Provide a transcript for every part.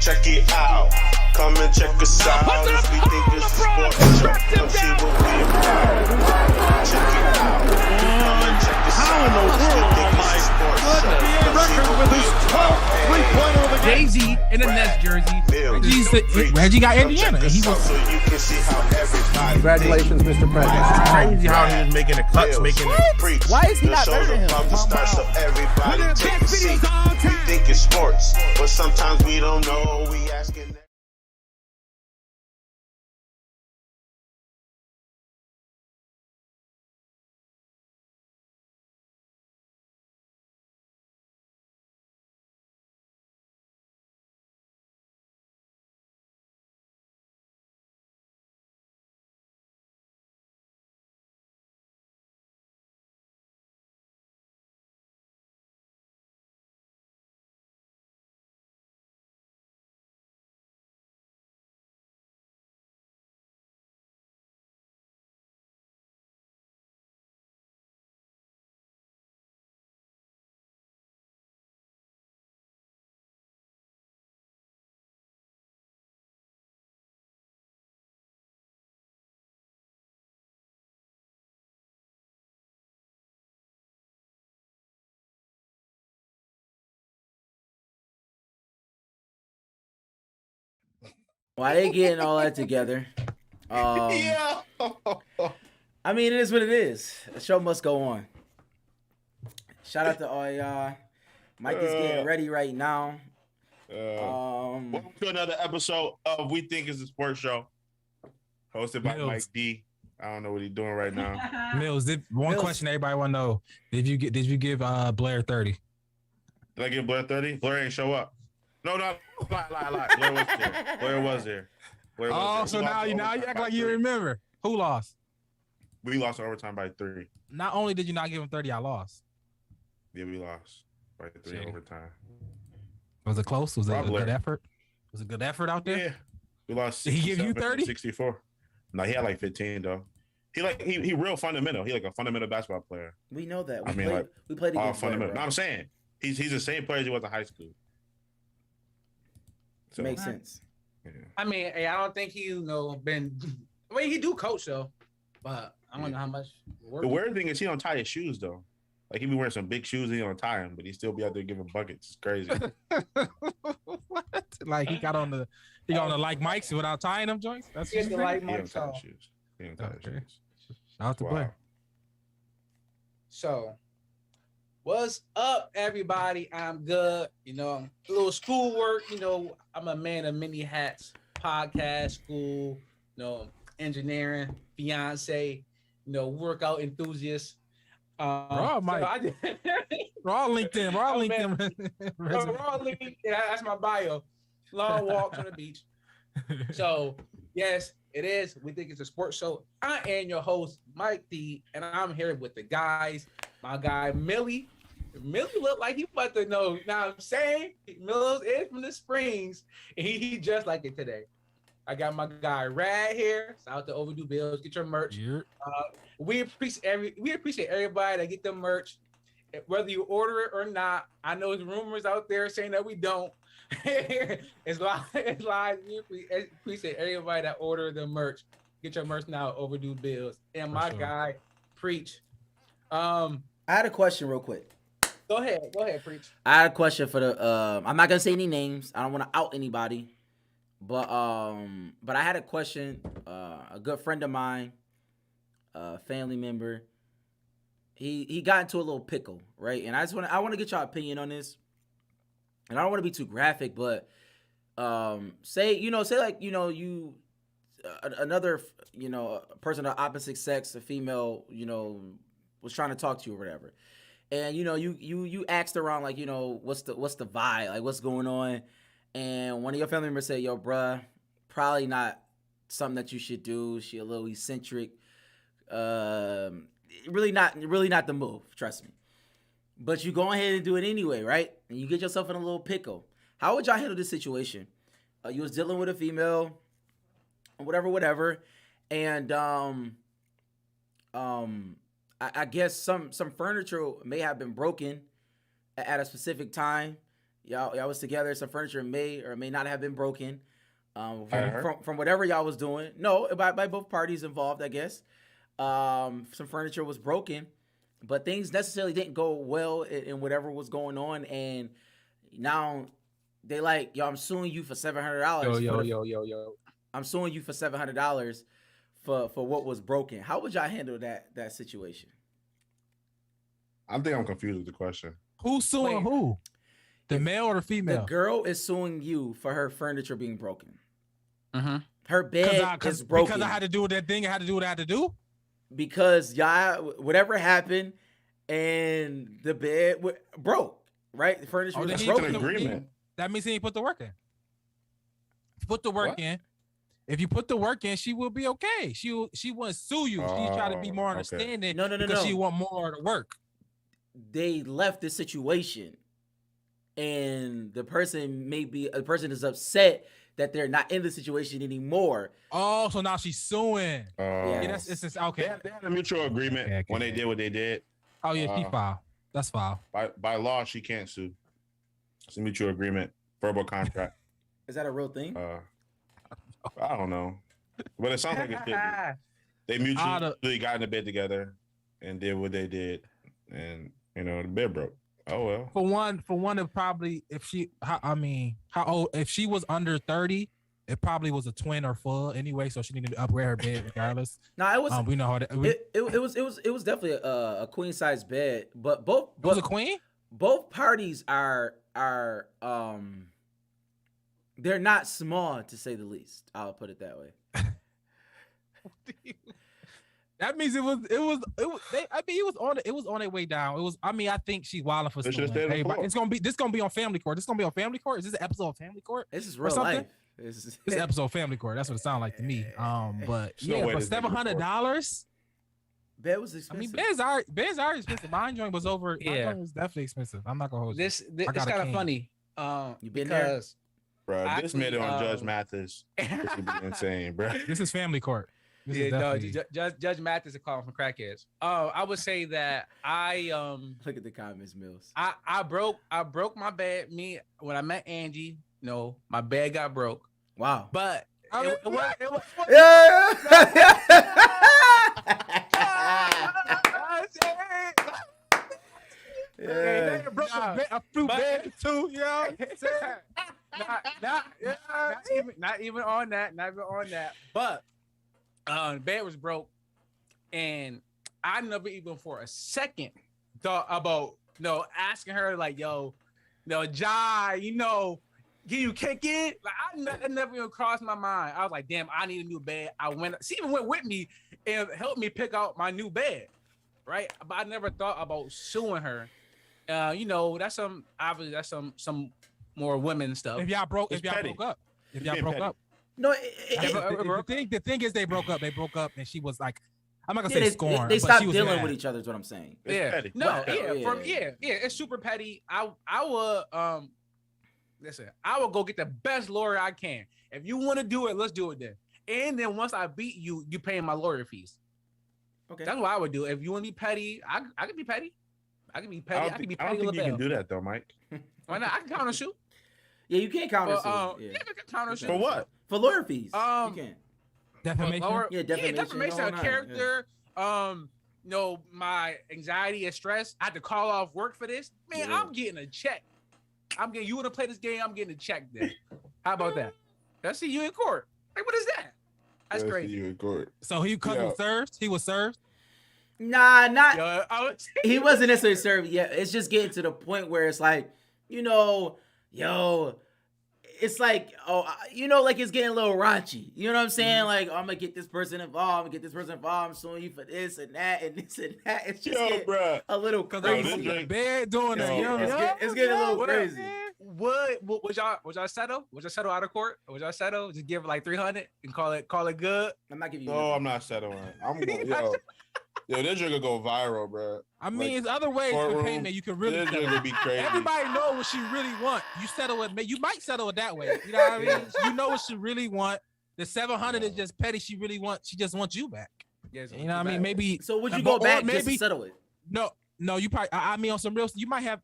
Check it out. Come and check us out. If we think it's sport, come see what we about. Check it out. Come and check us out. If we think it's a sport, come see what we about. Jay-Z in the Nets jersey. Reggie got Indiana. And he was, so you can see how everybody. Congratulations, Mr. President. Crazy how he was making the cuts, making it. Why is he not better than him? So everybody take a seat. We think it's sports, but sometimes we don't know. We asking. Why they getting all that together? Yeah. I mean, it is what it is. The show must go on. Shout out to all y'all. Mike is getting ready right now. Welcome to another episode of We Think It's a Sports Show, hosted by Mills. Mike D. I don't know what he's doing right now. Mills, one question everybody want to know. Did you give Blair 30? Did I give Blair 30? Blair ain't show up. No, lie. Blair was there. So now you act like you remember. Who lost? We lost overtime by 3. Not only did you not give him 30, I lost. Yeah, we lost by 3 Shit. overtime. Was it close? Was it a Probably. good effort? Was it a good effort out there? Yeah, we lost. Did he give you 30? 64. No, he had like 15 though. He real fundamental. He like a fundamental basketball player. We know that. We played all against fundamental. Blair, No, I'm saying he's the same player as he was in high school. So, Makes sense. Yeah. I mean, hey, I don't think he been. I mean, he do coach though, but I don't know how much work. The weird thing is he don't tie his shoes though. Like he be wearing some big shoes, and he don't tie them, but he still be out there giving buckets. It's crazy. What? Like he got on the like Mike's without tying them joints? That's He has what the you like think? He Mike's don't tie his off. shoes. He don't tie his Okay. shoes. Shout out to Blair. So, what's up, everybody? I'm good. A little schoolwork. I'm a man of many hats. Podcast, school, engineering, fiance, workout enthusiast. We're all Mike. We're all LinkedIn. We're all LinkedIn. We're all LinkedIn. Yeah, that's my bio. Long walks on the beach. So, yes, it is. We think it's a sports show. I am your host, Mike D, and I'm here with the guys. My guy, Millie. Millie look like he about to know. Now I'm saying Mills is from the Springs, and he just like it today. I got my guy Rad here. Shout out to Overdue Bills. Get your merch. Yeah. We appreciate everybody that get the merch, whether you order it or not. I know there's rumors out there saying that we don't. It's lies. We appreciate everybody that order the merch. Get your merch now, Overdue Bills. And my guy, Preach. I had a question real quick. Go ahead, Preach. I had a question for the. I'm not gonna say any names. I don't want to out anybody, but I had a question. A good friend of mine, a family member. He got into a little pickle, right? And I want to get your opinion on this. And I don't want to be too graphic, but say another person of opposite sex, a female, was trying to talk to you or whatever. And you asked around like, what's the vibe, like what's going on, and one of your family members said, "Yo, bruh, probably not something that you should do. She a little eccentric. Really not the move. Trust me." But you go ahead and do it anyway, right? And you get yourself in a little pickle. How would y'all handle this situation? You was dealing with a female, whatever, and I guess some furniture may have been broken at a specific time, Y'all was together. Some furniture may or may not have been broken. heard. From whatever y'all was doing. No, by both parties involved, I guess. Some furniture was broken, but things necessarily didn't go well in whatever was going on, and now they like, yo, I'm suing you for $700. Yo. I'm suing you for $700 for what was broken. How would y'all handle that situation? I think I'm confused with the question. Who's suing Wait. who? The male or the The female? girl is suing you for her furniture being broken. Mm-hmm. Her bed is broken because I had to do that thing. I had to do what I had to do. because y'all, whatever happened, and the bed broke. Right, the furniture Oh, then was he Broken put broken. the- agreement. That means he ain't put the work in. Put the work What? in. If you put the work in, she will be okay. She wouldn't sue you. She try to be more okay. understanding. No. Because she want more to work. They left the situation, and the person is upset that they're not in the situation anymore. Oh, so now she's suing. Yeah, Yeah, it's just okay. They had a mutual agreement Okay. when they did what they did. Oh yeah, she Uh, filed. That's foul. By law, she can't sue. It's a mutual agreement, verbal contract. Is that a real thing? I don't know, but it sounds like it should be. They mutually got in the bed together and did what they did, and the bed broke. Oh well. For one, it probably how old? If she was under 30, it probably was a twin or full anyway. So she needed to upgrade her bed regardless. No, it was. We know how that. It was definitely a queen size bed, but both It was a queen. both parties are they're not small, to say the least. I'll put it that way. That means it was. It was on their way down. It was. I think she's wilding for They should've suing. stayed on Everybody, floor. this gonna be on Family Court. This gonna be on Family Court. Is this an episode of Family Court? This is Or real something? life. This This episode of Family Court. That's what it sounded like to me. But There's no yeah, way for this nigga $700. bed was I expensive. mean, Ben's already expensive. Mine joint was over. My Yeah. joint was definitely expensive. I'm not gonna hold you. This I it's got a kind of king. funny. You been there? Because Bro, this Actually, made it on Judge Mathis. This would be insane, bro. This is Family Court. This is yeah, no, definitely- Judge Mathis is calling from crackheads. I would say that Look at the comments, Mills. I broke my bed. When I met Angie, my bed got broke. Wow. But I mean, it was Yeah. A fruit But- bed too, yo. not even on that. Not even on that. But the bed was broke, and I never even for a second thought about asking her like, yo, Jai, can you kick it? Like that never even crossed my mind. I was like, damn, I need a new bed. She even went with me and helped me pick out my new bed, right? But I never thought about suing her. That's some more women stuff. If y'all broke It's petty. up. If y'all Being broke petty. up. No, The thing is they broke up. They broke up and she was like, I'm not gonna yeah, say scorn. they but stopped she was dealing mad. with each other. Is what I'm saying. It's Yeah, petty. no, Well, yeah, it's super petty. I would listen. I will go get the best lawyer I can. If you want to do it, let's do it then. And then once I beat you, you paying my lawyer fees. Okay. That's what I would do. If you want to be petty, I can be petty. I can be petty. I can be I don't petty. think you can do that though, Mike. Why not? I can counter shoot. Yeah, you can't counter But, sue. yeah, I can counter shoot. For what? For lawyer fees. Um, You can. Defamation. Yeah, defamation, defamation the whole of nine, character. My anxiety and stress. I had to call off work for this. Man, Yeah. I'm getting a check. You want to play this game? I'm getting a check then. How about that? Let's see you in court. Like, what is that? That's Let's see crazy. You in court. So he was served. He was served. Nah, not. Yo, I was- He wasn't necessarily serving. Yeah, it's just getting to the point where it's like, it's like, like it's getting a little raunchy. You know what I'm saying? Like, I'm gonna get this person involved. I'm suing you for this and that and this and that. It's just getting bro. a little Cause crazy. I was this in the drink- bed doing Yo, that. You know what I'm bro. saying? It's getting a little What- crazy. Would y'all settle? Would y'all settle out of court? Would y'all settle? Just give like 300 and call it good. I'm not giving you. No, nothing. I'm not settling. I'm going, yo, this drink go viral, bro. I mean, Like, it's other ways for courtroom, payment. You can really This settle. drink would be crazy. Everybody know what she really want. You settle it. You might settle it that way. You know what I mean? You know what she really want. The 700 is just petty. She just wants you back. Yes, You know what I mean? Maybe So would you Or go back just to maybe- settle it? no. You probably. I mean, on some real. You might have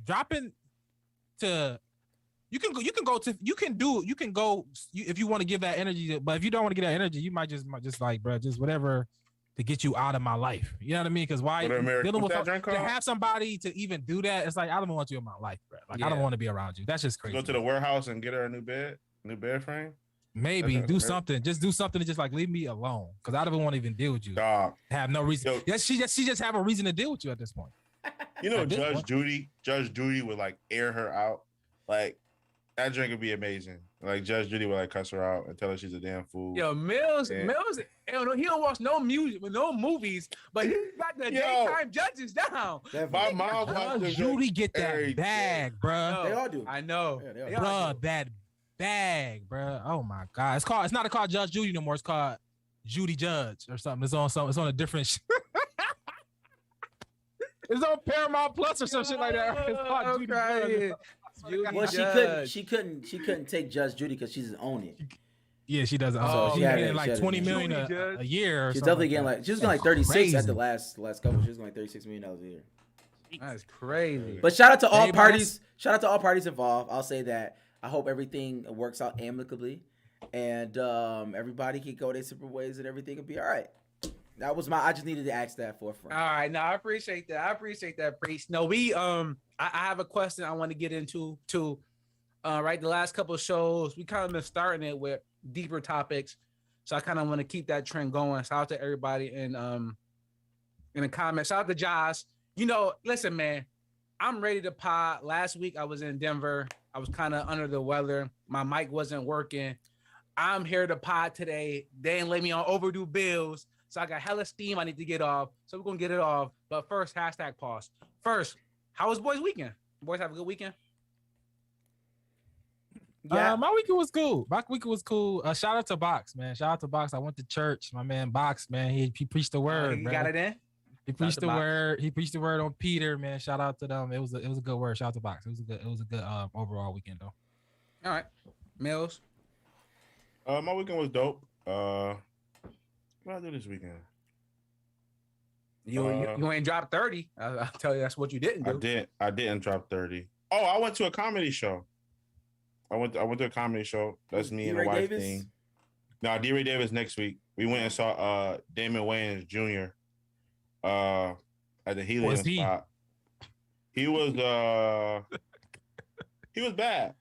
dropping to. You can go if you want to give that energy, but if you don't want to get that energy, you might just like, bro, just whatever to get you out of my life. You know what I mean? Because why dealing with to have somebody to even do that? It's like, I don't want you in my life, bro. Like, I don't want to be around you. That's just crazy. Go to the warehouse and get her a new bed frame. Maybe do something. Just do something to just like leave me alone, because I don't want to even deal with you. Dog. Have no reason. Yes, she just have a reason to deal with you at this point. You know, Judge Judy would like air her out. Like, that drink would be amazing. Like, Judge Judy would like cuss her out and tell her she's a damn fool. Yo, Mills, he don't watch no music, no movies, but he got the daytime judges down. My mom watched Judy get that bag, bro. They all do. I know, bro. That bag, bro. Oh my God, it's not called Judge Judy no more. It's called Judy Judge or something. It's on a different. It's on Paramount Plus or some shit like that. It's called Judy Judge. Well, she couldn't take Judge Judy because she's own it. Yeah, she doesn't. So she's getting like 20 million a year. She's definitely getting like 36 at the last couple. She was getting like $36 million a year. That's crazy. But shout out to all parties. Shout out to all parties involved. I'll say that. I hope everything works out amicably, and everybody can go their separate ways, and everything will be all right. That was I just needed to ask that for a friend. All right, no, I appreciate that, Priest. No, I have a question I want to get into too. Right, the last couple of shows we kind of been starting it with deeper topics, so I kind of want to keep that trend going. Shout out to everybody in the comments. Shout out to Josh. You know, listen, man, I'm ready to pod. Last week I was in Denver. I was kind of under the weather. My mic wasn't working. I'm here to pod today. They ain't let me on overdue bills. So I got hella steam I need to get off. So we're going to get it off. But first, #pause. First, how was boys' weekend? Boys have a good weekend? Yeah, my weekend was cool. Shout out to Box, man. Shout out to Box. I went to church. My man Box, man. He preached the word. He got it in? He preached the word. He preached the word on Peter, man. Shout out to them. It was a good word. Shout out to Box. It was a good overall weekend though. All right. Mills. My weekend was dope. What did I do this weekend? You ain't dropped 30. I'll tell you that's what you didn't do. I didn't drop 30. Oh, I went to a comedy show. I went to a comedy show. That's me and the wife thing. No, D. Ray Davis next week. We went and saw Damon Wayans Jr. At the Helium spot. He was bad. He was bad.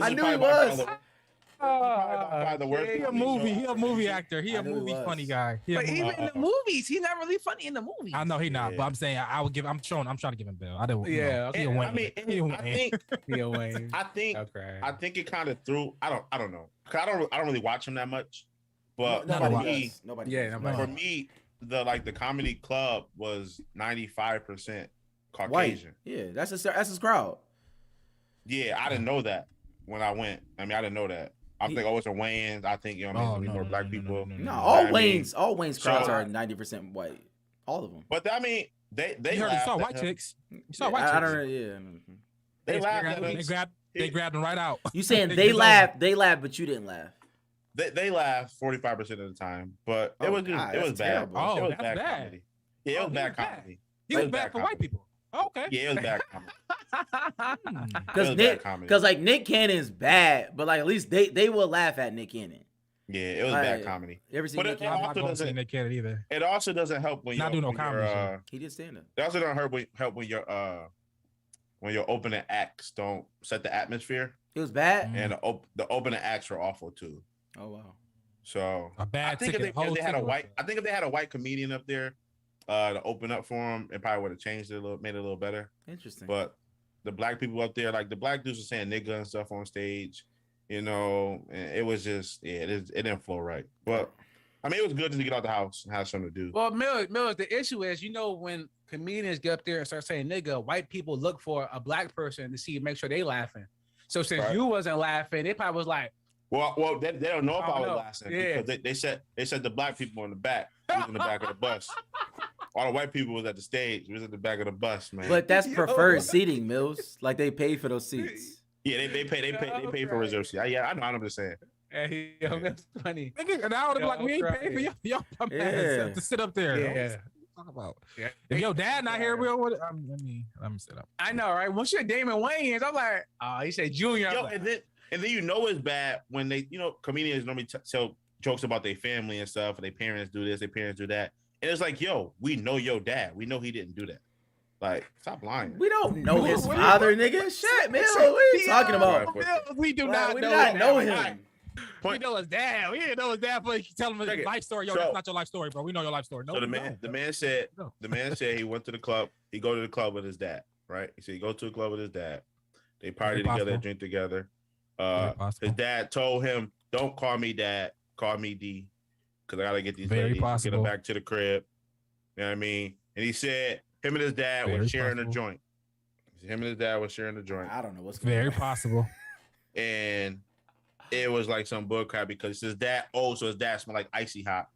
I knew he was. He a movie actor. He a movie funny guy. But even in the movies, he's not really funny in the movies. I know he not, but I'm saying I'm trying to give him Bill. I didn't. Yeah, he a Wayne. I think it kind of threw. I don't know. I don't really watch him that much. But nobody. For me, the comedy club was 95% Caucasian. White. Yeah, that's his crowd. Yeah, I didn't know that when I went. I mean, I didn't know that. I think it's a Wayans. I think more black people. No, all Wayans crowds are 90% white. All of them. But I mean, they you saw white chicks. You saw white chicks. I don't know. Yeah. They laughed. They grabbed them right out. You saying they laughed, but you didn't laugh. They laughed 45% of the time, but it was bad. Terrible. Oh, it was that's bad bad. comedy. Yeah, it was bad comedy. He was bad for white people. Oh, okay. Yeah, it was bad comedy. Because like Nick Cannon's bad, but like at least they will laugh at Nick Cannon. Yeah, it was bad comedy. You ever seen Nick Cannon? I'm not going to see Nick Cannon either. It also doesn't help when not doing no comedy. He did stand up. It also don't help when your opening acts don't set the atmosphere. It was bad, and the opening acts were awful too. Oh wow. So a bad I think if they had a white comedian up there to open up for him, it probably would have changed it made it a little better. Interesting. But the black people up there, like the black dudes were saying nigga and stuff on stage, and it was just it didn't flow right. But I mean, it was good to get out the house and have something to do. Well, Mills, the issue is, when comedians get up there and start saying nigga, white people look for a black person to make sure they laughing. So since you wasn't laughing, they probably was like, well, they don't know if I was laughing because they said the black people in the back. We was in the back of the bus. All the white people was at the stage. We was at the back of the bus, man. But that's preferred seating, Mills. Like they paid for those seats. Yeah, they pay for reserve seats. Yeah, I know. I'm just saying. Hey, that's funny. And I would have like, we ain't paying for y'all to sit up there. Yeah. Talk about. Yeah. If your dad not here, we'll. I'm set up. I know, right? Once you're Damon Wayans, I'm like, oh, he said Junior. Yo, Like, and then you know it's bad when they, comedians normally tell jokes about their family and stuff, and their parents do this, their parents do that, and it's like, yo, we know your dad, we know he didn't do that. Like, stop lying. We don't know his father, nigga. Shit, man. What are you talking about? We do not We know. do not know him. We know his dad. We didn't know his dad, but tell him his life story. Yo, that's not your life story, bro. We know your life story. No, so the man said he went to the club. He go to the club with his dad, right? He said he go to the club with his dad. They party together, drink together. His dad told him, "Don't call me dad, call me D, because I gotta get these ladies, get them back to the crib." You know what I mean? And he said him and his dad were sharing a joint. Him and his dad were sharing a joint. I don't know what's going very on. possible. And it was like some bullcrap because his dad, so his dad smelled like icy hot.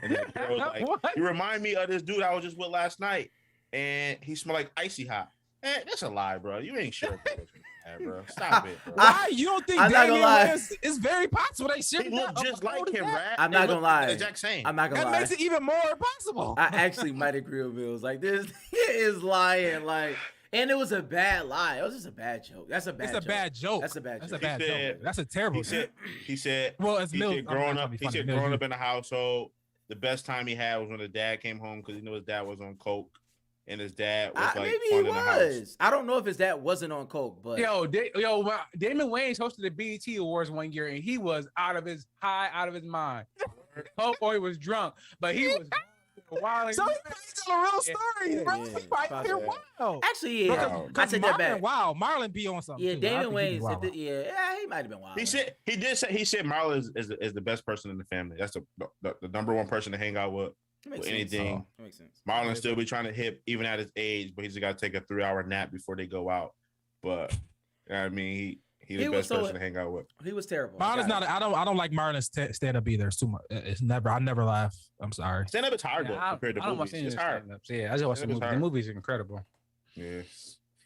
And the girl was like, What? "You remind me of this dude I was just with last night, and he smelled like icy hot." That's a lie, bro. You ain't sure, bro. Stop it, bro. Why? You don't think I'm not gonna lie. It's very possible they should He look just like him, right? I'm not gonna lie. The exact same. I'm not gonna That lie. makes it even more impossible. I actually might agree with Mills. Like, this is lying. Like, and it was a bad lie. It was just a bad joke. That's a bad joke. It's a bad joke. That's a bad joke. That's a bad joke. That's a terrible joke. He said, well, as Mills, growing up in the household, the best time he had was when the dad came home because he knew his dad was on coke. And his dad was like maybe fun he in the house. was. I don't know if his dad wasn't on coke, but Damon Wayans hosted the BET Awards one year, and he was out of his mind. Coke or he was drunk, but he was wild. So he's telling a real story, bro. He might be wild. Actually, yeah, I take that back. Wow, Marlon be on something. Yeah, too. Damon Wayans. He might have been wild. He said Marlon is the best person in the family. That's the number one person to hang out with. Anything. That makes sense. Marlon still be trying to hit even at his age, but he's got to take a 3-hour nap before they go out. But I mean, he's the best person to hang out with. He was terrible. Marlon's not. I don't like Marlon's stand up either. It's too much. It's never. I never laugh. I'm sorry. Stand up is hard though compared to movies. It's hard. Yeah, I just watched the movie. The movie's incredible. Yeah,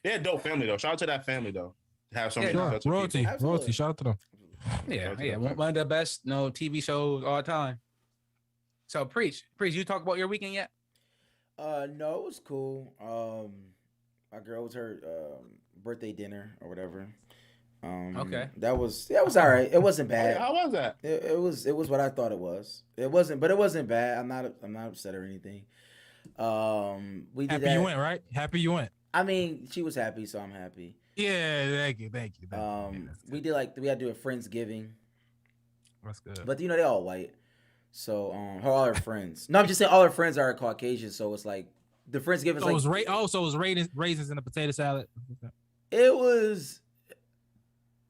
yeah, dope family though. Shout out to that family though. To have so many royalty. Shout out to them. Yeah. One of the best TV shows all time. So preach. You talk about your weekend yet? No, it was cool. My girl was her birthday dinner or whatever. Okay. That was all right. It wasn't bad. How was that? It was what I thought it was. It wasn't bad. I'm not upset or anything. We did happy that. You went, right? Happy you went. I mean, she was happy, so I'm happy. Yeah, thank you. We had to do a Friendsgiving. That's good. But they all white. So all her friends. No, I'm just saying all her friends are Caucasian, so it's like the Friendsgiving. So it was raisins in a potato salad. It was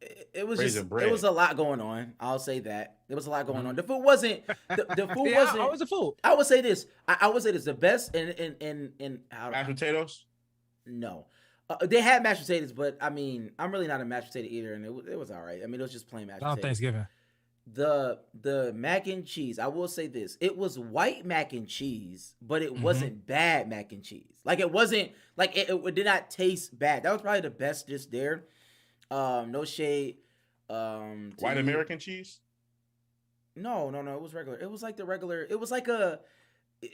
bread. It was a lot going on. I'll say that. There was a lot going on. The food wasn't the food wasn't. How was the food? I would say this. I would say this. The best in mashed potatoes. No, they had mashed potatoes, but I mean, I'm really not a mashed potato eater, and it was all right. I mean, it was just plain mashed potatoes. Thanksgiving. The mac and cheese. I will say this. It was white mac and cheese, but it wasn't bad mac and cheese. Like it wasn't like it did not taste bad. That was probably the best dish there. No shade. White American cheese? No. It was regular. It was like the regular. It was like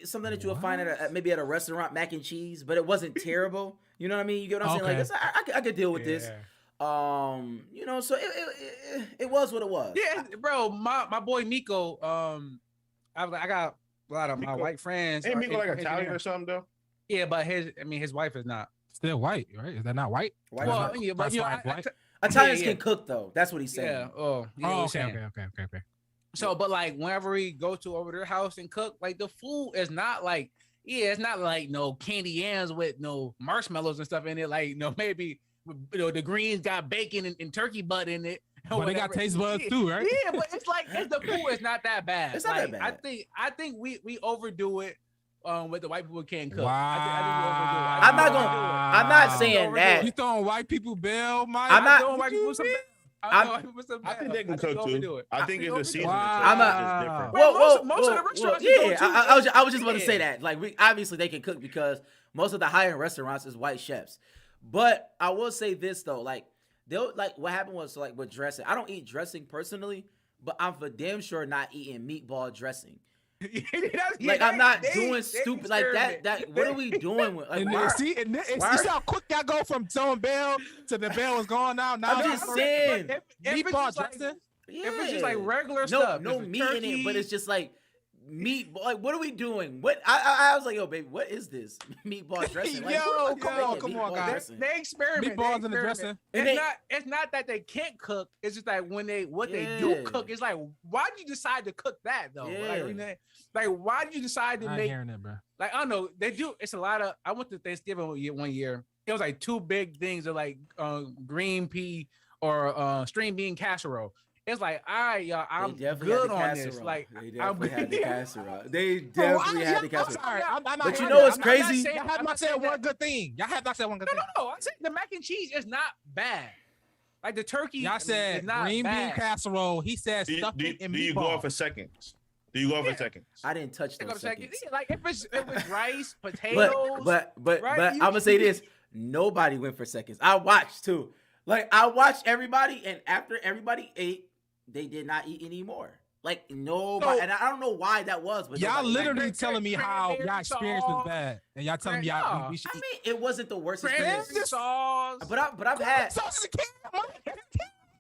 something that you would find at maybe at a restaurant, mac and cheese, but it wasn't terrible. You know what I mean? You get what I'm saying? Like I could deal with this. So it was what it was. Yeah, bro. My boy Miko. I got a lot of my white friends. Ain't Miko like Italian or something though? Yeah, but his wife is not. Still white, right? Is that not white? Well, yeah, but Italians can cook though. That's what he's saying. Yeah. Okay. So, but like whenever we go to over their house and cook, like the food is not like, it's not like no candy yams with no marshmallows and stuff in it. Like, maybe the greens got bacon and turkey butt in it. But they got taste buds too, right? Yeah, but it's like the food is not that bad. It's not that bad. I think we overdo it. With the white people can't cook. Wow. I think we overdo it. I'm not saying that. You throwing white people bail, Mike? I'm not throwing white people some. I think they can cook too. I think it's the season. Wow. Is different. Most of the restaurants. I was just about to say that. Like, obviously they can cook because most of the high-end restaurants is white chefs. But I will say this though, like what happened was like with dressing. I don't eat dressing personally, but I'm for damn sure not eating meatball dressing. Like I'm not doing stupid like that. That what are we doing with? Like, And why? see, you see how quick y'all go from throwing bell to the bell was gone now. Now I'm just saying. meatball dressing. Yeah. If it's just like regular stuff, no just meat turkey, in it, but it's just like meat. Like, what are we doing? What I was like, yo, baby, what is this meatball dressing? Like, come on, guys. they experiment. Meatballs in the dressing. It's not that they can't cook. It's just like when they do cook, it's like, why did you decide to cook that though? Yeah. Like why did you decide to make? Hearing that, bro. Like I don't know. They do. It's a lot of. I went to Thanksgiving one year. It was like two big things of like green pea or string bean casserole. It's like, all right, y'all, I'm good on this. Like, they definitely had the casserole. They definitely had the casserole. Sorry, but you know what's crazy? Y'all have not said one good thing. Y'all have not said one good thing. No. I said the mac and cheese is not bad. Like the turkey, y'all said green bean casserole. He said stuffing and meatballs. Do you go off for seconds? Do you go for seconds? I didn't touch those seconds. Yeah, like if it's rice, potatoes. But I'm gonna say this: nobody went for seconds. I watched too. Like I watched everybody, and after everybody ate, they did not eat anymore. Like nobody, and I don't know why that was. But y'all literally telling me how y'all experience was bad, and y'all telling me y'all. We should I mean, it wasn't the worst experience. Sauce. But I've had. Sauce is a can.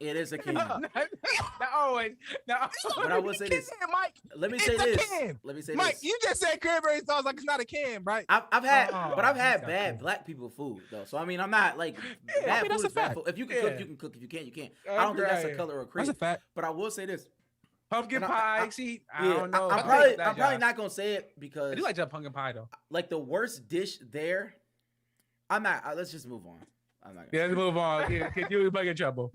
It is a can. No. But I will say this, Mike. Let me say this, Mike. You just said cranberry sauce like it's not a can, right? I've had bad black people food though. So I mean, I'm not like bad food is bad food. If you can cook, you can cook. If you can't, you can't. I don't think that's a color or creed. That's a fact. But I will say this: pumpkin pie. I don't know. I'm probably not gonna say it because I do like that pumpkin pie though. Like the worst dish there. I'm not. Let's just move on. I'm not. Let's move on. You might get in trouble.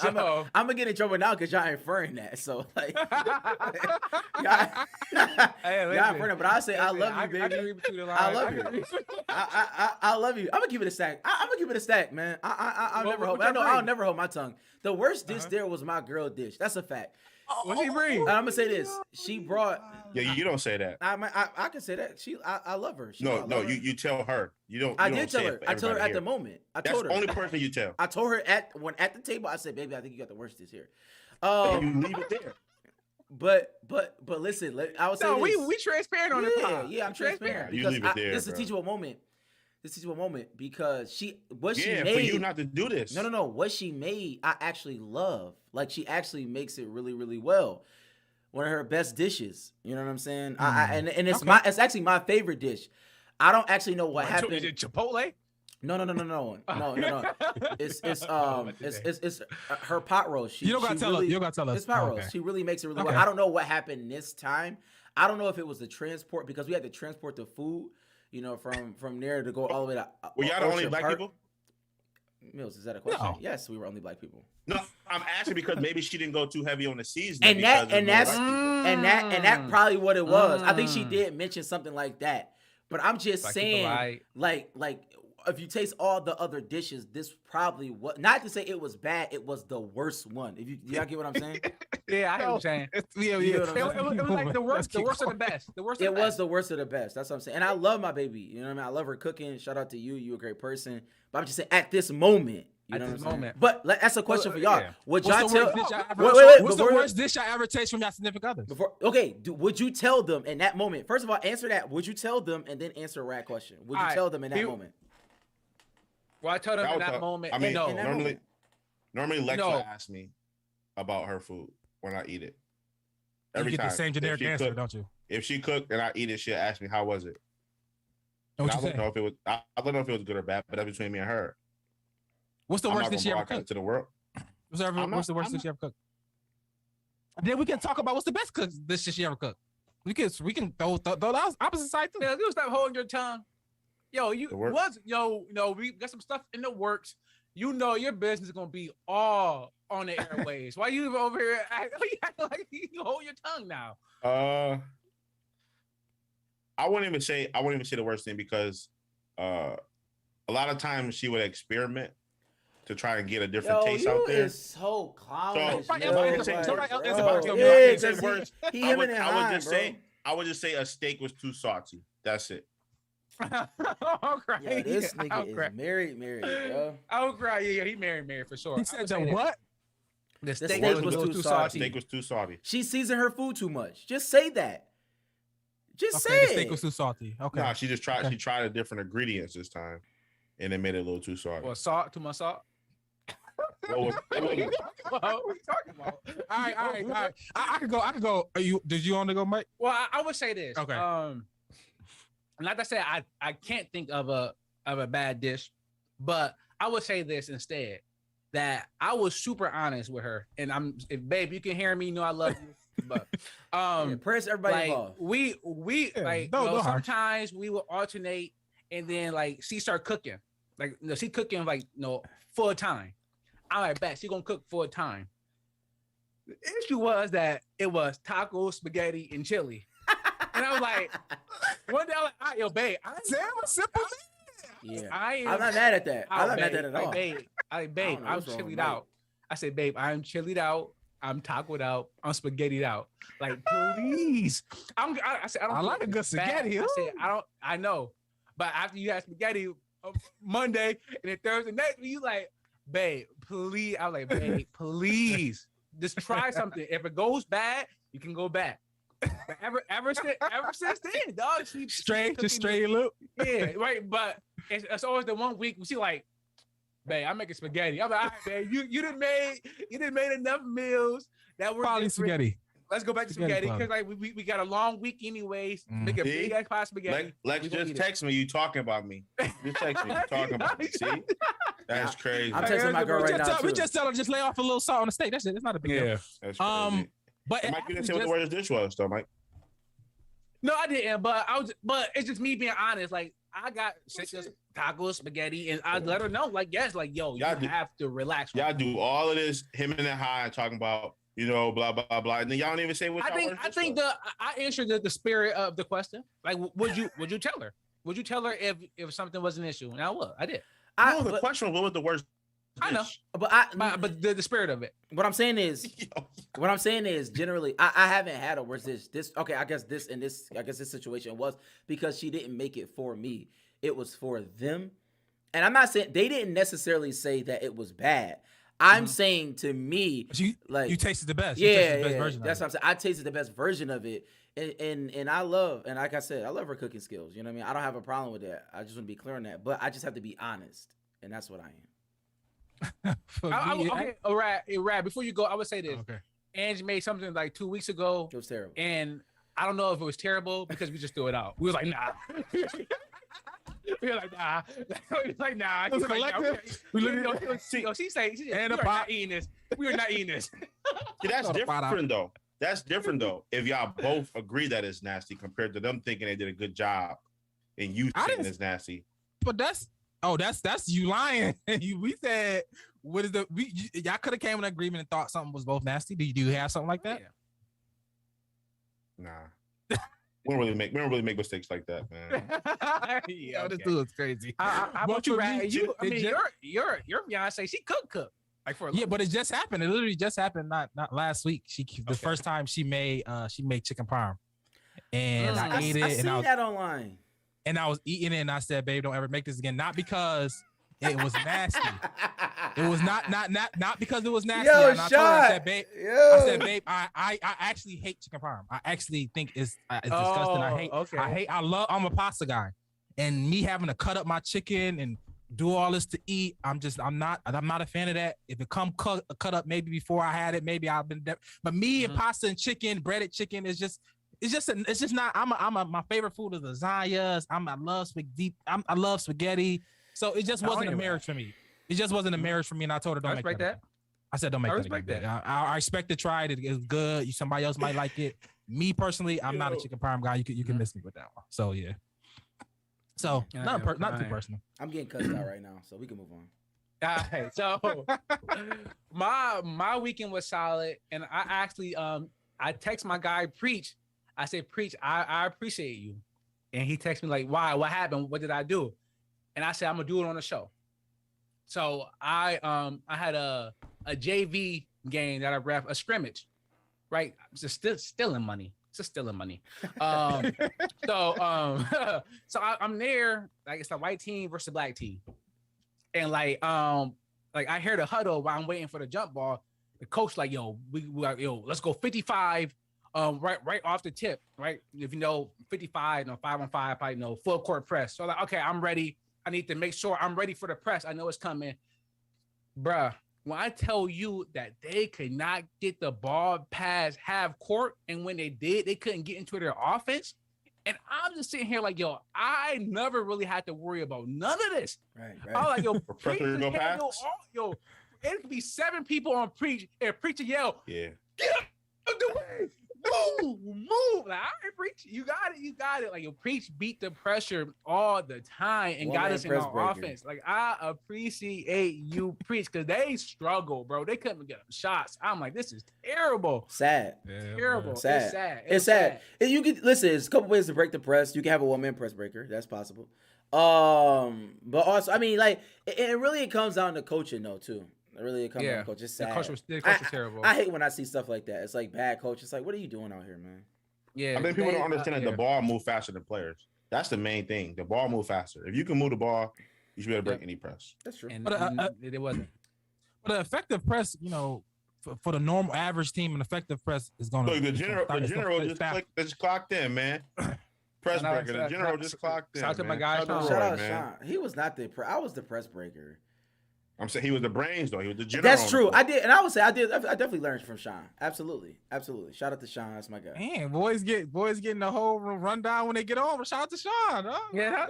I'm gonna get in trouble now because y'all inferring that. So like, y'all inferring. But I say I love you, baby. I love you. I love you. I'm gonna give it a stack. I'm gonna give it a stack, man. I'll never hold. I know I'll never hold my tongue. The worst dish there was my girl dish. That's a fact. What she bring? I'm gonna say this. She brought. Yeah, you don't say that. I can say that. I love her. You tell her. You don't. I did tell her. I told her at the moment. That's the only person you tell. I told her at the table. I said, "Baby, I think you got the worst dish here." You leave it there. But listen, I would say this. we transparent on it. Yeah, I'm transparent. You leave it there. This is a teachable moment. Because she made for you not to do this. No. What she made, I actually love. Like she actually makes it really, really well. One of her best dishes. You know what I'm saying? And it's it's actually my favorite dish. I don't actually know what happened. Is it Chipotle? No. It's her pot roast. You don't gotta tell us. You don't gotta tell us. It's pot roast. She really makes it really well. I don't know what happened this time. I don't know if it was the transport because we had to transport the food. You know, from there to go all the way to. Were y'all the only black people? Mills, is that a question? No. Yes, we were only black people. No, I'm asking because maybe she didn't go too heavy on the seasoning. And that probably what it was. I think she did mention something like that. But I'm just saying, like if you taste all the other dishes, this probably was not to say it was bad. It was the worst one. If y'all get what I'm saying? Yeah, I hear what you're saying. It was like the worst of the best. It was the worst of the best. That's what I'm saying. And I love my baby. You know what I mean? I love her cooking. Shout out to you. You're a great person. But I'm just saying, at this moment, you know what I'm saying? But that's a question for y'all. Yeah. Would y'all tell? What's the worst dish y'all ever taste from y'all significant others? Would you tell them in that moment? First of all, answer that. Would you tell them and then answer a rat question? Would you tell them in that moment? Well, I told them in that moment. I mean, no. Normally Lexa asks me about her food when I eat it. Every time. You get the same generic answer, don't you? If she cooked and I eat it, she'll ask me, how was it? I don't know if it was. I don't know if it was good or bad, but that's between me and her. What's the worst dish you ever cooked to the world? What's the worst dish you ever cooked? Then we can talk about what's the best dish she ever cooked. We can throw the opposite side too. Yeah, you stop holding your tongue. We got some stuff in the works. You know your business is gonna be all on the airways. Why you over here acting like you hold your tongue now? I wouldn't even say the worst thing because a lot of times she would experiment to try and get a different taste out there. Is so clownish. I would just say a steak was too salty. That's it. This nigga is married, bro. I'll cry. Yeah, he married for sure. He said what? The steak steak was was too too salty. salty. Steak was too salty. She seasoned her food too much. Just say that. Just say the it. steak was too salty. Okay. Nah, she just tried. She tried a different ingredients this time, and it made it a little too salty. Or salt, too much salt. What What are you talking about? All right. I could go. Did you want to go, Mike? Well, I would say this. Okay. Like I said, I can't think of a bad dish, but I would say this instead, that I was super honest with her, and babe, you can hear me, you know I love you, but press everybody like involved. we like sometimes we will alternate, and then like she start cooking, like she cooking like full time. I'm like, bet she gonna cook full time. The issue was that it was taco, spaghetti, and chili. And I was like, one day I was like, yo, babe, I'm simple. Yeah. I'm not mad at that. I'm not mad at that at all. Babe, I'm chilied out. I said, babe, I'm chilied out. I'm tacoed out. I'm spaghettied out. Like, please. I said, I like a good spaghetti. I said, I know. But after you had spaghetti Monday and then Thursday next week, you like, babe, please. I was like, babe, please. Just try something. If it goes bad, you can go back. But ever since then, dog, she straight loop. Yeah, right. But it's always the one week she like, babe, I'm making spaghetti. I'm like, all right, babe, you done made enough meals that were probably different. spaghetti. Let's go back to spaghetti because like we got a long week anyways. Make a big ass pot of spaghetti. Lex just text me. You talking about me? Just text me. You talking about me? See, that's crazy. I'm texting my girl right now. We just tell her just lay off a little salt on the steak. That's it. It's not a big deal. That's crazy. But Mike, you didn't say what the word of this dish was, though, Mike. No, I didn't. But it's just me being honest. Like I got tacos, spaghetti, and I let her know, like, yes, like, yo, you have to relax. Y'all do all of this, him and the high, talking about, blah blah blah, and then y'all don't even say what. I think I answered the spirit of the question. Like, would you tell her? Would you tell her if something was an issue? And I would. I did. The question was, what was the worst? I know, but the spirit of it. What I'm saying is, generally, I haven't had a worse dish. This okay, I guess this situation was because she didn't make it for me. It was for them, and I'm not saying they didn't necessarily say that it was bad. I'm saying to me, you tasted the best. Yeah, that's what I'm saying. I tasted the best version of it, and I love, and like I said, I love her cooking skills. You know what I mean? I don't have a problem with that. I just want to be clear on that, but I just have to be honest, and that's what I am. Okay, all right. Before you go, I would say this. Okay. Angie made something like 2 weeks ago. It was terrible. And I don't know if it was terrible because we just threw it out. We was like, nah. We were like, nah. Like, nah. It was collective. She said, we are not eating this. We are not eating this. See, that's different, though. That's different, though. If y'all both agree that it's nasty compared to them thinking they did a good job and you thinking it's nasty. But that's you lying. We said, what is y'all could have came in agreement and thought something was both nasty. Do you have something like that? Yeah. Nah. We don't really make mistakes like that, man. Yeah, this dude is crazy. How about you, Rad? Your fiance, she cook. Like for but it just happened. It literally just happened not last week. The first time she made chicken parm. And I ate it. I seen that online. And I was eating it, and I said, "Babe, don't ever make this again." Not because it was nasty. It was not because it was nasty. And I told her, I said, "Babe, I actually hate chicken parm. I actually think it's disgusting. I'm a pasta guy, and me having to cut up my chicken and do all this to eat, I'm not a fan of that. If it come cut up maybe before I had it, maybe I've been. But me and pasta and chicken, breaded chicken is just. It's just not. My favorite food is lasagnas. I love spaghetti. So it just wasn't a marriage for me. It just wasn't a marriage for me, and I told her don't make that. I said don't make that again. I expect to try it. It's good. Somebody else might like it. Me personally, I'm not a chicken parm guy. You can miss me with that one. So yeah. So not too personal. I'm getting cussed out right now, so we can move on. All right. So my weekend was solid, and I actually I text my guy Preach. I said, Preach, I appreciate you. And he texted me like, why? What happened? What did I do? And I said, I'm gonna do it on the show. So I had a JV game that I ref, a scrimmage, right? It's just stealing money. It's just stealing money. So I'm there, like it's a white team versus a black team. And like I hear the huddle while I'm waiting for the jump ball. the coach like, yo, let's go 55. Right off the tip, right? If you know 55, 5-on-5, probably full court press. So like, okay, I'm ready. I need to make sure I'm ready for the press. I know it's coming, bruh. When I tell you that they could not get the ball past half court, and when they did, they couldn't get into their offense. And I'm just sitting here like, yo, I never really had to worry about none of this. Right. I was like, yo, pressure to go past. Yo, it could be 7 people on preach, and preacher yell, yeah, get out of the way. Move. Like, all right, preach. You got it. Like, your preach beat the pressure all the time and got us in our offense. Like, I appreciate you, preach, because they struggle, bro. They couldn't get shots. I'm like, this is terrible. Sad. Yeah, terrible. Sad. It's sad. And you can listen. There's a couple ways to break the press. You can have a 1-man press breaker. That's possible. But also, I mean, like, it really comes down to coaching, though, too. Really, it comes down to coach. It's sad. The coach was terrible. I hate when I see stuff like that. It's like bad coach. It's like, what are you doing out here, man? Yeah, I think people don't understand that the ball move faster than players. That's the main thing. The ball move faster. If you can move the ball, you should be able to break any press. That's true. And it wasn't. But an effective press, for the normal average team, an effective press is going to. Look, the general just clocked in, man. Press breaker. The general just clocked in. Shout out to my guy. Shout out Sean. He was not I was the press breaker. I'm saying he was the brains, though. He was the general. That's true. I did, and I would say I definitely learned from Sean. Absolutely. Shout out to Sean. That's my guy. Man, boys getting the whole rundown when they get over. Shout out to Sean. Huh? Yeah.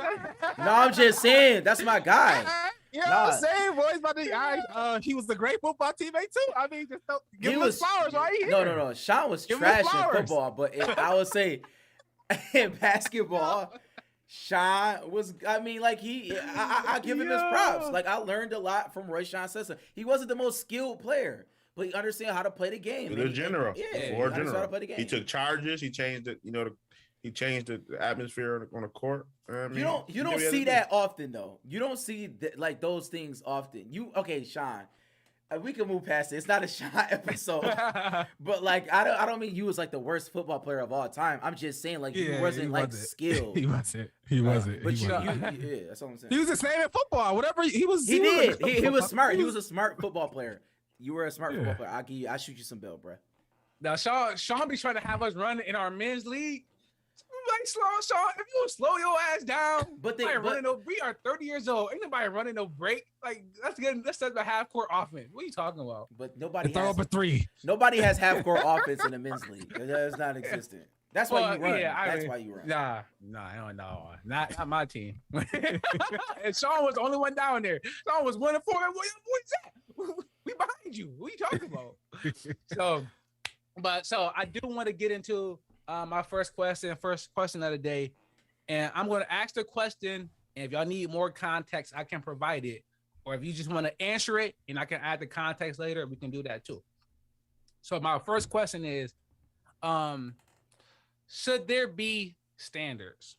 No, I'm just saying that's my guy. I'm saying, boys. He was a great football teammate too. I mean, just give him his flowers right here. No. Sean was trash in football, but I would say in basketball. Sean was, I mean, like I give him his props. Like I learned a lot from Roy Sean Sessa. He wasn't the most skilled player, but he understood how to play the game. He was general. How to play the game. He took charges. He changed it. He changed the atmosphere on the court. I mean, you don't see that often though. You don't see like those things often. Sean. We can move past it. It's not a Sean episode, but like I don't mean you was like the worst football player of all time. I'm just saying like you wasn't skilled. He wasn't. But that's all I'm saying. He was the same in football. Whatever he was. He was smart. He was a smart football player. You were a smart football player. I'll shoot you some bell, bro. Now Sean be trying to have us run in our men's league. Like, Sean, if you slow your ass down, we are 30 years old. Ain't nobody running no break. Like, that's good. Let's set the half court offense. What are you talking about? But nobody throw up a 3. Nobody has half court offense in the men's league. That's not existent. That's why you run. That's why you run. Nah, no, not my team. And Sean was the only one down there. Sean was 1-4. What's that? We behind you. What are you talking about? So I do want to get into my first question of the day, and I'm going to ask the question, and if y'all need more context, I can provide it, or if you just want to answer it and I can add the context later, we can do that too. So my first question is, should there be standards?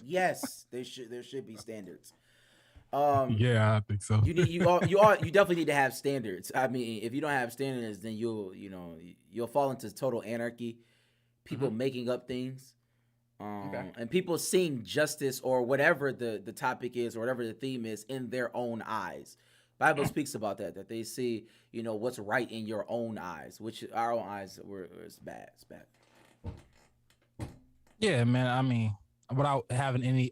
Yes, there should be standards. Yeah, I think so. You definitely need to have standards. I mean, if you don't have standards, then you'll fall into total anarchy. People making up things, and people seeing justice or whatever the topic is or whatever the theme is in their own eyes. Bible speaks about that they see what's right in your own eyes, which our own eyes is bad. It's bad. Yeah, man. I mean, without having any,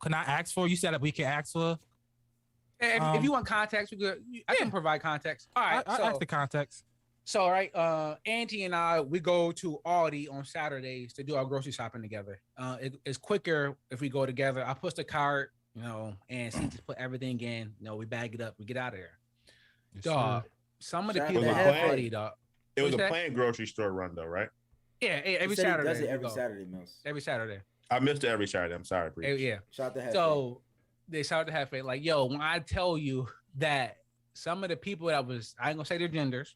can I ask for? You said that we can ask for. If you want context, I can provide context. All right, I ask the context. So, all right, Auntie and I, we go to Aldi on Saturdays to do our grocery shopping together. It's quicker if we go together. I push the cart, and she just put everything in. We bag it up, we get out of there. Yes, dog, some of the people at Aldi, dog. It was a planned grocery store run, though, right? Yeah, every Saturday. He does it every Saturday, Mills. Every Saturday. I missed it every Saturday. I'm sorry, Breach. Yeah. Shout out to Hefe. So they shout out to Hefe. Like, yo, when I tell you that some of the people I ain't gonna say their genders,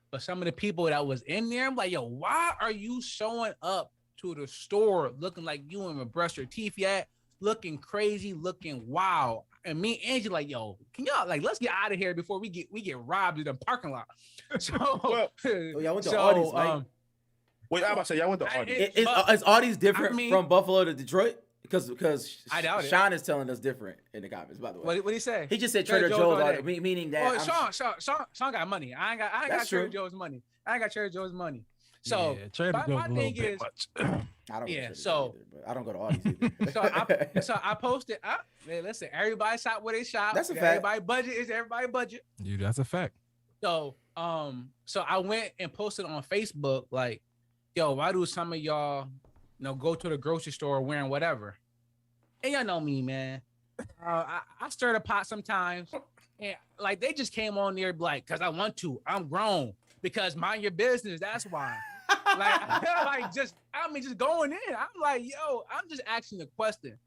but some of the people that was in there, I'm like, yo, why are you showing up to the store looking like you ain't brush your teeth yet, looking crazy, looking wild? And me and Angie like, yo, can y'all let's get out of here before we get robbed in the parking lot. So y'all went to Aldi's, wait, I'm about to say y'all went to Aldi's. Is Aldi's different from Buffalo to Detroit? Because I doubt it. Sean is telling us different in the comments. By the way, What did he say? He just said Trader Joe's, meaning that. Well, Sean got money. I ain't got Trader Joe's money. I ain't got Trader Joe's money. So my thing is, I don't. Yeah. So either, but I don't go to Aldi's either. so I posted. Man, listen, everybody shop where they shop. That's a fact. Everybody budget is everybody budget. Dude, that's a fact. So so I went and posted on Facebook like, yo, why do some of y'all, go to the grocery store wearing whatever? And y'all know me, man. I stir the pot sometimes, and like they just came on there like, cause I want to. I'm grown. Because mind your business. That's why. Just going in. I'm like, yo, I'm just asking a question.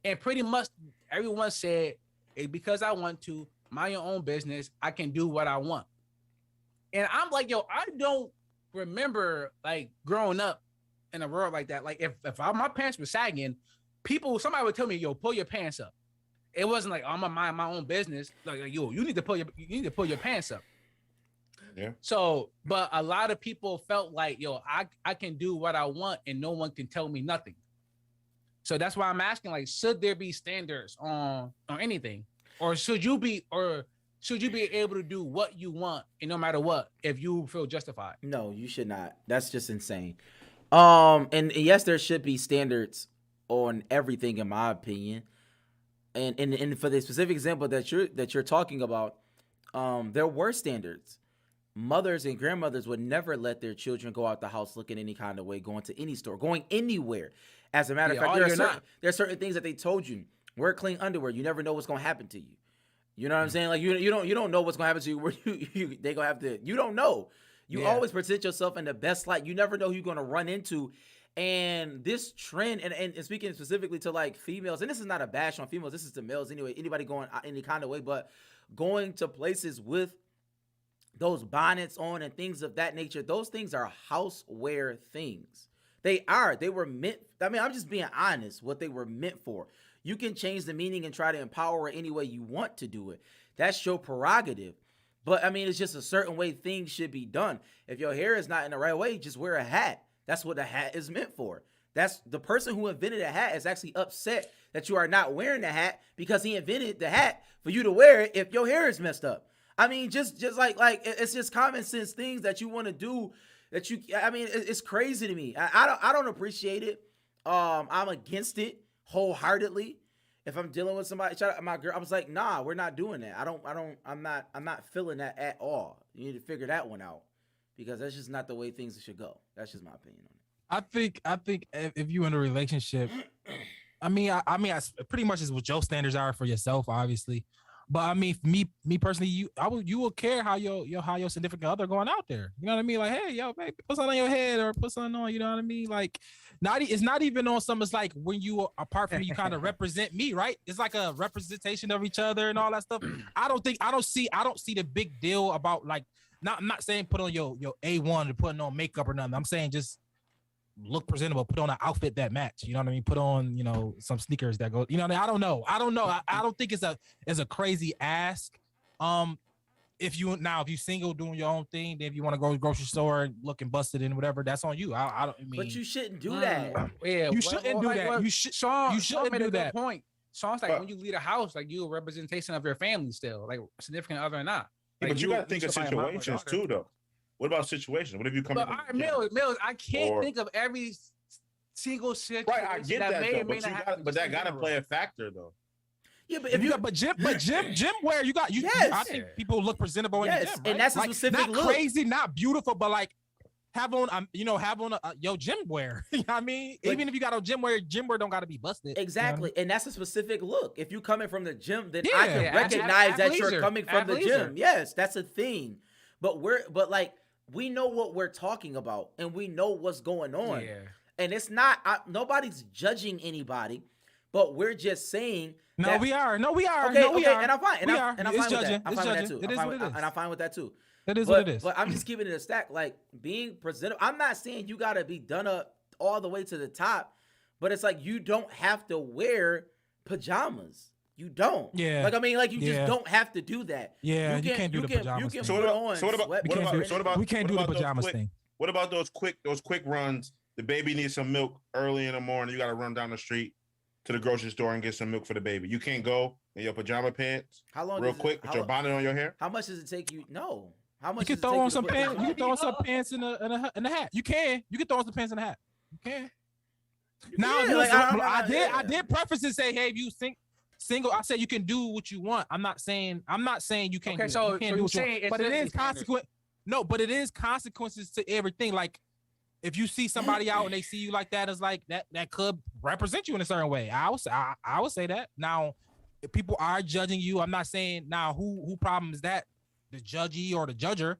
And pretty much everyone said, hey, because I want to mind your own business, I can do what I want. And I'm like, yo, I don't remember like growing up in a world like that. Like if my pants were sagging, somebody would tell me, yo, pull your pants up. It wasn't like, I'm gonna mind my own business. Like yo, you need to pull your pants up. Yeah. So, but a lot of people felt like, yo, I can do what I want and no one can tell me nothing. So that's why I'm asking, like, should there be standards on anything, or should you be able to do what you want and no matter what if you feel justified? No, you should not. That's just insane. And yes, there should be standards on everything, in my opinion. And for the specific example that you're talking about, there were standards. Mothers and grandmothers would never let their children go out the house looking any kind of way, going to any store, going anywhere. As a matter of fact, there are certain things that they told you. Wear clean underwear. You never know what's going to happen to you. You know what I'm saying? Like you don't know what's going to happen to you. Where they going to have to. You don't know. You always present yourself in the best light. You never know who you're going to run into. And this trend, and speaking specifically to like females, and this is not a bash on females. This is to males anyway. Anybody going any kind of way, but going to places with those bonnets on and things of that nature, those things are housewear things. They were meant, I'm just being honest, what they were meant for. You can change the meaning and try to empower it any way you want to do it. That's your prerogative. But it's just a certain way things should be done. If your hair is not in the right way, just wear a hat. That's what a hat is meant for. That's the person who invented a hat is actually upset that you are not wearing the hat because he invented the hat for you to wear it if your hair is messed up. Just like it's just common sense things that you want to do that it's crazy to me. I don't appreciate it. I'm against it wholeheartedly. If I'm dealing with somebody, shout out my girl, I was like, nah, we're not doing that. I'm not feeling that at all. You need to figure that one out because that's just not the way things should go. That's just my opinion on it. I think if you in a relationship, I pretty much is what your standards are for yourself, obviously. But me personally, you will care how your significant other going out there. You know what I mean? Like, hey, yo, baby, put something on your head or put something on. You know what I mean? Like, it's not even on some. It's like when you apart from me, you kind of represent me, right? It's like a representation of each other and all that stuff. I don't see the big deal about like. I'm not saying put on your A1 or putting on makeup or nothing. I'm saying just look presentable, put on an outfit that match. You know what I mean? Put on, some sneakers that go, I don't know. I don't think it's a crazy ask. If you single doing your own thing, then if you want to go to the grocery store looking busted and whatever, that's on you. I don't mean, but you shouldn't do that. Yeah, you shouldn't do that. You shouldn't do that. Point. Sean's like when you leave a house, like you a representation of your family still, like significant other or not. Like, but you got to think of situations too, though. What about situations? What if you come? But Mills, I can't think of every single situation. Right, I get that, but that got to play a factor, though. Yeah, but but gym wear, yes. I think people look presentable in the gym, right? And that's a specific not look. Crazy, not beautiful, but like have on your gym wear. You know what I mean? Like, even if you got on gym wear don't got to be busted. Exactly, and that's a specific look. If you coming from the gym, then I can recognize that you're coming from the gym. Yes, that's a thing. But we know what we're talking about, and we know what's going on. Yeah. And it's not nobody's judging anybody, but we're just saying. No, we are. Okay, and I'm fine. And I'm fine with that. I'm fine with that too. It is what it is. And I'm fine with that too. That is what it is. But I'm just keeping it a stack. Like being presentable. I'm not saying you gotta be done up all the way to the top, but it's like you don't have to wear pajamas. You don't. Yeah. You just don't have to do that. Yeah, you can't do the pajamas thing. So what about we can't do the pajamas thing. What about those quick runs the baby needs some milk early in the morning. You got to run down the street to the grocery store and get some milk for the baby. You can't go in your pajama pants real quick with your bonnet on your hair. How much does it take you? No. How much? You can throw on some pants. You can throw on some pants in a hat. You can throw on some pants in a hat. You can. Now, I did preface and say, hey, if you single, I said you can do what you want. I'm not saying you can't. Okay, so you can't do what you want. But it is consequence. No, but it is consequences to everything. Like if you see somebody out and they see you like that, it's like that could represent you in a certain way. I would say that. Now, if people are judging you, I'm not saying now who problem is that, the judgy or the judger.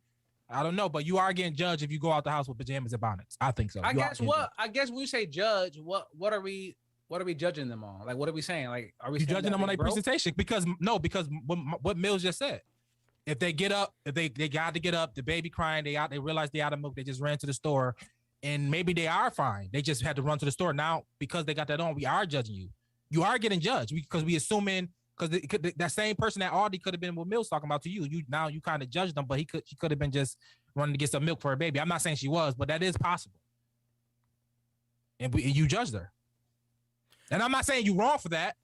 I don't know, but you are getting judged if you go out the house with pajamas and bonnets. I think so. I guess when we say judge, what are we judging them on? Like, what are we saying? Like, are we judging them on their presentation? Because what Mills just said. If they get up, if they got to get up, the baby crying, they realize they out of milk, they just ran to the store, and maybe they are fine. They just had to run to the store. Now, because they got that on, we are judging you. You are getting judged because we assuming because that same person that Audie could have been with Mills talking about to you. You kind of judged them, but she could have been just running to get some milk for her baby. I'm not saying she was, but that is possible. And you judged her. And I'm not saying you're wrong for that,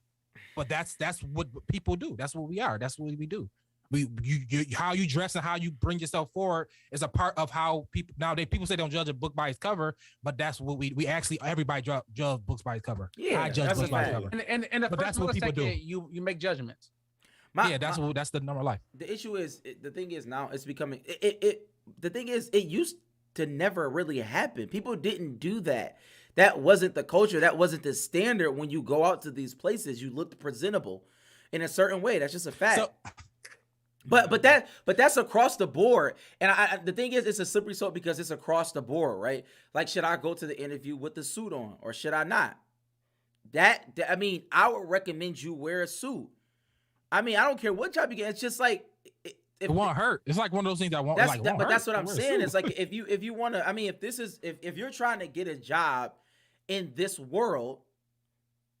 but that's what people do. That's what we are. That's what we do. How you dress and how you bring yourself forward is a part of how people nowadays. People say don't judge a book by its cover, but that's what we actually everybody judge books by its cover. Yeah, I judge books by its cover. And but that's what people do. You make judgments. That's the number of life. The issue is the thing is now it's becoming the thing is it used to never really happen. People didn't do that. That wasn't the culture. That wasn't the standard. When you go out to these places, you look presentable in a certain way. That's just a fact. But that's across the board. And the thing is, it's a slippery slope because it's across the board, right? Like, should I go to the interview with the suit on or should I not? I mean, I would recommend you wear a suit. I mean, I don't care what job you get. It's just like it won't hurt. It's like one of those things that won't. But that's what I'm saying. It's like if you want to. I mean, if you're trying to get a job in this world,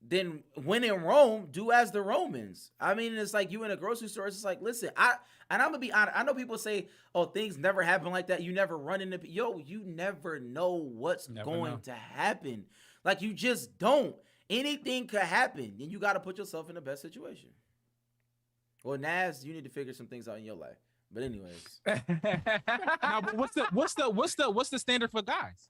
then when in Rome, do as the Romans. I mean, it's like you in a grocery store. It's just like, listen, I'm gonna be honest. I know people say, "Oh, things never happen like that." You never run into you never know what's going to happen. Like you just don't. Anything could happen, and you got to put yourself in the best situation. Well, Naz, you need to figure some things out in your life. But anyways, now, but what's the standard for guys?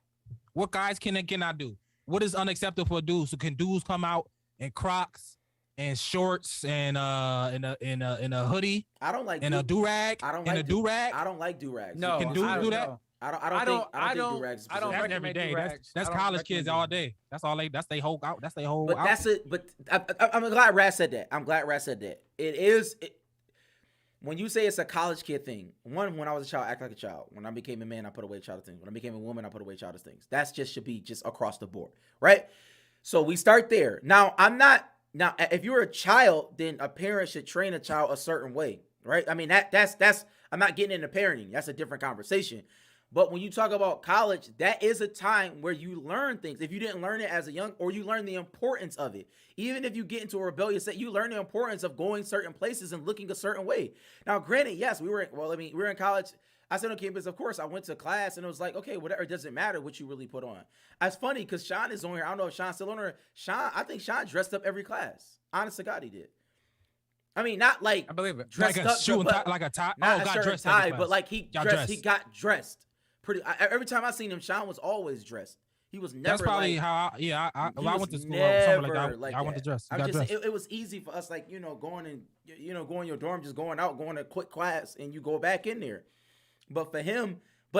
What guys can and cannot do? What is unacceptable for dudes? So can dudes come out in Crocs and shorts and in a hoodie? I don't like a do-rag. I don't like do-rag. I don't like do-rags. No, can dudes do that? I don't think do-rags. I don't recommend do-rags. That's college kids all day. That's all they. That's they whole out. That's they whole. But that's it. But I'm glad Raz said that. It is. When you say it's a college kid thing, when I was a child, act like a child. When I became a man, I put away childish things. When I became a woman, I put away childish things. That's should be across the board, right? So we start there. Now, if you're a child, then a parent should train a child a certain way, right? I mean, that's I'm not getting into parenting. That's a different conversation. But when you talk about college, that is a time where you learn things. If you didn't learn it as a young, or you learn the importance of it. Even if you get into a rebellious state, you learn the importance of going certain places and looking a certain way. Now, granted, yes, we were in college. I said on campus, of course, I went to class and it was like, okay, whatever, it doesn't matter what you really put on. It's funny because Sean is on here. I don't know if Sean's still on here. I think Sean dressed up every class. Honest to God, he did. I mean, not like I believe it. Dressed like a up, shoe and but tie, like a tie. Not got a shirt dressed and tie, but like he got dressed. Every time I seen him, Sean was always dressed. He was never. That's probably like, how. I went to school. Never like I went to dress. It was easy for us, like going in your dorm, just going out, going to quick class, and you go back in there. But for him,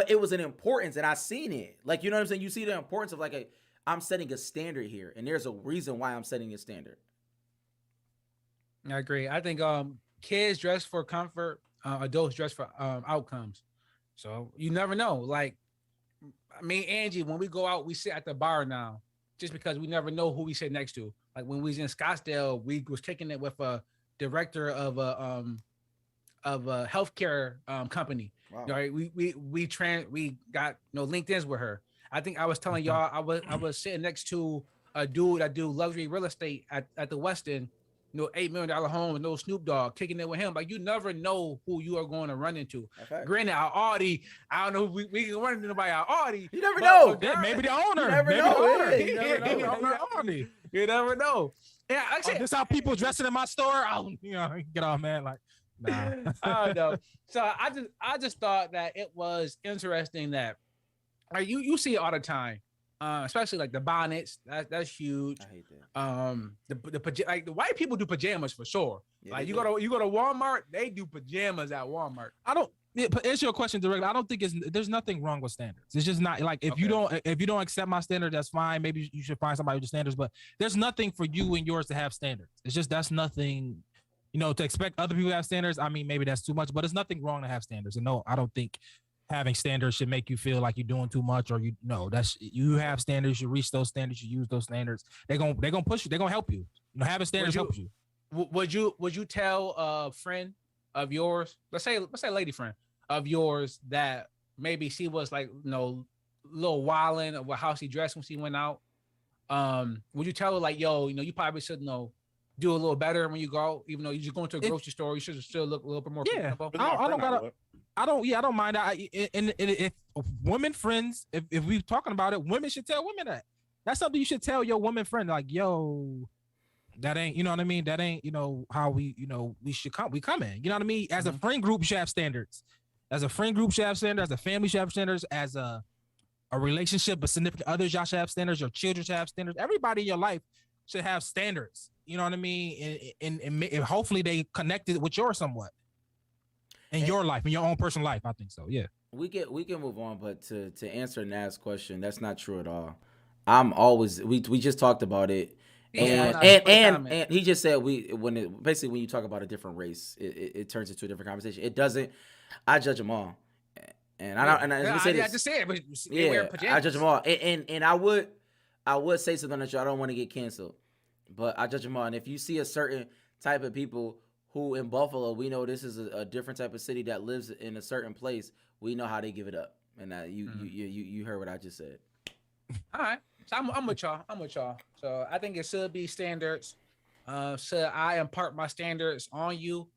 it was an importance, and I seen it. Like, you know what I'm saying? You see the importance of I'm setting a standard here, and there's a reason why I'm setting a standard. I agree. I think kids dress for comfort, adults dress for outcomes. So you never know. Like me and Angie, when we go out, we sit at the bar now, just because we never know who we sit next to. Like when we was in Scottsdale, we was kicking it with a director of a healthcare company. Wow. Right? We got LinkedIn's with her. I think I was telling y'all I was sitting next to a dude that do luxury real estate at the Westin, $8 million home with no Snoop Dogg, kicking it with him. Like, you never know who you are going to run into. Granted, our Audi, I don't know if we can run into nobody our Audi. You never know. Maybe the owner. You never maybe know. the owner. You never know. The owner Audi. You never know. Yeah, I said, this how people dressing in my store. Get off, man. Like, nah. I don't know. So I just thought that it was interesting that you see it all the time. Especially like the bonnets, that's huge. I hate that. Like the white people do pajamas for sure. Yeah, like you go to Walmart, they do pajamas at Walmart. But answer your question directly. I don't think there's nothing wrong with standards. It's just not like if you don't accept my standard, that's fine. Maybe you should find somebody with the standards. But there's nothing for you and yours to have standards. It's just that's nothing. To expect other people to have standards. I mean, maybe that's too much, but it's nothing wrong to have standards. And no, I don't think having standards should make you feel like you're doing too much, or you have standards, you reach those standards, you use those standards. They're gonna push you, they're gonna help you. Having standards helps you. Would you tell a friend of yours, let's say a lady friend of yours, that maybe she was like, little wilding of how she dressed when she went out? Would you tell her like, yo, you probably should do a little better when you go out, even though you're just going to a grocery store, you should still look a little bit more presentable? I don't mind. And if women friends, if we're talking about it, women should tell women that. That's something you should tell your woman friend. Like, yo, that ain't, you know what I mean? That ain't, how we, we should come. We come in. You know what I mean? As a friend group, you should have standards. As a friend group, you should have standards. As a family, you should have standards. As a relationship, a significant others, y'all should have standards. Your children should have standards. Everybody in your life should have standards. You know what I mean? And hopefully they connected with yours somewhat. In your life, in your own personal life, I think so. Yeah, we can move on, but to answer Nas' question, that's not true at all. I'm always we just talked about it, and he just said when you talk about a different race, it turns into a different conversation. It doesn't. I judge them all, and I don't. And I just said it, but I judge them all, and I would say something that I don't want to get canceled, but I judge them all. And if you see a certain type of people who in Buffalo, we know this is a different type of city that lives in a certain place. We know how they give it up, and you heard what I just said. All right, so I'm with y'all. So I think it should be standards. Should I impart my standards on you?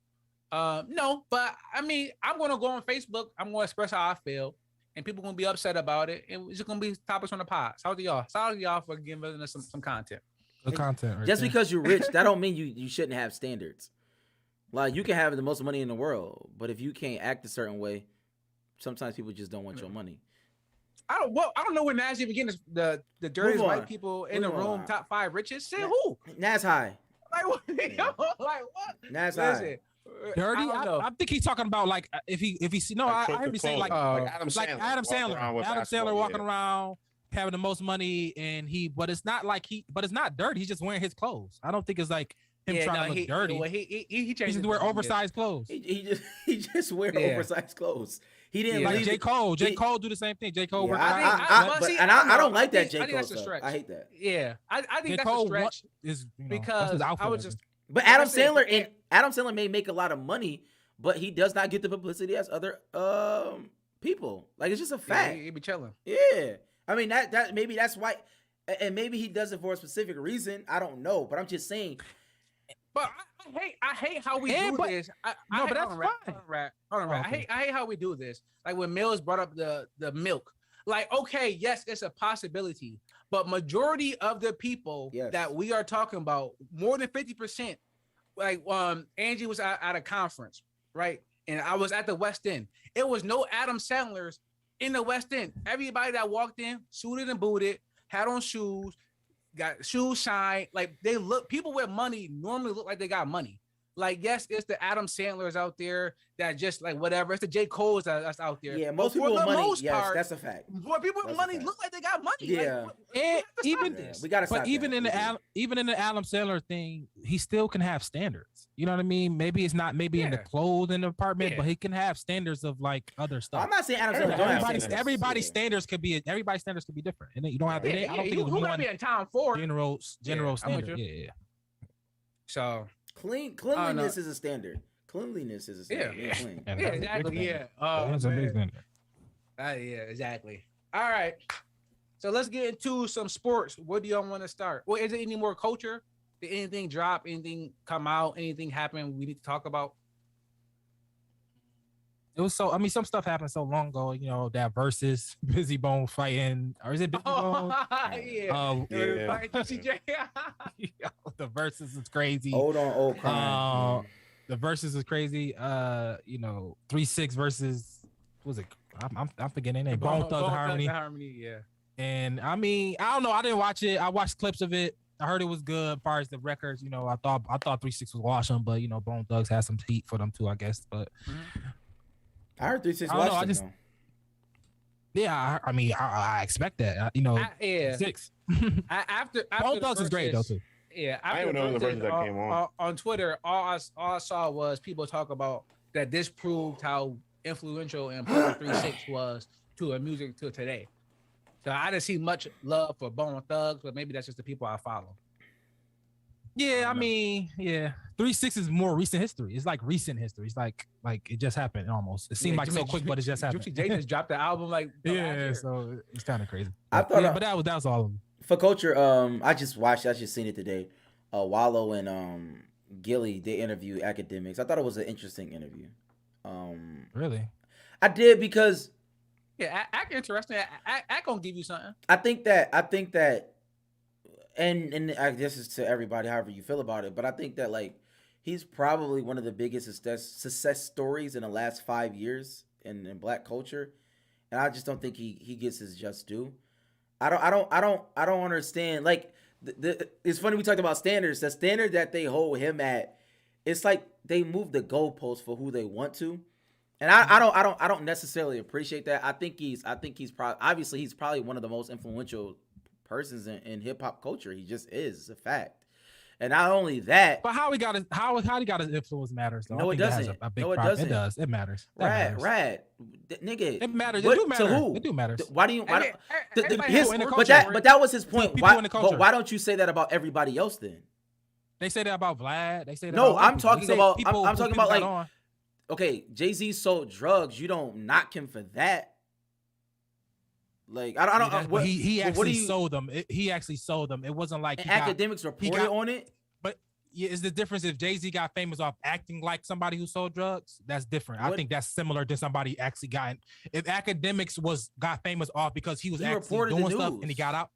No, but I mean, I'm gonna go on Facebook. I'm gonna express how I feel, and people gonna be upset about it. And it's just gonna be topics on the pod. Shout out to y'all for giving us some content. Good content. Right just there. Because you're rich, that don't mean you shouldn't have standards. Like, you can have the most money in the world, but if you can't act a certain way, sometimes people just don't want your money. I don't know where Nas even getting the dirtiest white people in the room, top 5 richest. Say who? Nas high. Like what? Like what? Nas high. Dirty. I think he's talking about like if he no, I heard me saying like Adam Sandler. Adam Sandler walking around having the most money, and but it's not dirty. He's just wearing his clothes. I don't think it's like him trying to look dirty. Well, he just wear oversized clothes. He just wear oversized clothes. He didn't like J. Cole. J. Cole do the same thing. J. Cole. I don't like that J. Cole stuff. I hate that. Yeah, I think that's a stretch. Because I was just. But Adam Sandler may make a lot of money, but he does not get the publicity as other people. Like, it's just a fact. He be chilling. Yeah, I mean that maybe that's why, and maybe he does it for a specific reason. I don't know, but I'm just saying. But I hate how we do this. But that's fine. Hold on. I hate how we do this. Like when Mills brought up the milk. Like, okay, yes, it's a possibility, but majority of the people that we are talking about, more than 50%, like Angie was at a conference, right? And I was at the West End. It was no Adam Sandlers in the West End. Everybody that walked in, suited and booted, had on shoes, got shoes shine. Like people with money normally look like they got money. Like, yes, it's the Adam Sandlers out there that just like whatever. It's the J. Cole's that's out there. Yeah, most people with money. Yes, that's a fact. More people with money look like they got money. Yeah, like, we gotta stop. But even in the Adam Sandler thing, he still can have standards. You know what I mean? Maybe it's not in the clothes in the apartment, but he can have standards of like other stuff. I'm not saying Adam Sandler don't have standards. Everybody's standards could be different, and you don't have. I don't think it's one be in town for general standard. Yeah. So. Cleanliness is a standard. Cleanliness is a standard. Yeah, clean. Exactly. Yeah. That's a big standard. Yeah, exactly. All right. So let's get into some sports. What do y'all want to start? Well, is there any more culture Did anything drop? Anything come out? Anything happen we need to talk about? It was so. I mean, some stuff happened so long ago. You know, that versus Busy Bone fighting, or is it Busy Bone? The versus is crazy. Hold on, old crime. The versus is crazy. 3-6 versus was it? I'm forgetting their name. Bone Thug Harmony. Yeah. And I mean, I don't know. I didn't watch it. I watched clips of it. I heard it was good as far as the records. You know, I thought 3-6 was awesome, but you know, Bone Thugs had some heat for them too, I guess. But I heard 3-6 watched it. Yeah, I mean, I expect that. Yeah. 6. After Bone Thugs is great though too. Yeah, I didn't even know the version that came on Twitter. All I saw was people talk about that. This proved how influential and important 3-6 was to a music to today. So I didn't see much love for Bone Thugs, but maybe that's just the people I follow. Yeah, I mean, 3-6 is more recent history. It's like recent history. It's like it just happened almost. It seemed like so quick, but it just happened. Juicy J just dropped the album like so it's kind of crazy. I thought, but that was all of them. For culture, I just seen it today. Wallow and Gilly, they interviewed academics. I thought it was an interesting interview. Really? I did because act interesting. Act gonna give you something. I think that and I guess it's to everybody, however you feel about it, but I think that like he's probably one of the biggest success stories in the last 5 years in Black culture, and I just don't think he gets his just due. I don't understand. Like it's funny we talked about standards. The standard that they hold him at, it's like they move the goalposts for who they want to, and I don't necessarily appreciate that. I think he's probably one of the most influential persons in hip hop culture. He just is. It's a fact. And not only that, but how he got his influence matters though. No, it doesn't. No, it doesn't. It does. It matters. Rad, nigga. It matters. It do matter. To who? It do matter. Why do you? But that was his point. But why don't you say that about everybody else then? They say that about Vlad. They say that. No, about I'm talking about. I'm talking about like. On. Okay, Jay-Z sold drugs. You don't knock him for that. Like I don't. He actually sold them. He actually sold them. It wasn't like academics reported on it. But is the difference if Jay-Z got famous off acting like somebody who sold drugs? That's different. I think that's similar to somebody actually got. If academics got famous off because he was actually doing stuff and he got out.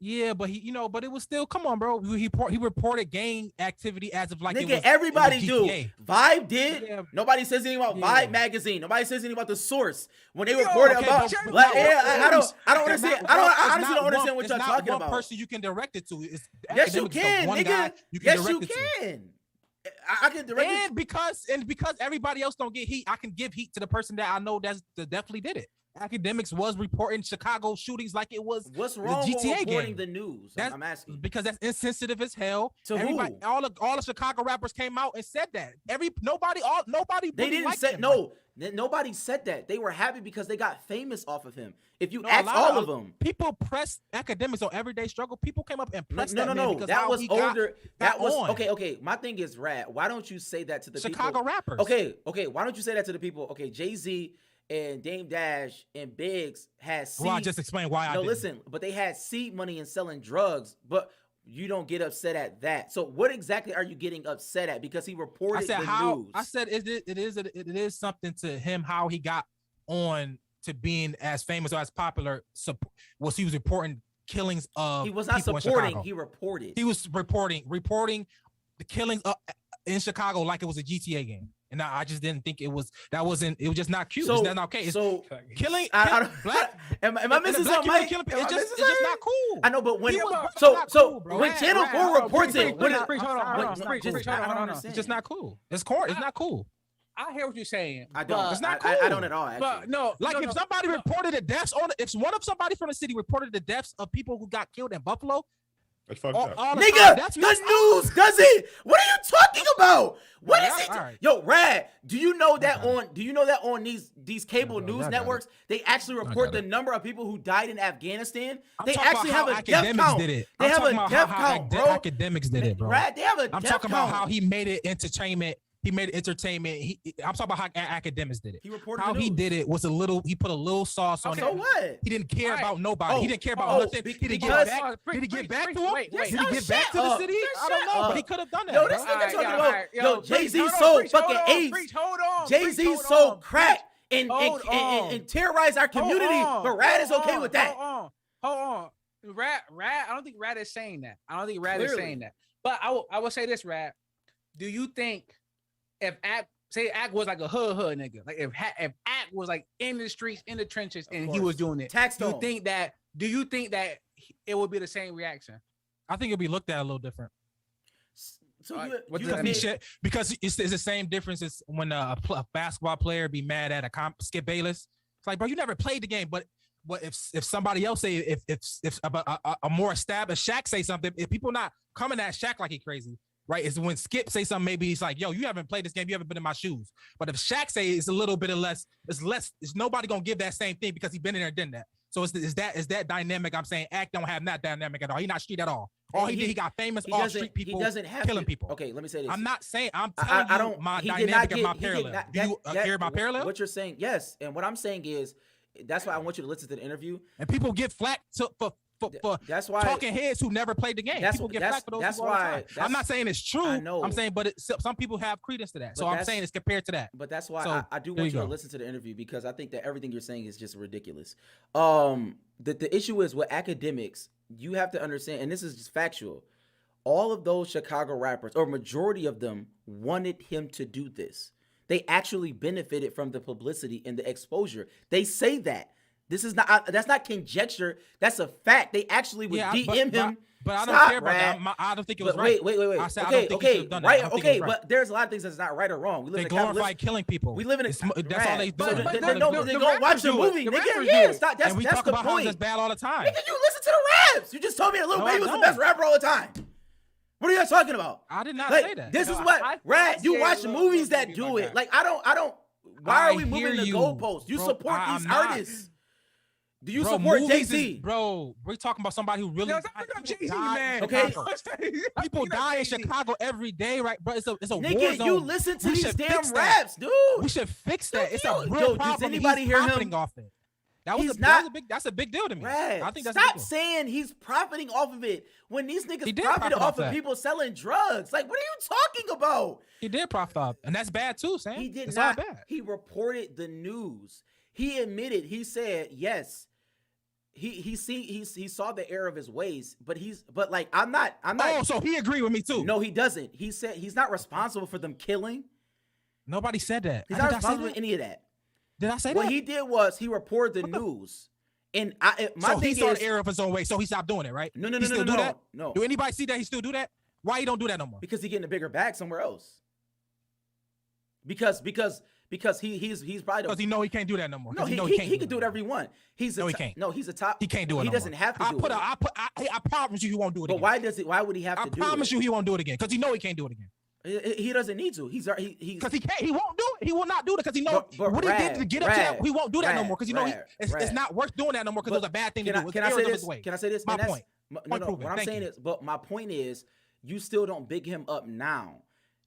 Yeah, but but it was still. Come on, bro. He reported gang activity as of like nigga. Everybody do. Vibe did. Yeah. Nobody says anything about Vibe magazine. Nobody says anything about The Source when they reported about. I don't understand. I honestly don't understand what y'all talking about. One person you can direct it to. Yes, you can, nigga. Yes, you can. I can direct it. Because everybody else don't get heat, I can give heat to the person that I know that definitely did it. Academics was reporting Chicago shootings like it was what's wrong the GTA with reporting game. The news? I'm asking because that's insensitive as hell. To everybody, who? All the Chicago rappers came out and said that. Nobody. They didn't say no. Nobody said that. They were happy because they got famous off of him. If you ask all of them, people pressed academics on Everyday Struggle. People came up and pressed no. That was older. That was on. Okay. My thing is, Rad. Why don't you say that to the Chicago rappers? Okay. Why don't you say that to the people? Okay, Jay-Z and Dame Dash and Biggs had seed. Well, I just explained why I didn't. Listen, but they had seed money and selling drugs, but you don't get upset at that. So what exactly are you getting upset at? Because he reported the news. I said it is something to him how he got on to being as famous or as popular. Was he was reporting killings of He was not supporting, he reported. He was reporting the killings in Chicago like it was a GTA game. And I just didn't think it was just not cute. It's not okay. It's killing. Am I missing something? It's just not cool. I know, but when when Channel 4 reports it, it's just not cool. It's not cool. I hear what you're saying. I don't. It's not cool. I don't at all. Actually. But no, if somebody reported the deaths if one of somebody from the city reported the deaths of people who got killed in Buffalo. That's fucked up. Nigga, the news does it. What are you talking about? What is it? Right. Yo, Rad, do you know that on these cable news networks, they actually report the number of people who died in Afghanistan? They actually have a death count. They have a death count, bro. Academics did it, bro. Rad, they have a death count. I'm talking about how he made it entertainment He made entertainment. I'm talking about how Academics did it. He reported how the he news. did it was a little. He put a little sauce on it. So what? He didn't care about nobody. Oh, he didn't care about oh, nothing. be- Did he because- get back? Did he get back to him? wait, Did he oh, get back shut to the up. city? Just I don't shut know, up. but he could have done that. Yo, bro. this nigga talking all about right, yo, Preach, Jay-Z hold on, sold Preach, hold fucking on, AIDS. Preach, hold on. Jay-Z Preach, hold sold on, crack and Hold on. terrorized our community, but Rad is okay with that. Hold on. Rad, I don't think Rad is saying that. I don't think Rad is Clearly. saying that. But I will say this, Rad. Do you think if Act was like a hood nigga, like if Act was like in the streets, in the trenches, and he course. was doing it, Taxed do you on. think that it would be the same reaction? I think it'll be looked at a little different. So All right, you, what you does that admit- mean? Because it's the same difference as when a basketball player be mad at Skip Bayless. It's like, bro, you never played the game, but if somebody else say if a more established Shaq say something, if people not coming at Shaq like he crazy, right? It's when Skip say something, maybe he's like, yo, you haven't played this game, you haven't been in my shoes. But if Shaq say it's a little bit of less, it's nobody gonna give that same thing because he been in there and done that. So is that dynamic? I'm saying Act don't have that dynamic at all. He not street at all. All he did, he got famous off street people. He doesn't have killing to. people. Okay, let me say this. I'm not saying I'm telling I you don't. my he did not dynamic and get- my he did parallel. not- Do you hear my parallel? What you're saying, yes. And what I'm saying is, that's why I want you to listen to the interview. And people get flack for That's why talking heads who never played the game. That's- People get that's- flack for those that's people all the why- time. that's- I'm not saying it's true. I know. I'm saying, but some people have credence to that. So But I'm that's- saying it's compared to that. But that's why So, I do there want you you to go. listen to the interview, because I think that everything you're saying is just ridiculous. The issue is with Academics, you have to understand, and this is just factual. All of those Chicago rappers, or majority of them, wanted him to do this. They actually benefited from the publicity and the exposure. They say that. This is not. That's not conjecture. That's a fact. They actually would DM him. But I don't Stop, care about Rad. that. I don't think it was But right. wait. I said I Okay, don't think he should have done that. I right. don't think it Okay, was right. but there's a lot of things that's not right or wrong. We live They in a glorify capitalist. killing people. We live in a. That's all they do. So That's then all go they watch rappers the do it. movie, The nigga. rappers Yeah, do it. stop. That's And we that's talk the about how point. that's bad all the time. Nigga, you listen to the raps. You just told me that Lil No, Baby I was the don't. best rapper all the time. What are you guys talking about? I did not Like, say that. this No, is what I Rad. You said watch Lil movies that Baby do like it. that. Like I don't. Why I are we moving hear the you, goalposts? You bro. support I'm these not. artists. Do you Bro, support movies Jay-Z? bro, we're talking about somebody who really Yo, stop bringing up people Jay-Z, die in man. Okay. Chicago. People die in Chicago every day, right? Bro, it's a war Nigga, zone. you listen to We these should damn fix that. raps, dude. We should fix that. It's a Yo, real does problem. anybody He's hear him? profiting off it. That He's was not- that's a big deal to me. Rad, I think that's a stop big deal. saying he's profiting off of it when these He niggas did profited profit off off of that. people selling drugs. Like, what are you talking about? He did profit off, and that's bad too, Sam. He did it's not. all bad. He reported the news. He admitted. He said yes. He saw the error of his ways, but like I'm not. Oh, so he agreed with me too. No, he doesn't. He said he's not responsible for them killing. Nobody said that. He's Did not I say responsible that? for any of that. Did I say What that? he did was he reported the news, and my So thing he saw is the error of his own way, so he stopped doing it, right? no, He still do that? no, Do anybody see that he still do that? Why he don't do that no more? because he getting a bigger bag somewhere else. Because he's probably Because he know he can't do that no more. no, 'Cause he know can no do more. whatever he want. He's a No, he top- can't. No, he's a top. He can't do it. He no doesn't more. have to do it. I promise you, he won't do it But again. why does it? Why would he have I to do promise it? you, he won't do it again because he know he can't do it again. He doesn't need to. He's Because he can't. He won't do it. He will not do it because he know But what he did to get up to that. He won't do that no more because you know it's Rad. not worth doing that no more because it was a bad thing to do. It's Can I errors say of his this? way. Can I say this? My And that's- point. No, Point no. proven. What I'm Thank saying you. is, but my point is, you still don't big him up now.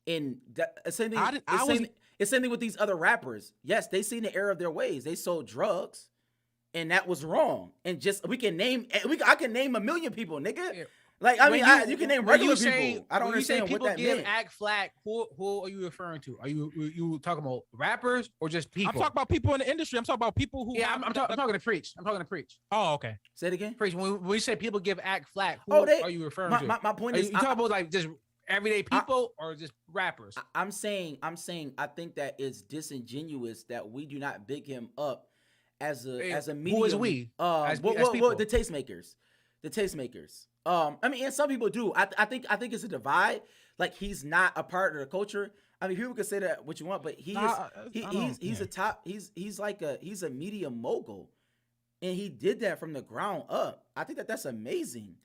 And that, same thing. It's same thing with these other rappers. Yes, they seen the error of their ways. They sold drugs, and that was wrong. And just I can name a million people, nigga. Yeah. Like I mean, you can name when regular you say- people. I don't when you say understand what people that give meant. Act flack. Who are you referring to? Are you talking about rappers or just people? I'm talking about people in the industry. I'm talking about people who. Yeah, I'm talking to Preach. I'm talking to Preach. Oh, okay. Say it again. Preach. When we say people give Act flack, who Oh, are you referring to? My point Are is, you talking about like just everyday people or just rappers? I'm saying I think that it's disingenuous that we do not big him up as a medium. Who is we? As Well, people? the tastemakers. I mean, and some people do. I think it's a divide. Like he's not a part of the culture. I mean, people can say that what you want, but he's a top. He's a media mogul, and he did that from the ground up. I think that's amazing.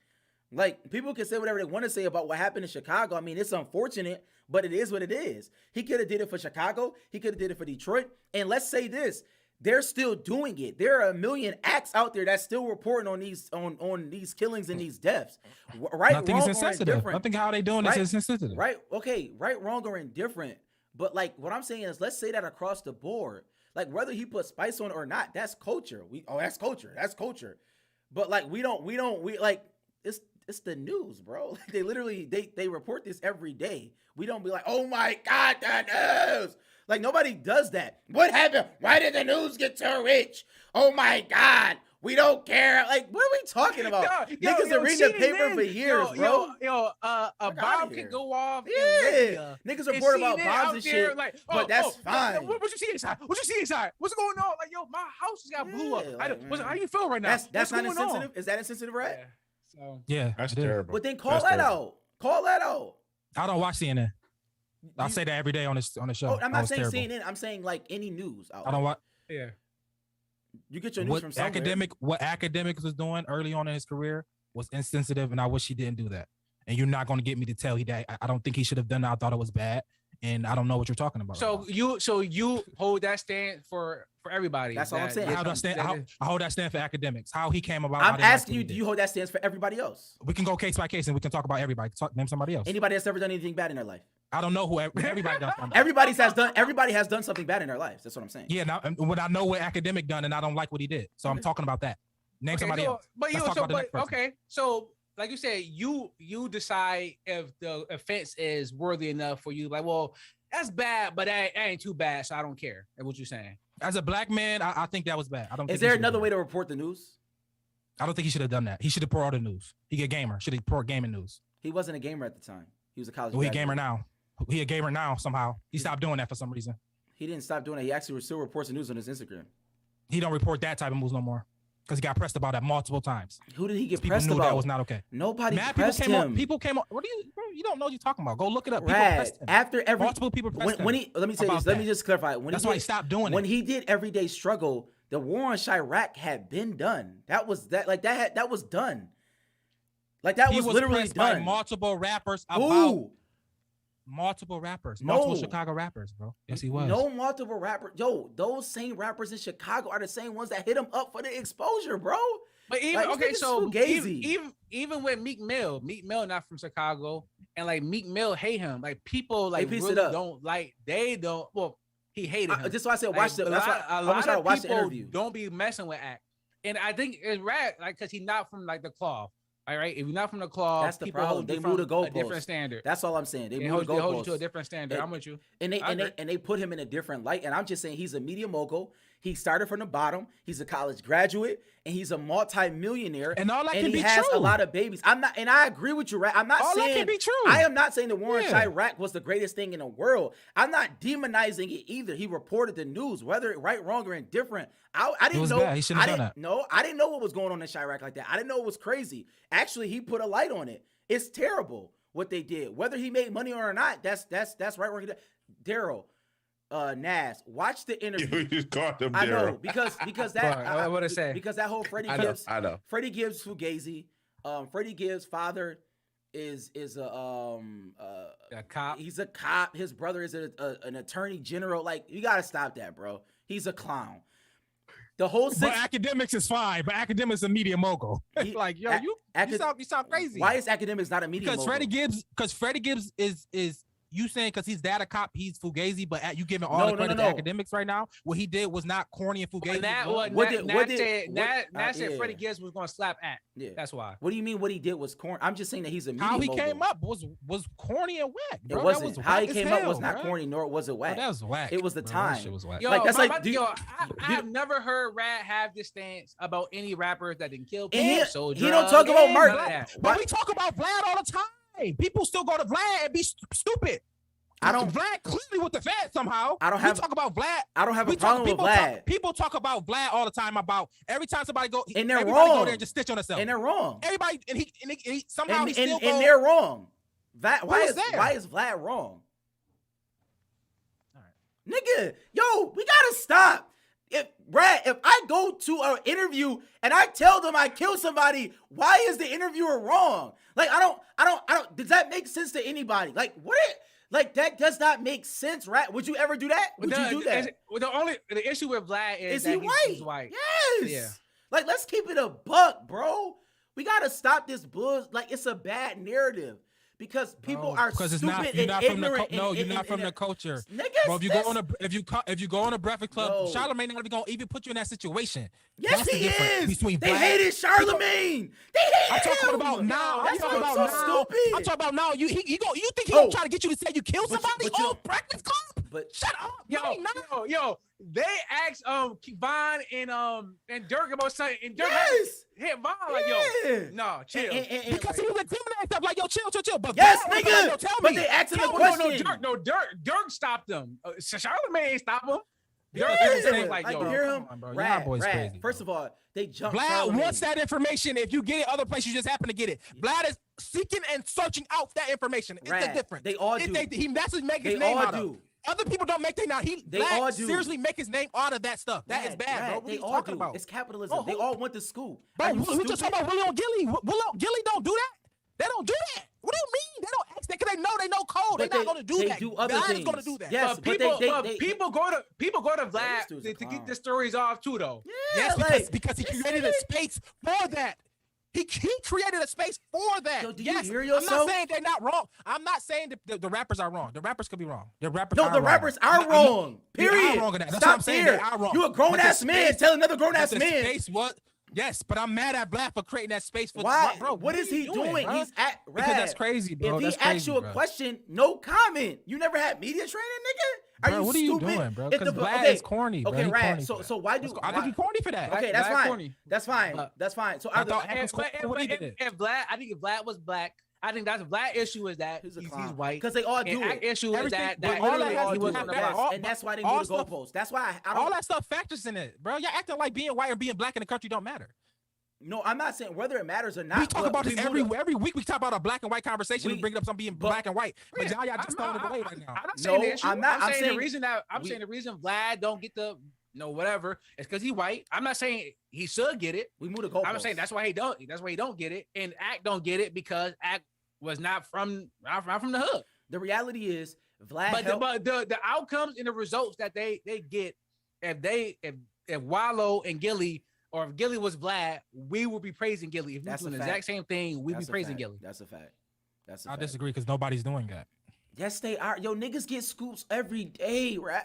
Like people can say whatever they want to say about what happened in Chicago. I mean, it's unfortunate, but it is what it is. He could have did it for Chicago. He could have did it for Detroit. And let's say this. They're still doing it. There are a million acts out there that's still reporting on these killings and these deaths. Right, Nothing wrong, is or insensitive. indifferent. I think how they doing this is insensitive. Right, okay, right, wrong, or indifferent. But like what I'm saying is, let's say that across the board, like whether he put spice on it or not, that's culture. That's culture. But like we like it's the news, bro. Like they literally they report this every day. We don't be like, oh my God, the news. Like nobody does that. What happened? Why did the news get so rich? Oh my God. We don't care. Like, what are we talking about? Niggas are reading the paper for years, bro. A bomb can go off. Yeah. Niggas report about bombs and shit. Like, but that's fine. What you see inside? What you see inside? What's going on? Like, my house just got blew up. Like, how you feel right now? That's not insensitive. Is that insensitive, right? Yeah, that's terrible. But then call that out. Call that out. I don't watch CNN. I say that every day on the show. Oh, I'm not saying CNN. I'm saying like any news outlet. I don't watch. Yeah. You get your news from somewhere. What academics was doing early on in his career was insensitive, and I wish he didn't do that. And you're not going to get me to tell that I don't think he should have done that. I thought it was bad, and I don't know what you're talking about. So you hold that stand for everybody. That's all I'm saying. How do I stand? I hold that stand for academics. How he came about. I'm asking you, do you hold that stance for everybody else? We can go case by case, and we can talk about everybody. Name somebody else. Anybody that's ever done anything bad in their life. I don't know who everybody does. Everybody has done something bad in their lives. That's what I'm saying. Yeah, now when I know what academic done, and I don't like what he did, so I'm talking about that. Name somebody else. So like you said, you decide if the offense is worthy enough for you. Like, well, that's bad, but that ain't too bad, so I don't care. That's what you're saying. As a black man, I think that was bad. I don't. Is there another way to report the news? I don't think he should have done that. He should have poured all the news. He a gamer. Should have poured gaming news. He wasn't a gamer at the time. He was a college. Well, he a gamer now. He a gamer now somehow. He stopped doing that for some reason. He didn't stop doing it. He actually still reports the news on his Instagram. He don't report that type of moves no more because he got pressed about that multiple times. Who did he get people pressed knew about? That was not okay. Nobody pressed him. People came on. What do you don't know what you're talking about? Go look it up. People pressed him. After every multiple people pressed him. Let me say this. Let me just clarify. That's why he stopped doing it. When he did Everyday Struggle, the war on Chirac had been done. That was done. Like that was literally done. By multiple rappers about. Ooh. Multiple Chicago rappers, bro. Yes, he was. No multiple rappers. Yo, those same rappers in Chicago are the same ones that hit him up for the exposure, bro. But even even with Meek Mill not from Chicago, and like Meek Mill hate him. Like people like really don't like. They don't. Well, he hated him. That's why I said watch the. That's why I want to watch the interview. Don't be messing with Act. And I think it's rad, like, because he's not from like the cloth. All right, if you're not from the claw, that's the problem. They move the goalpost. A different standard. That's all I'm saying. They hold you to a different standard. I'm with you. And they put him in a different light. And I'm just saying he's a media mogul. He started from the bottom. He's a college graduate, and he's a multi-millionaire. And all that can be true. And he has a lot of babies. And I agree with you, right? I'm not saying all that can be true. I am not saying the war in Chirac was the greatest thing in the world. I'm not demonizing it either. He reported the news, whether right, wrong, or indifferent. I didn't know. Bad. He shouldn't have done that. No, I didn't know what was going on in Chirac like that. I didn't know it was crazy. Actually, he put a light on it. It's terrible what they did. Whether he made money or not, that's right wrong. Daryl. Nas, watch the interview. You just called him Daryl. I know because that I want to say because that whole Freddie Gibbs. I know. Freddie Gibbs Fugazi. Freddie Gibbs' father is a cop. He's a cop. His brother is an attorney general. Like, you gotta stop that, bro. He's a clown. The whole but academics is fine. But academics a media mogul. Like, yo, you sound crazy. Why is academics not a media mogul? Because Freddie Gibbs is. You saying because he's that a cop, he's Fugazi, but you giving all the credit to academics right now? What he did was not corny and Fugazi. Nat said Freddie Gibbs was going to slap Act. Yeah. That's why. What do you mean what he did was corny? I'm just saying that he's a media How he mogul. came up was corny and whack, bro. It wasn't. How he came up was not corny, nor was it whack. That was whack. It was the time. That shit was whack. Yo, I've never heard Rad have this stance about any rappers that didn't kill people. He don't talk about Mark. But we talk about Vlad all the time. People still go to Vlad and be stupid. Vlad clearly with the Fed somehow. We talk about Vlad. I don't have a problem with Vlad. People talk about Vlad all the time about every time somebody go. And they're everybody wrong. Go there and just stitch on themselves. And they're wrong. Everybody and he somehow he still and they're wrong. Why is Vlad wrong? All right, nigga, yo, we gotta stop. If I go to an interview and I tell them I killed somebody, why is the interviewer wrong? Like, I don't. Does that make sense to anybody? Like, what? Like, that does not make sense, right? Would you ever do that? Would you do that? The issue with Vlad is that he's white. Yes. Yeah. Like, let's keep it a buck, bro. We gotta stop this bull. Like, it's a bad narrative Because people are because it's stupid not you're and not from ignorant. the you're not from the culture. Niggas, Bro, if you go on a Breakfast Club, No. Charlamagne not even gonna even put you in that situation. Yes, That's he the difference is. between They black. hated Charlamagne. They hated I'm talking him. about now. That's I'm talking why about I'm so now. stupid. I'm talking about now. You think he Oh. gonna try to get you to say you killed But you- somebody but you on don't- Breakfast Club? But Shut up. Yo, they asked Von and Dirk about something, and Dirk yes. hit Von like, Yeah. yo, no, chill. Because he was intimidating stuff like, yo, chill. But Yes, Vlad was nigga. like, yo, tell But me. they asked him the No, question. Dirk stopped him. Charlamagne ain't stop him. Yeah. Like, yo, you hear come him? on, bro. Y'all Rad, boys Rad. crazy, First bro. of all, they jumped Vlad Charlamagne. wants that information. If you get it other place, you just happen to get it. Vlad is seeking and searching out that information. It's Rad. the difference. They all do. That's what make his They name all out do. of. Other people don't make their now. They all do. Seriously make his name out of that stuff. That is Rad, bad, Rad, bro. What are they you all talking do. about? It's capitalism. Oh, They all went to school. Bro, Are you we just stupid? talking about Willie Gilly. Gilly don't do that. They don't do that. What do you mean? They don't ask that because they know code. But They're not going to do they that. do other Vlad things. is going to do that. Yes, But but people go to this Vlad dude's a to get clown. the stories off too, though. Yeah, Yes, because he this created a nigga- space for that. He created a space for that. Yo, do you yes, hear I'm yourself? not saying they're not wrong. I'm not saying the rappers are wrong. The rappers could be wrong. The rappers No, are the wrong. rappers are I'm not- wrong. They are Period. wrong in that. That's Stop what I'm saying. there. They are wrong. You a grown But the ass man. space- Tell another grown but ass the man. space what? Yes, but I'm mad at Black for creating that space for Why? bro. What is are he you doing? bro? He's at Because that's crazy, bro. If he That's asks crazy, you a bro. question, no comment. You never had media training, nigga? Are Bro, you what are you stupid? doing, bro? If Because the- Vlad okay, is corny, bro. Okay, He Rad. corny So for so that. why do I think he's corny for that. Okay, that's Vlad fine. corny. That's fine. But- That's fine. So I are the, thought Act was corny. What he did. If Vlad, I think if Vlad was black, I think that's Vlad issue is that he's a he's clown. white. Because they all do And Act it. issue is Everything- that but that all that literally has he to was do on the with that. bus. All- And that's why they all move the stuff- goalposts. That's why I All don't. that stuff factors in it, bro. Y'all acting like being white or being black in the country don't matter. No, I'm not saying whether it matters or not. We talk but about this we every move the- every week. We talk about a black and white conversation. We We- bring it up some being but- black and white, but Yeah, y'all just throwing it away right now. I'm not saying No, the issue. I'm not. I'm saying saying the reason that I'm we- saying the reason Vlad don't get the whatever is because he's white. I'm not saying he should get it. We move the goalposts. I'm saying that's why he don't. That's why he don't get it, and Act don't get it because Act was not from the hood. The reality is, Vlad But helped. the outcomes and the results that they get if Wallow and Gilly or if Gilly was Vlad, we would be praising Gilly. If we That's doing a the fact. exact same thing, we'd be That's a praising fact. Gilly. That's a fact. That's a I fact. disagree because nobody's doing that. Yes, they are. Yo, niggas get scoops every day, Rad.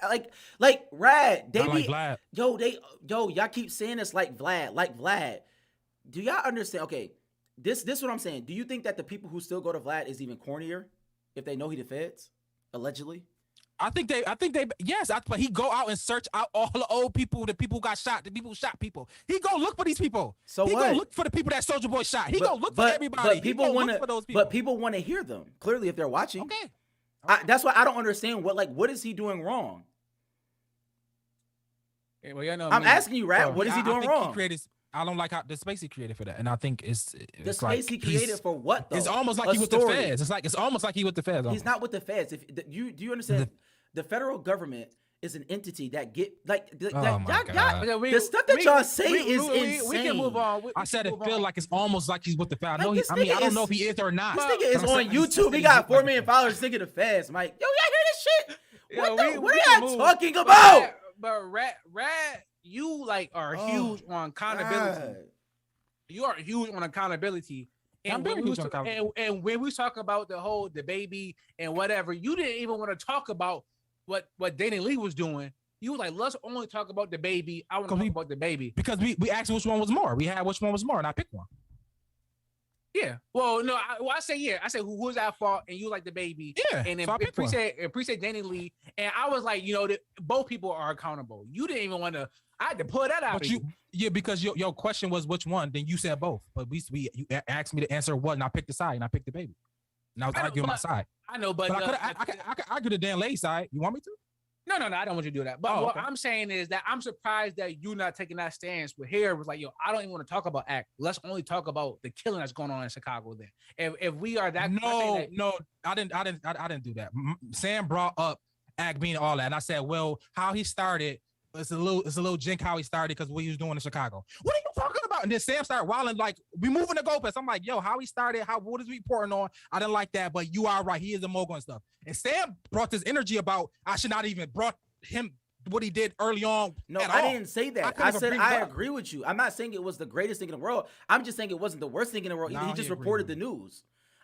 Like Rad. They Not be like Vlad. y'all keep saying it's like Vlad. Do y'all understand? Okay, this what I'm saying. Do you think that the people who still go to Vlad is even cornier if they know he the feds? Allegedly. I think they, yes. But he go out and search out all the old people, the people who got shot, the people who shot people. He go look for these people. So he what? go look for the people that Soulja Boy shot. He go look for But everybody. people he go want look for those people. But people want to hear them. Clearly, if they're watching. Okay. That's why I don't understand what is he doing wrong? Yeah, well, you know, I'm asking you, Rad. Bro, What is he I doing think wrong? I don't like how the space he created for that, and I think it's The like space he created he's- for what though? It's almost like A he with story. the feds. It's almost like he with the feds. He's not with the feds. Do you understand? The federal government is an entity that Oh my God. the stuff that y'all say is insane. We can move on. I said it feel like it's almost like he's with the feds. Like, this I nigga don't know is- if he is or not. This nigga But is I'm on saying- YouTube. He got 4 million followers. Thinking the feds, Mike. Yo, y'all hear this shit? Yo, What we are can y'all move. talking about? But Rad, you like are huge on accountability. God. You are huge on accountability. I'm And very when, we huge was, on accountability. and when we talk about the baby and whatever, you didn't even want to talk about what Danny Lee was doing. You was like, let's only talk about the baby. I want to talk about the baby. Because we asked which one was more. We had which one was more, and I picked one. Yeah. Well, no, I say yeah. I said who was at fault, and you like the baby. Yeah. And then so I picked one. appreciate Danny Lee. And I was like, that both people are accountable. You didn't even want to. I had to pull that out. But because your question was which one, then you said both. But you asked me to answer what, and I picked the side, and I picked the baby. And I was arguing my side. I know, but I could argue the Dan Lay side. You want me to? No, I don't want you to do that. But Oh, what okay. I'm saying is that I'm surprised that you're not taking that stance. But here it was like, I don't even want to talk about Act. Let's only talk about the killing that's going on in Chicago. Then, if we are that, No, I didn't do that. Sam brought up Act being all that, and I said, well, how he started. It's a little jink how he started because what he was doing in Chicago. What are you talking about? And then Sam started wilding like we moving the goalposts. I'm like, yo, how he started, what is he reporting on? I didn't like that, but you are right. He is a mogul and stuff. And Sam brought this energy about I should not even brought him what he did early on. No, at I all. didn't say that. couldn't I even said bring it I up. agree with you. I'm not saying it was the greatest thing in the world. I'm just saying it wasn't the worst thing in the world. No, He he just agreed reported with the me. news.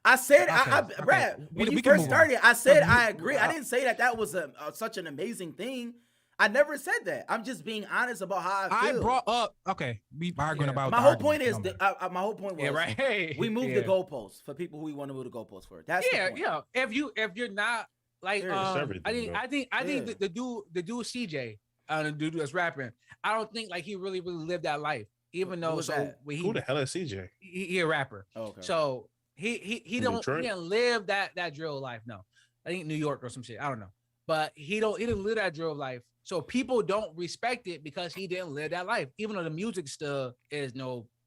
I said, Okay. Brad, when We you can first move on. started, I said I agree. I didn't say that was such an amazing thing. I never said that. I'm just being honest about how I feel. I brought up. Okay, we arguing about. My the whole argument. point is my whole point was right. we moved the goalposts for people who we want to move the goalposts for. That's the point. Yeah. If you're not like I think the dude CJ, the dude that's rapping, I don't think like he really lived that life. Even though who the hell is CJ? He a rapper. Oh, okay. So he didn't live that drill life. No, I think New York or some shit. I don't know, but he didn't live that drill life. So people don't respect it because he didn't live that life. Even though the music still is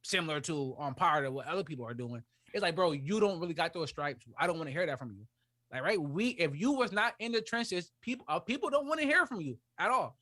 similar to on par to what other people are doing. It's like, bro, you don't really got those stripes. I don't want to hear that from you. Like, right? If you was not in the trenches, people don't want to hear from you at all.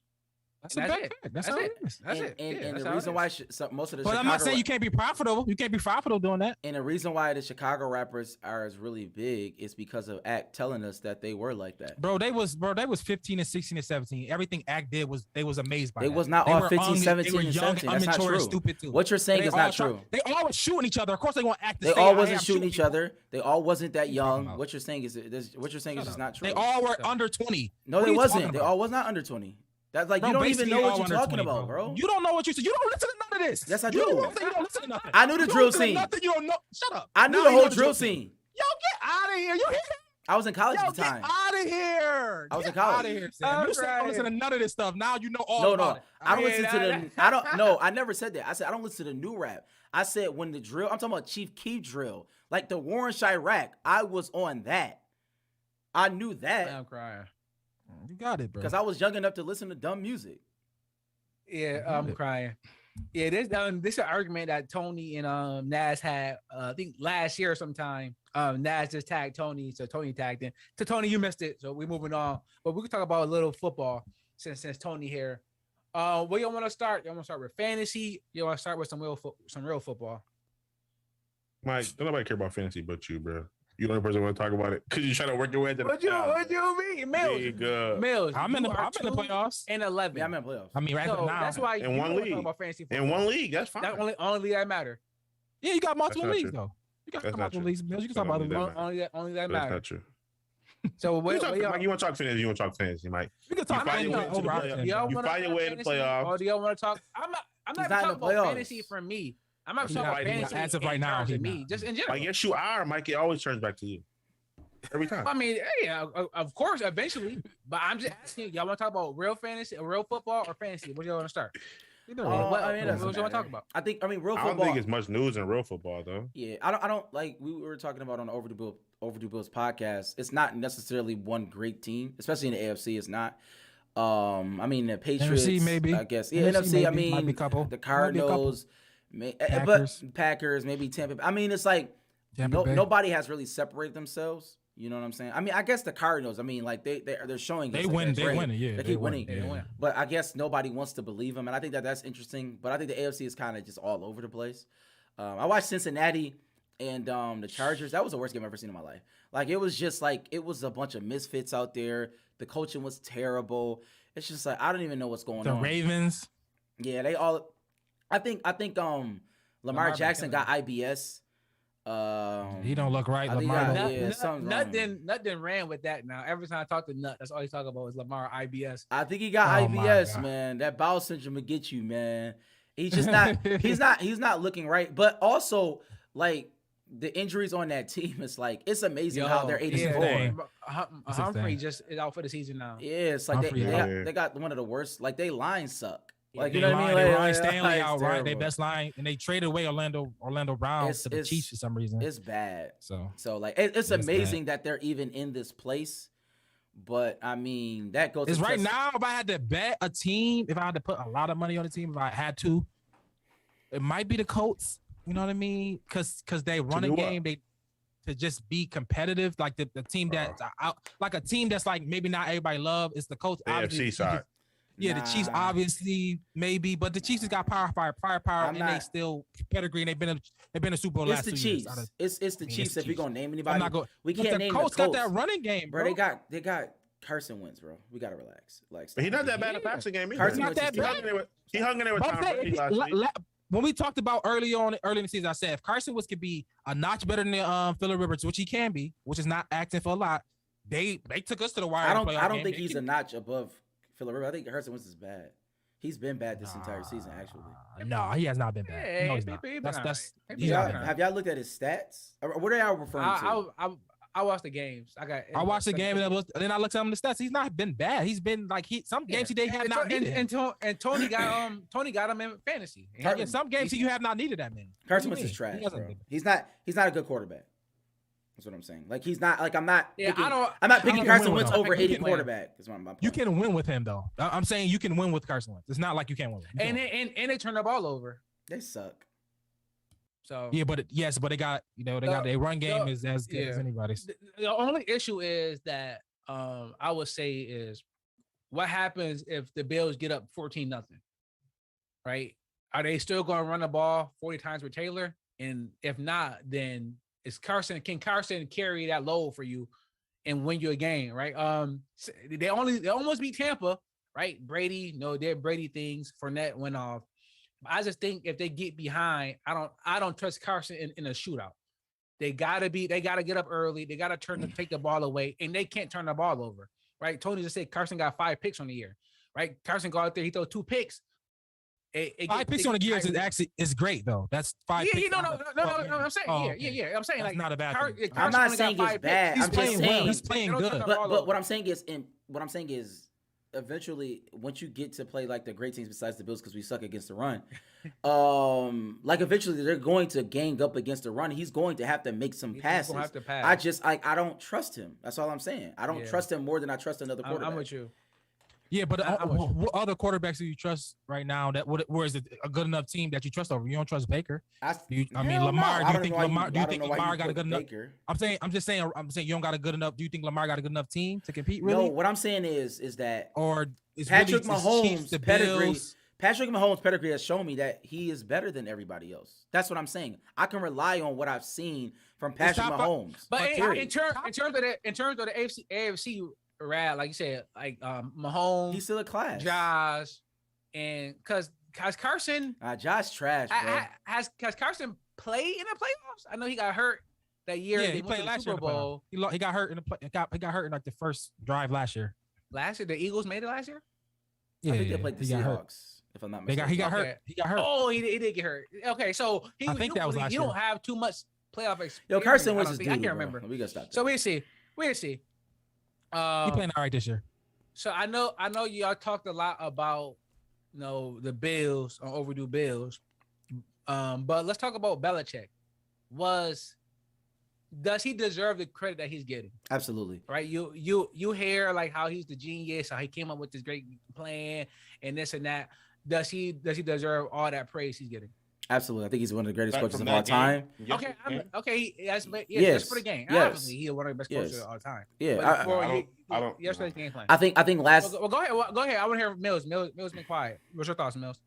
That's it. That's it. That's it. And the reason why most of the but I'm not saying you can't be profitable. You can't be profitable doing that. And the reason why the Chicago rappers are as really big is because of Act telling us that they were like that. Bro, they was 15 and 16 and 17. Everything Act did was they was amazed by. They was not all 15, 17, and 17. That's not true. Stupid too. What you're saying is not true. They all was shooting each other. Of course, they want to act. They all wasn't shooting each other. They all wasn't that young. What you're saying is just not true. They all were under 20. No, they wasn't. They all was not under 20. That's like, you don't even know what you're talking about, bro. You don't know what you said. You don't listen to none of this. Yes, I do. You don't listen to nothing. I knew the drill scene. Nothing you don't know. Shut up. I knew the whole drill scene. Yo, get out of here. You hear that? I was in college at the time. Get out of here. I was in college. Out of here, Sam. You said I don't listen to none of this stuff. Now you know all about it. I don't listen to the. I don't. No, I never said that. I said I don't listen to the new rap. I said when the drill. I'm talking about Chief Keef drill, like the Warren Chirac. I was on that. I knew that. I'm crying. You got it, bro. Because I was young enough to listen to dumb music. Yeah, I'm crying. Yeah, this is an argument that Tony and Nas had. I think last year sometime. Nas just tagged Tony, so Tony tagged him. To Tony, you missed it, so we're moving on. But we can talk about a little football since Tony here. Where you want to start? You want to start with fantasy? You want to start with some real football? Mike, don't nobody care about fantasy but you, bro. You the only person who want to talk about it because you're trying to work your way into the What you mean, Mills? I'm in the playoffs. And 11. Yeah, I'm in playoffs. I mean, right now. That's why in one league. Talk about fantasy football. In one league, that's fine. That's only league that matter. Yeah, you got multiple leagues true. though. You got That's multiple not leagues, Mills. You can talk about them. Only that That's matter. not true. So Mike, you want to talk fantasy? You want to talk fantasy, Mike? We can talk. You find your way to the playoffs. Or do y'all want to talk? I'm not talking about fantasy for me. I'm not talking about fantasy as of right now. Me, just in general. I guess you are, Mike. It always turns back to you. Every time. I mean, yeah, of course, eventually. But I'm just asking, y'all want to talk about real fantasy, real football, or fantasy? What y'all want to start? What you want to talk about? I mean, real football. I don't think it's much news in real football, though. Yeah, I don't like we were talking about on the Overdue Bills podcast. It's not necessarily one great team, especially in the AFC. It's not. I mean, the Patriots, NFC maybe. I guess. Yeah, NFC. I mean, might be a couple. The Cardinals, Packers. but Packers, maybe Tampa. I mean, it's like nobody has really separated themselves. You know what I'm saying? I mean, I guess the Cardinals. I mean, like they're showing they win. They win. Yeah, they keep winning. They win. But I guess nobody wants to believe them, and I think that's interesting. But I think the AFC is kind of just all over the place. I watched Cincinnati and the Chargers. That was the worst game I've ever seen in my life. Like it was just like it was a bunch of misfits out there. The coaching was terrible. It's just like I don't even know what's going on. The Ravens. Yeah, they all. I think Lamar Jackson got IBS. He don't look right. Lamar. Nothing ran with that. Now every time I talk to Nut, that's all he's talking about is Lamar IBS. I think he got IBS, man. That bowel syndrome will get you, man. He's just not. he's not looking right. But also, like the injuries on that team, it's like it's amazing how they're 84. Humphrey just is out for the season now. Yeah, it's like they got one of the worst. Like they lines suck. Like you know what I mean? Like, like, Ryan Stanley out, right? Terrible. Their best line, and they traded away Orlando Brown to the Chiefs for some reason. It's bad. So like it's amazing that they're even in this place. But I mean, that goes. It's right now. If I had to bet a team, if I had to put a lot of money on a team, if I had to, it might be the Colts. You know what I mean? Because they run a game, to just be competitive. Like the team that's out, like a team that's like maybe not everybody love. It's the Colts. The AFC side. Yeah, the Chiefs obviously maybe, but the Chiefs has got firepower, and they still pedigree. And they've been a Super Bowl last 2 years. It's the Chiefs. If we're gonna name anybody, we can't name the Colts. Got that running game, bro. They got Carson Wentz, bro. We gotta relax. But he's not that bad at passing game either. Carson not that bad. He hung in there with Tom Brady last week. when we talked about early in the season, I said if Carson Wentz could be a notch better than Phillip Rivers, which he can be, which is not acting for a lot, they took us to the wire. I don't think he's a notch above Phillip Rivers. I think Carson Wentz is bad. He's been bad this entire season, actually. No, he has not been bad. No, he's not. Have y'all looked at his stats? Or what are y'all referring to? I watched the games. I watched the game and then I looked at him the stats. He's not been bad. He's been like some games he have not needed. And Tony got him in fantasy. In some games you have not needed that man. Carson Wentz is trash, bro. He's not a good quarterback. That's what I'm saying. Like he's not like I'm not picking Carson Wentz over 80 quarterback. That's what I'm You can win with him though. I'm saying you can win with Carson Wentz. It's not like you can't win. And they turn the ball over. They suck. So yeah, but they got their run game is as good as anybody's. The only issue is that I would say is what happens if the Bills get up 14-0, right? Are they still going to run the ball 40 times with Taylor? And if not, then can Carson carry that load for you and win you a game, right? They almost beat Tampa, right? Brady, their Brady things. Fournette went off. I just think if they get behind, I don't trust Carson in a shootout. They gotta get up early. They gotta take the ball away, and they can't turn the ball over, right? Tony just said Carson got 5 picks on the year, right? Carson go out there, he throw 2 picks. 5 picks on the year is great though. That's 5. Yeah, no. I'm saying, yeah. I'm saying that's like not a bad thing. I'm not saying it's bad. He's playing well. He's playing good. But what I'm saying is, eventually, once you get to play like the great teams besides the Bills, because we suck against the run, like eventually they're going to gang up against the run. He's going to have to make some passes. Have to pass. I don't trust him. That's all I'm saying. I don't trust him more than I trust another quarterback. I'm with you. Yeah, but what other quarterbacks do you trust right now? Where is it a good enough team that you trust over? You don't trust Baker. Lamar. Do you think Lamar got a good enough? I'm just saying you don't got a good enough. Do you think Lamar got a good enough team to compete? Really? No, what I'm saying is that is Patrick Mahomes' pedigree. Patrick Mahomes' pedigree has shown me that he is better than everybody else. That's what I'm saying. I can rely on what I've seen from Patrick Mahomes. But in terms of the AFC. Rad, like you said, like Mahomes, he's still a class. Josh, and because Carson, Josh trash, bro. Has Carson played in the playoffs? I know he got hurt that year. Yeah, he played last year. Super Bowl. He got hurt in he got hurt in like the first drive last year. Last year, the Eagles made it last year. Yeah, I think they played the Seahawks. If I'm not mistaken, he got hurt. He got hurt. Oh, he did get hurt. Okay, so I think that was last year. You don't have too much playoff experience. Yo, Carson Wentz is dude. I can't remember. We gotta stop that. So we'll see. He playing all right this year. So I know y'all talked a lot about the Bills or overdue Bills. But let's talk about Belichick. Does he deserve the credit that he's getting? Absolutely. Right? You hear like how he's the genius, how he came up with this great plan and this and that. Does he deserve all that praise he's getting? Absolutely. I think he's one of the greatest coaches of all time. Okay. Yes, for the game. Yes. Obviously, he's one of the best coaches of all time. Yeah. I don't. Yesterday's game plan. I think last. Well, go ahead. I want to hear Mills. Mills been quiet. What's your thoughts, Mills?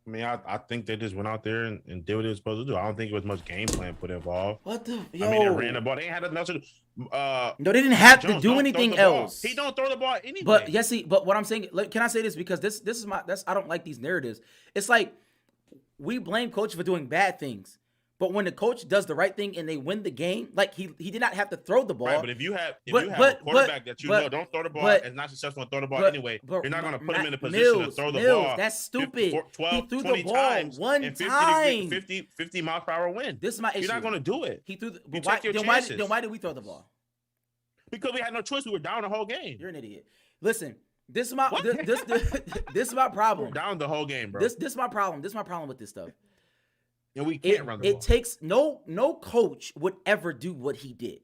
I mean, I think they just went out there and did what they were supposed to do. I don't think it was much game plan put involved. What the? Yo. I mean, they ran the ball. They ain't had enough to. No, they didn't have to do anything else. He don't throw the ball anyway. But what I'm saying, can I say this? Because this is I don't like these narratives. It's like we blame coach for doing bad things. But when the coach does the right thing and they win the game, like he did not have to throw the ball. Right, but if you have a quarterback that don't throw the ball, is not successful and throw the ball anyway, you're not going to put him in a position to throw the ball. That's stupid. 12, he threw 20 the ball times one time. 50 miles per hour win. This is my issue. You're not going to do it. He threw then why did we throw the ball? Because we had no choice. We were down the whole game. You're an idiot. Listen, this is my this is my problem. We're down the whole game, bro. This is my problem. This is my problem with this stuff. And we can't run the ball. It takes no coach would ever do what he did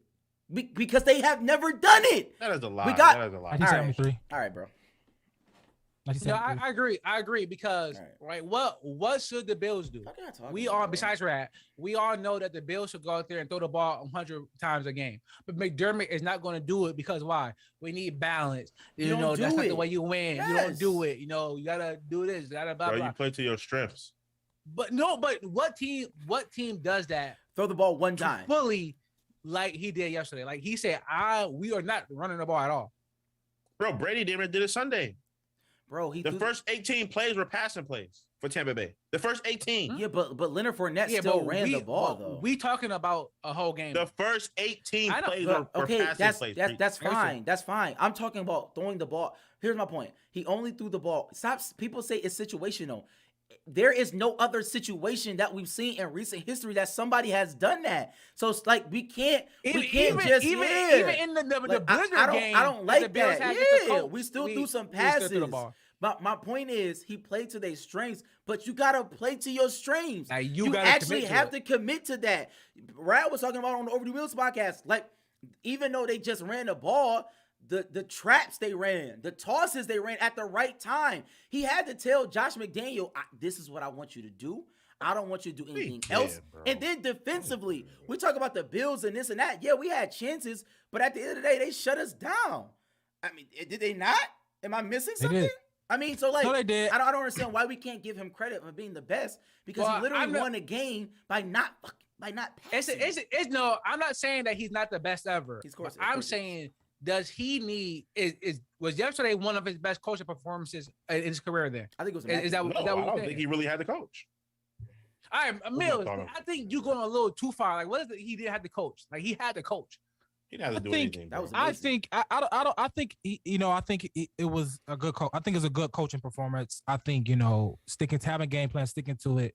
because they have never done it. That is a lie. That is a lie. 1973. All right, bro. No, I agree because right. What should the Bills do? Besides Rat, we all know that the Bills should go out there and throw the ball 100 times a game. But McDermott is not going to do it because why? We need balance. That's not the way you win. Yes. You don't do it. You gotta do this. Blah, blah. You play to your strengths. But what team does that? Throw the ball one time fully, like he did yesterday. Like he said, we are not running the ball at all. Bro, Brady did it Sunday. Bro, the first 18 plays were passing plays for Tampa Bay. The first 18. Yeah, but Leonard Fournette still ran the ball though. We talking about a whole game. The first 18 plays but, were passing plays. That's fine. That's fine. I'm talking about throwing the ball. Here's my point. He only threw the ball. Stop. People say it's situational. There is no other situation that we've seen in recent history that somebody has done that. So it's like we can't just even in the Blizzard game. I don't like that. Yeah, we still threw some passes. But my point is, he played to their strengths, but you gotta play to your strengths. Now you actually have to commit to that. Brad was talking about on the Over the Wheels podcast, like even though they just ran the ball, the traps they ran, the tosses they ran at the right time. He had to tell Josh McDaniel, this is what I want you to do. I don't want you to do anything else. Bro. And then defensively, we talk about the Bills and this and that. Yeah, we had chances, but at the end of the day, they shut us down. I mean, did they not? Am I missing something? I mean, so like, no, they did. I don't understand why we can't give him credit for being the best because he literally won a game by not passing. No, I'm not saying that he's not the best ever. I'm saying, does he need was yesterday one of his best coaching performances in his career? There, I think it was. Is that I don't think he really had the coach. All right, Mills, I think you're going a little too far. Like, what is it? He did have the coach. Like, he had the coach. He didn't have to do anything. That was I think I think it was a good I think it's a good coaching performance. I think having game plan, sticking to it,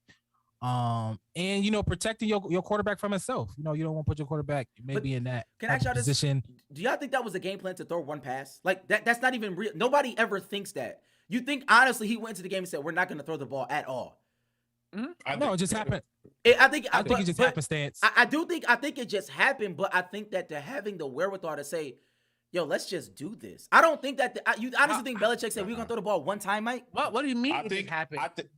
and protecting your quarterback from himself. You don't want to put your quarterback maybe in that position. Do y'all think that was a game plan to throw one pass? Like that's not even real. Nobody ever thinks that. You think honestly he went into the game and said we're not going to throw the ball at all? Mm-hmm. No, it just happened. I think it just happenstance. I think it just happened, but I think that they're having the wherewithal to say, "Yo, let's just do this." I don't think that you honestly think Belichick said we're gonna throw the ball one time, Mike. What do you mean? It happened. I think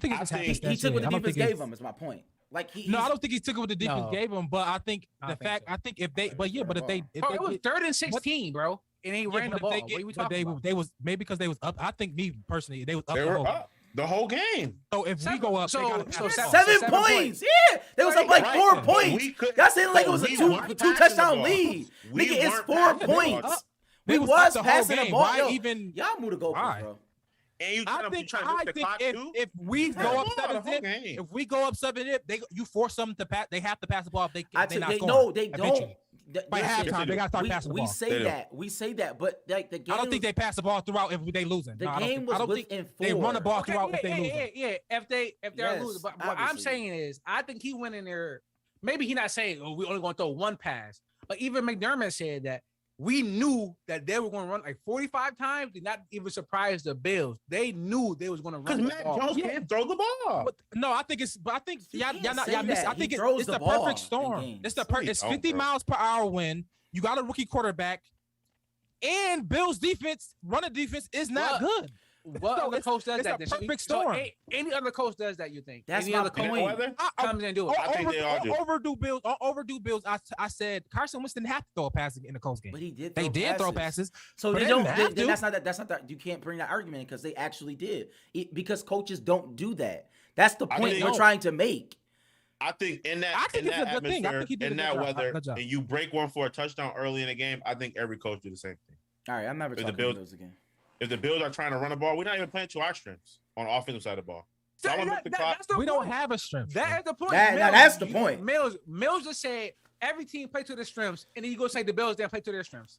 it just happened. He took what the defense gave him. Is my point. Like I don't think he took it what the defense gave him, but I think if they, it was 3rd and 16, bro, and he ran the ball. What are we talking about? They was maybe because they was up. I think me personally, they was up. They were up the whole game. So if we go up, so 7 points. Yeah, they was up like 4 points. Y'all saying like it was a two touchdown lead. Nigga, it's 4 points. We was passing the ball. Y'all move the goalpost, bro. And you I think if we go up 7-0, if we go up 7-0, you force them to pass. They have to pass the ball. If they don't. By halftime, they got to start passing the ball. We say that, but like the game. I don't think they pass the ball throughout if they losing. The game was within 4. They run the ball throughout if they losing. Yeah. If they're losing, but what I'm saying is, I think he went in there. Maybe he's not saying, "Oh, we only going to throw one pass," but even McDermott said that. We knew that they were going to run like 45 times. Did not even surprise the Bills. They knew they was going to run. Because Matt Jones can't throw the ball. But, no, I think y'all missed. I think it's the perfect storm. It's 50 miles per hour wind. You got a rookie quarterback, and Bills defense, running defense is not good. What other coach does that? It's a perfect storm. So any other coach does that, you think? That's any my other point. Comes and do it. I think they all do. Overdue Bills. I said Carson Wentz didn't have to throw a pass in the Colts game. But he did. They did throw passes. So they don't. That's not that. You can't bring that argument because they actually did. Because coaches don't do that. That's the point we're trying to make. I think in that atmosphere, in that weather, and you break one for a touchdown early in the game, I think every coach do the same thing. All right, I'm never talking about those again. If the Bills are trying to run the ball, we're not even playing to our strengths on the offensive side of the ball. So we don't have a strength. That is the point. That's the point. Mills just said every team play to their strengths, and then you go say the Bills didn't play to their strengths.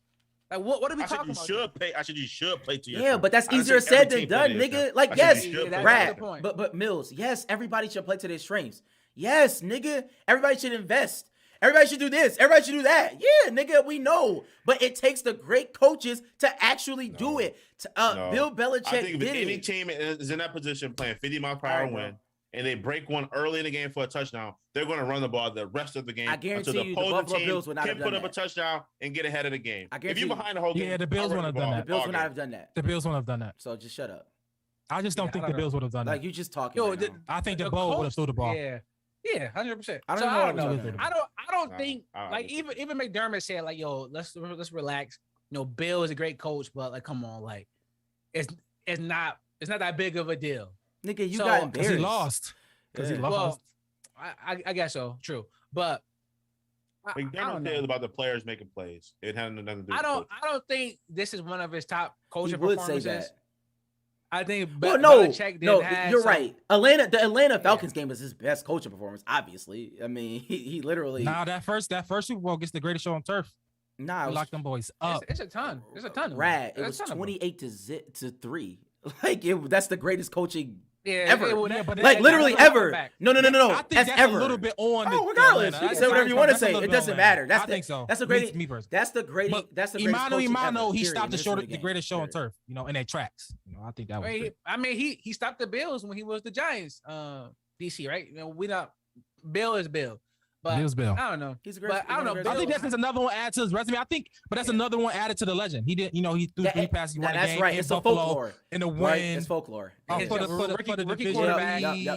Like what are we talking about? You should play to your strengths. But that's easier said than done, nigga. Like yes, Brad. But Mills, yes, everybody should play to their strengths. Yes, nigga, everybody should invest. Everybody should do this. Everybody should do that. Yeah, nigga, we know. But it takes the great coaches to actually do it. Bill Belichick I think if did any team is in that position playing 50 miles per hour win, and they break one early in the game for a touchdown, they're going to run the ball the rest of the game. I guarantee until you the Buffalo Bills would not have done put up a touchdown and get ahead of the game. If you're behind the whole game, the Bills wouldn't have done that. The Bills would not have done that. The Bills wouldn't have done that. So just shut up. I just don't think the Bills would have done that. Like you just talking. I think the Bills would have threw the ball. Yeah, 100%. I don't think like even McDermott said like, yo, let's relax. Bill is a great coach, but like, come on, like, it's not that big of a deal. Nigga, you got embarrassed. Because he lost. He lost. Well, I guess so. True, but McDermott said about the players making plays. It had nothing to do with I don't think this is one of his top coaching performances. Say that. I think. Well, no, Belichick you're right. The Atlanta Falcons game was his best coaching performance. Obviously, I mean, he literally. Nah, that first Super Bowl gets the greatest show on turf. Nah, we locked them boys up. It's a ton. It's a ton. Rad. It was 28-3. Like that's the greatest coaching. Ever, like literally ever. No. I think that's that's ever. a little bit on. Regardless, you can say whatever you want to say. It doesn't matter. I think so. That's the greatest. That's the greatest. That's the greatest. Imano, he stopped the greatest show on turf. You know, in their tracks. You know, I think that was. I mean, he stopped the Bills when he was the Giants. DC, right? You know, we not. Bill is Bill. But Bill's Bill. I don't know. He's a great. But I don't know. I think that's another one added to his resume. But that's another one added to the legend. He did, he threw 3 passes. He won the game. That's right. It's folklore. In the win. Right? It's folklore. For the division.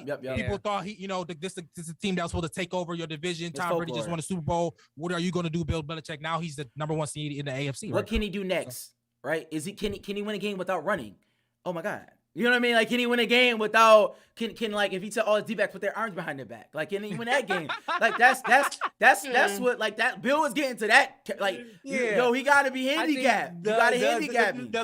Yep. People thought this is a team that was supposed to take over your division. Tom Brady just won a Super Bowl. What are you going to do, Bill Belichick? Now he's the number 1 seed in the AFC. What can he do next? Right? Can he win a game without running? Oh my God. You know what I mean? Like, can he win a game without can like if he tell all his D-backs put their arms behind their back? Like, can he win that game? Like that's what like that. Bill was getting to that. Like, he got to be handicapped. You got to handicap me. The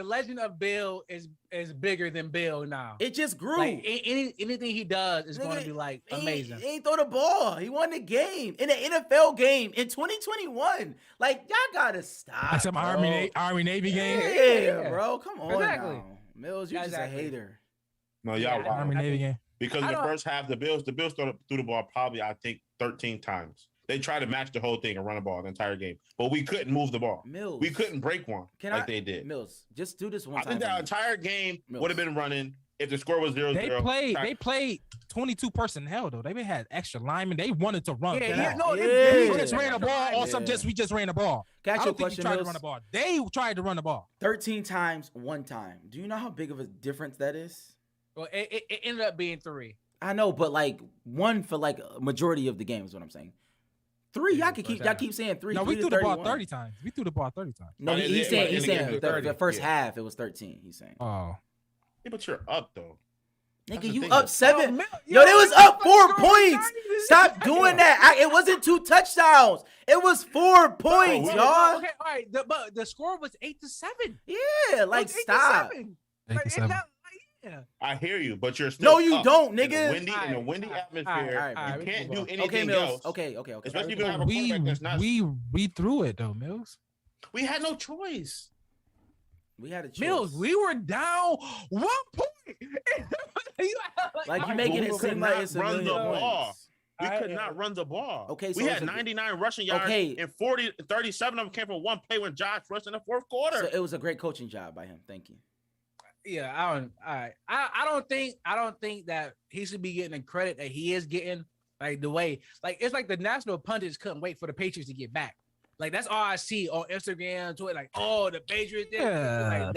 legend of Bill is bigger than Bill now. It just grew. Like, anything he does is going to be like amazing. He ain't throw the ball. He won the game in an NFL game in 2021. Like, y'all gotta stop. Like some Army Navy game. Yeah, bro. Come on. Exactly. Now. Mills, you're just a hater. No, y'all Army Navy game. Because the first half, the Bills threw the ball probably, I think, 13 times. They tried to match the whole thing and run the ball the entire game, but we couldn't move the ball. Mills, we couldn't break one they did. Mills, just do this one time. I think the entire game would have been running if the score was 0-0. They played 22 personnel though. They had extra linemen. They wanted to run. We just ran the ball. Or we just ran the ball. Catch your question, tried to run the ball. They tried to run the ball 13 times, 1 time. Do you know how big of a difference that is? Well, it ended up being 3. I know, but like 1 for like a majority of the game is what I'm saying. 3, y'all keep saying 3. No, we threw the ball 30 times. No, he's saying the first half it was 13. He's saying. Oh. Yeah, but you're up though. Nigga, you up 7. Yo, they was up 4 points. Stop doing that. It wasn't 2 touchdowns. It was 4 points, y'all. Okay, all right. But the score was 8-7. Yeah, like stop. 8-7. I hear you, but you're still no, you up. don't, nigga. In a windy atmosphere, you can't do anything okay, Mills. else. Okay. Especially if you have a quarterback that's not. We threw it though, Mills. We had no choice. We had a choice. Mills, we were down 1 point. Like you making it seem like it's a run the ball. points. We could not run the ball. Okay, so we had 99 rushing yards, and 37 of them came from one play when Josh rushed in the fourth quarter. So it was a great coaching job by him. Thank you. Yeah, I don't think that he should be getting the credit that he is getting. Like the way, like it's like the national pundits couldn't wait for the Patriots to get back. Like that's all I see on Instagram, Twitter. Like, oh, the Patriots. Like,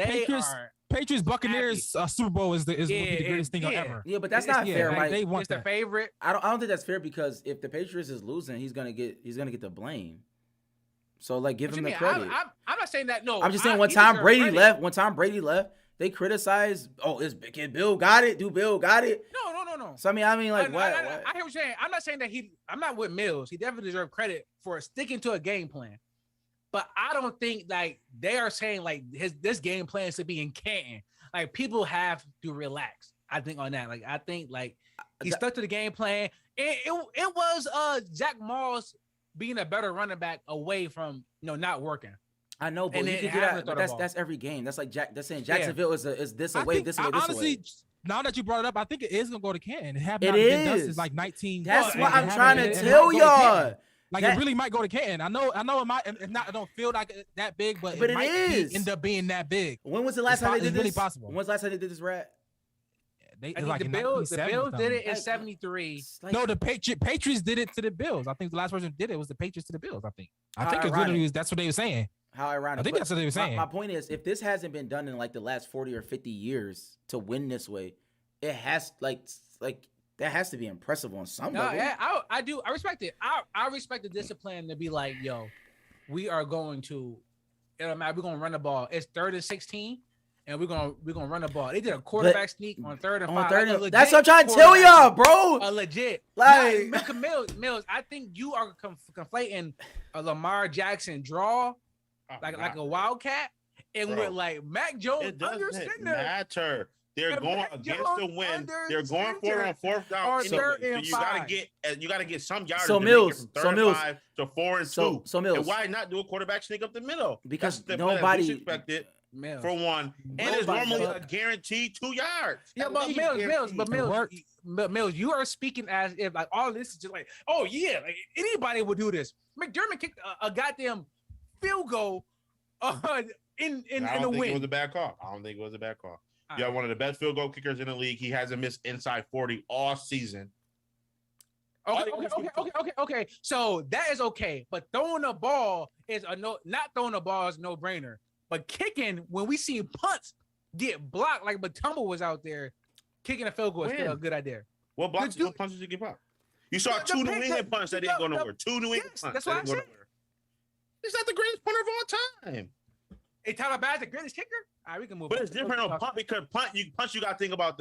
Patriots Buccaneers Super Bowl is the greatest thing ever. Yeah, but that's not fair. Like, they want it's the favorite. I don't think that's fair because if the Patriots is losing, he's gonna get the blame. So like, give him the credit. I'm not saying that. No, I'm just saying when Tom Brady left, they criticized. Oh, can Bill got it? Do Bill got it? No. So I mean, like, what? I hear what you're saying. I'm not saying that I'm not with Mills. He definitely deserves credit for sticking to a game plan. But I don't think like they are saying like this game plan should be in Canton. Like people have to relax. I think on that. Like I think like he stuck to the game plan. It was Jack Moss being a better running back away from not working. I know, but you can do that. But that's every game. That's like that's saying Jacksonville is this away, this away, this honestly, away. Now that you brought it up, I think it is gonna go to Canton. It is. Since like 19. That's what I'm trying to tell y'all. Like it really might go to Canton. I know it might. It don't feel like that big, but it might end up being that big. When was the last time they did this? Really possible. When was the last time they did this, Rat? I think the Bills did it in 73. No, the Patriots did it to the Bills. I think the last person did it was the Patriots to the Bills. I think it's literally that's what they were saying. How ironic. I think that's what they were saying. My point is, if this hasn't been done in like the last 40 or 50 years to win this way, it has like that has to be impressive on some level. Yeah, I do. I respect it. I respect the discipline to be like, yo, we are going to, we're gonna run the ball. It's 3rd and 16, and we're gonna run the ball. They did a quarterback sneak on 3rd and 5. That's what I'm trying to tell y'all, bro. A legit. Like Mills, I think you are conflating a Lamar Jackson draw, like a Wildcat, and Bro, went like Mac Jones It under doesn't center. matter. They're And going Mac against Jones the win. under They're going for it on fourth down. or Anyway. third So and you gotta five. get some yardage So to Mills, make it from so third and Mills. 5 to 4 and So 2. so Mills. And why not do a quarterback sneak up the middle? Because That's nobody expected Mills. for one, and it's Nobody normally does. a guaranteed 2 yards. Yeah, At but least Mills, guaranteed. Mills, you are speaking as if like all this is just like, oh yeah, like anybody would do this. McDermott kicked a goddamn field goal in And I the don't think win. it was a bad call. I don't think it was a bad call. You have one of the best field goal kickers in the league. He hasn't missed inside 40 all season. Okay. So that is okay, but throwing the ball is not throwing the ball is no brainer. But kicking, when we see punts get blocked, like Batumba was out there, kicking a field goal is still a good idea. What blocks? What punches did you get popped? You saw two New England punts that didn't go nowhere. Two New England punts. That's what I'm saying. He's not the greatest punter of all time. Hey, Tyler Bass, the greatest kicker. All right, we can move. But it's different on punt because you got to think about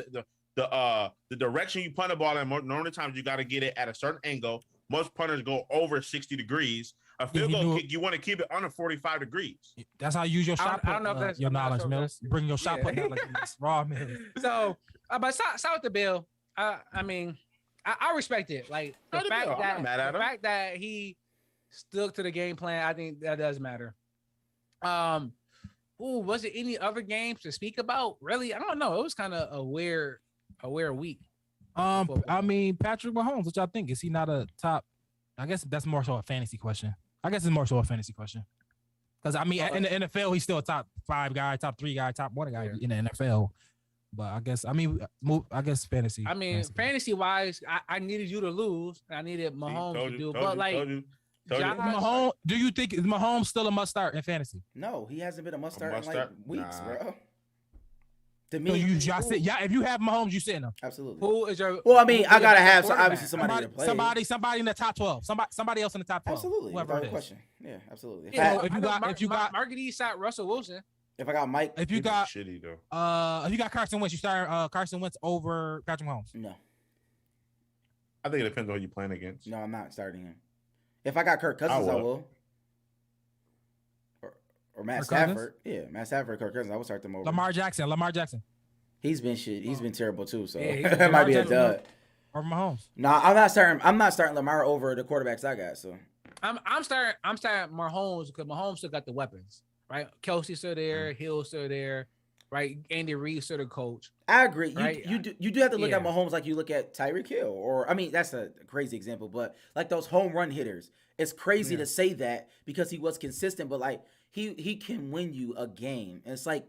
the direction you punt the ball. And normally times you got to get it at a certain angle. Most punters go over 60 degrees. A field goal kick, you want to keep it under 45 degrees. That's how you use your shot put. I don't know if that's your knowledge, Mills. You bring your shot put down like this raw, man. So, but shout out to Bill. I mean, I respect it. Like the fact that he stuck to the game plan, I think that does matter. Was it any other games to speak about? Really, I don't know. It was kind of a weird week. I mean, Patrick Mahomes, which I think is he not a top? I guess that's more so a fantasy question. Because I mean, in the NFL, he's still a top 5 guy, top 3 guy, top 1 guy in the NFL. But I guess fantasy. I mean, fantasy wise, I needed you to lose. I needed Mahomes to do. But Mahomes, do you think is Mahomes still a must start in fantasy? No, he hasn't been a must start in like weeks, bro. To me, if you have Mahomes, you sitting him. Absolutely. Who is your? Well, I mean, I gotta have obviously somebody to play. Somebody in the top 12. Somebody else in the top 12. Absolutely. Whoever it is. Question. Yeah, absolutely. If you got Marquette shot Russell Wilson. If I got Mike, if you got shitty though. If you got Carson Wentz, you start Carson Wentz over Patrick Mahomes. No. I think it depends on who you're playing against. No, I'm not starting him. If I got Kirk Cousins, I will. Or Matt Stafford. Yeah, Matt Stafford, Kirk Cousins. I would start them over. Lamar Jackson. He's been shit. He's been terrible too. So that might be a dud. Or Mahomes. No, I'm not starting Lamar over the quarterbacks I got. So I'm starting Mahomes because Mahomes still got the weapons, right? Kelsey's still there, Hill's still there, right? Andy Reid's still the coach. I agree. Right? You do have to look at Mahomes like you look at Tyreek Hill, or I mean that's a crazy example, but like those home run hitters. It's crazy to say that because he was consistent, but like he can win you a game. And it's like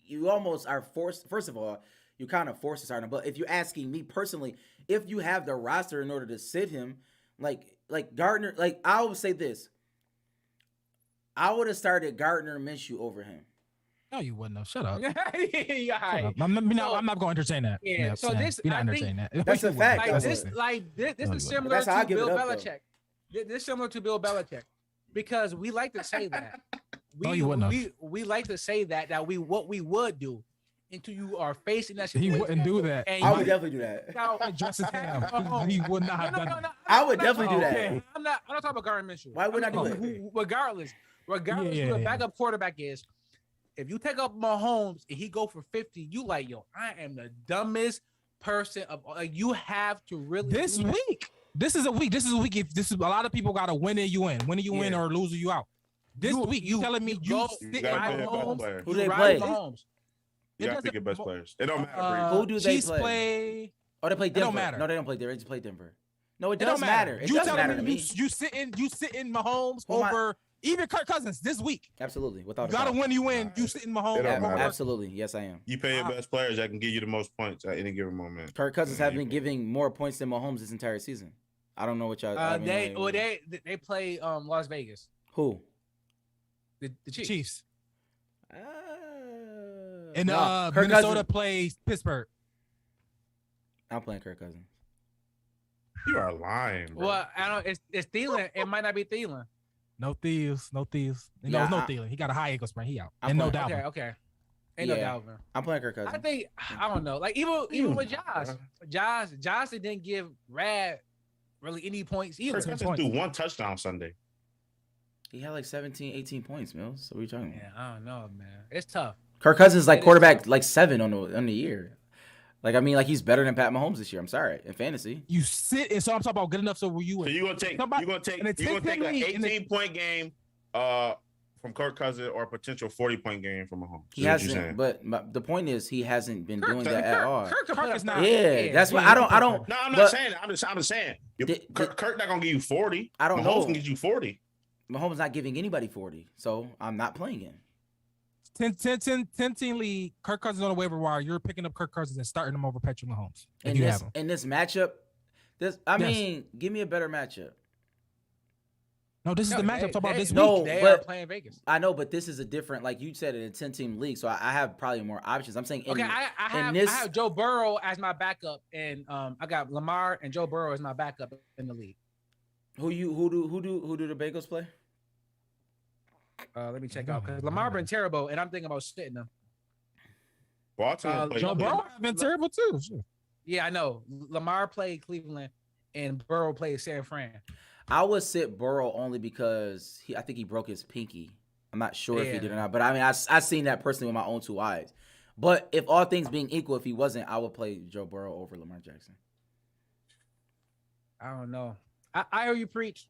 you almost are forced. First of all, you kind of forced to start him. But if you're asking me personally, if you have the roster in order to sit him, like Gardner, like I would say this. I would have started Gardner Minshew over him. No, you wouldn't have. Shut up. Shut up. I'm not going to entertain that. Yeah. So this, you're not entertaining that. That's a fact. This is similar to Bill Belichick. This is similar to Bill Belichick because we like to say that. We like to say that what we would do until you are facing that situation. He wouldn't do that. I would definitely do that. He would not have done that. I would definitely do that. I'm not talking about Gardner Minshew. Why would I do it? Regardless who the backup quarterback is, if you take up Mahomes and he go for 50, you like, yo, I am the dumbest person of like you have to really This is a week. If a lot of people gotta win it, you win. Win it, you win, or lose it, you out. This week, you telling me you sit Mahomes? Who they play? You gotta pick your best players. It don't matter. Who do they Chiefs play? Oh, they play Denver. It don't matter. No, they don't play Denver. They just play Denver. No, it does matter. It does matter to me. You sitting Mahomes over even Kirk Cousins this week. Absolutely, without you gotta win. You win. You sitting Mahomes. Absolutely, yes, I am. You pay your best players that can give you the most points at any given moment. Kirk Cousins have been giving more points than Mahomes this entire season. I don't know what y'all. They play Las Vegas. Who? The Chiefs. And Minnesota plays Pittsburgh. I'm playing Kirk Cousins. You are lying, bro. Well, I don't. It's Thielen. It might not be Thielen. No thieves. No Thielen. He got a high ankle sprain. He out. And no Dalvin. Okay. Ain't no Dalvin. I'm playing Kirk Cousins. I think I don't know. Like even with Josh didn't give Rad really any points either. Kirk Cousins threw 1 touchdown Sunday. He had like 17, 18 points, Mills. So what are you talking about? Yeah, I don't know, man. It's tough. Kirk Cousins is like It is quarterback tough. like 7 on the year. Like I mean, like he's better than Pat Mahomes this year. I'm sorry, in fantasy. You sit, and so I'm talking about good enough. So were you? So you're gonna take an 18-point game from Kirk Cousins or a potential 40-point game from Mahomes. He hasn't, but the point is he hasn't been doing that at all. Kirk is not. Yeah, that's why I don't. No, I'm not saying that. I'm just saying. Kirk not gonna give you 40. I don't Mahomes know. can get you 40. Mahomes not giving anybody 40, so I'm not playing him. 10 league, Kirk Cousins on the waiver wire. You're picking up Kirk Cousins and starting him over Patrick Mahomes. In this matchup, give me a better matchup. No, this is the matchup. Talk about this week. They are playing Vegas. I know, but this is a different, like you said, in a 10-team league. So I have probably more options. I'm saying, I have Joe Burrow as my backup, and I got Lamar and Joe Burrow as my backup in the league. Who do the Bengals play? Let me check out because Lamar been terrible, and I'm thinking about sitting him. Joe Burrow been terrible too. Sure. Yeah, I know. Lamar played Cleveland, and Burrow played San Fran. I would sit Burrow only because I think he broke his pinky. I'm not sure if he did or not, but I mean, I seen that personally with my own 2 eyes. But if all things being equal, if he wasn't, I would play Joe Burrow over Lamar Jackson. I don't know. I hear you preach.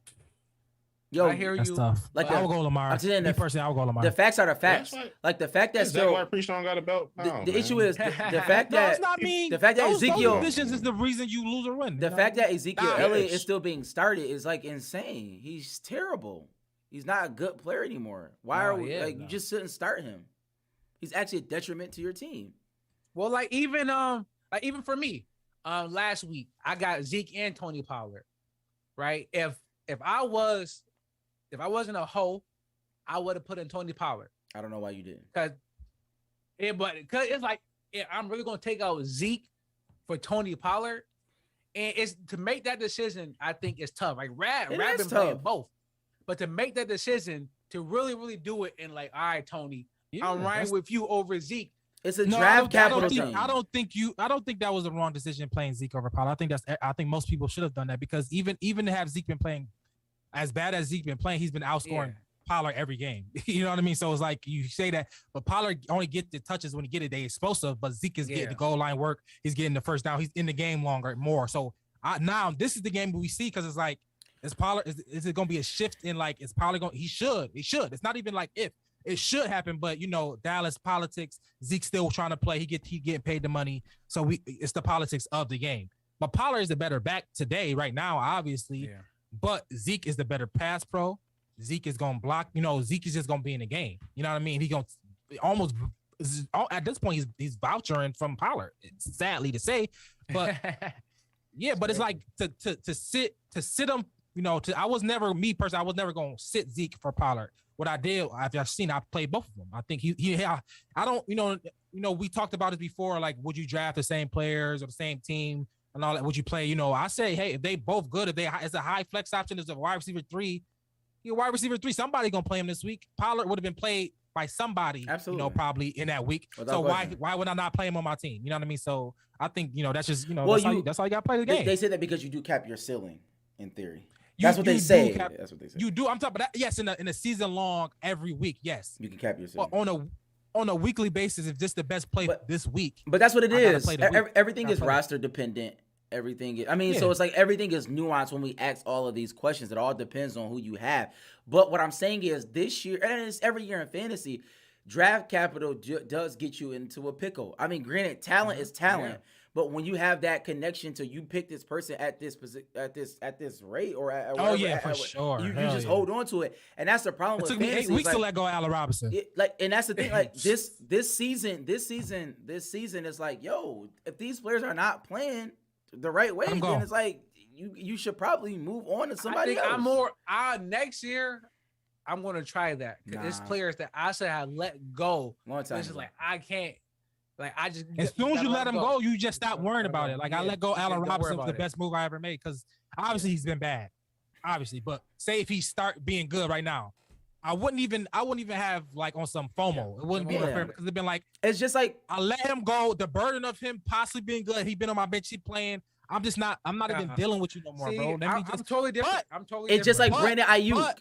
Yo, I hear you. Tough. Like I would go Lamar. I'm saying personally, I would go Lamar. The facts are the facts. Like the fact that still. Why Preach don't got a belt? The issue is the fact that it's not me. The fact that Ezekiel decisions is the reason you lose or win. The fact that Ezekiel Elliott is still being started is like insane. He's terrible. He's not a good player anymore. Why are we you just shouldn't start him? He's actually a detriment to your team. Well, even for me, last week I got Zeke and Tony Pollard. Right? If I wasn't a hoe, I would have put in Tony Pollard. I don't know why you didn't. Because it's like I'm really gonna take out Zeke for Tony Pollard, and it's to make that decision. I think is tough. Like Rad been playing both, but to make that decision to really do it and like, all right, Tony, I'm riding with you over Zeke. It's a draft capital thing. I don't think that was the wrong decision playing Zeke over Pollard. I think most people should have done that because even to have Zeke been playing as bad as Zeke been playing, he's been outscoring Pollard every game. You know what I mean? So it's like you say that, but Pollard only get the touches when he get it. They explosive, but Zeke is getting the goal line work. He's getting the first down. He's in the game more. So now this is the game we see because it's like, is Pollard? Is it going to be a shift in like? Is Pollard going? He should. It's not even like if. It should happen, but Dallas politics. Zeke's still trying to play. He getting paid the money, so it's the politics of the game. But Pollard is the better back today, right now, obviously. Yeah. But Zeke is the better pass pro. Zeke is gonna block. Zeke is just gonna be in the game. You know what I mean? He gonna almost at this point he's vouchering from Pollard. It's sadly to say, but yeah. But it's like to sit him. I was never gonna sit Zeke for Pollard. What I did, I've seen, I played both of them. I think I don't, we talked about it before. Like, would you draft the same players or the same team and all that? Would you play? I say, hey, if they both good, it's a high flex option, as a wide receiver 3. Wide receiver 3, somebody gonna play him this week. Pollard would have been played by somebody, absolutely, probably in that week. So why would I not play him on my team? You know what I mean? So I think that's just that's how you got to play the game. They say that because you do cap your ceiling in theory. That's what they say. That's what they say. You do. I'm talking about that. Yes, in a season long, every week. Yes, you can cap your ceiling. But on a weekly basis, if this the best play this week. But that's what it is. Everything is roster dependent. Everything. So it's like everything is nuanced when we ask all of these questions. It all depends on who you have. But what I'm saying is this year, and it's every year in fantasy, draft capital does get you into a pickle. I mean, granted, talent is talent. Yeah. But when you have that connection to you pick this person at this rate or for sure, you just hold on to it, and that's the problem. It took me 8 weeks to let go of Allen Robinson. And that's the thing. Like this season is like, yo, if these players are not playing the right way, then it's like you should probably move on to somebody else. Next year. I'm gonna try that because it's players that I should have let go. Long time. It's just like I can't. Like I just as soon as you let him go, you just stop worrying about it. Like I let go Allen Robinson was the best move I ever made because obviously he's been bad, obviously. But say if he start being good right now, I wouldn't even have like on some FOMO. It wouldn't be unfair because it'd been like it's just like I let him go. The burden of him possibly being good. He's been on my bench. He's playing. I'm not even dealing with you no more, bro. I'm totally different. I'm totally. It's just like Brandon Ayuk.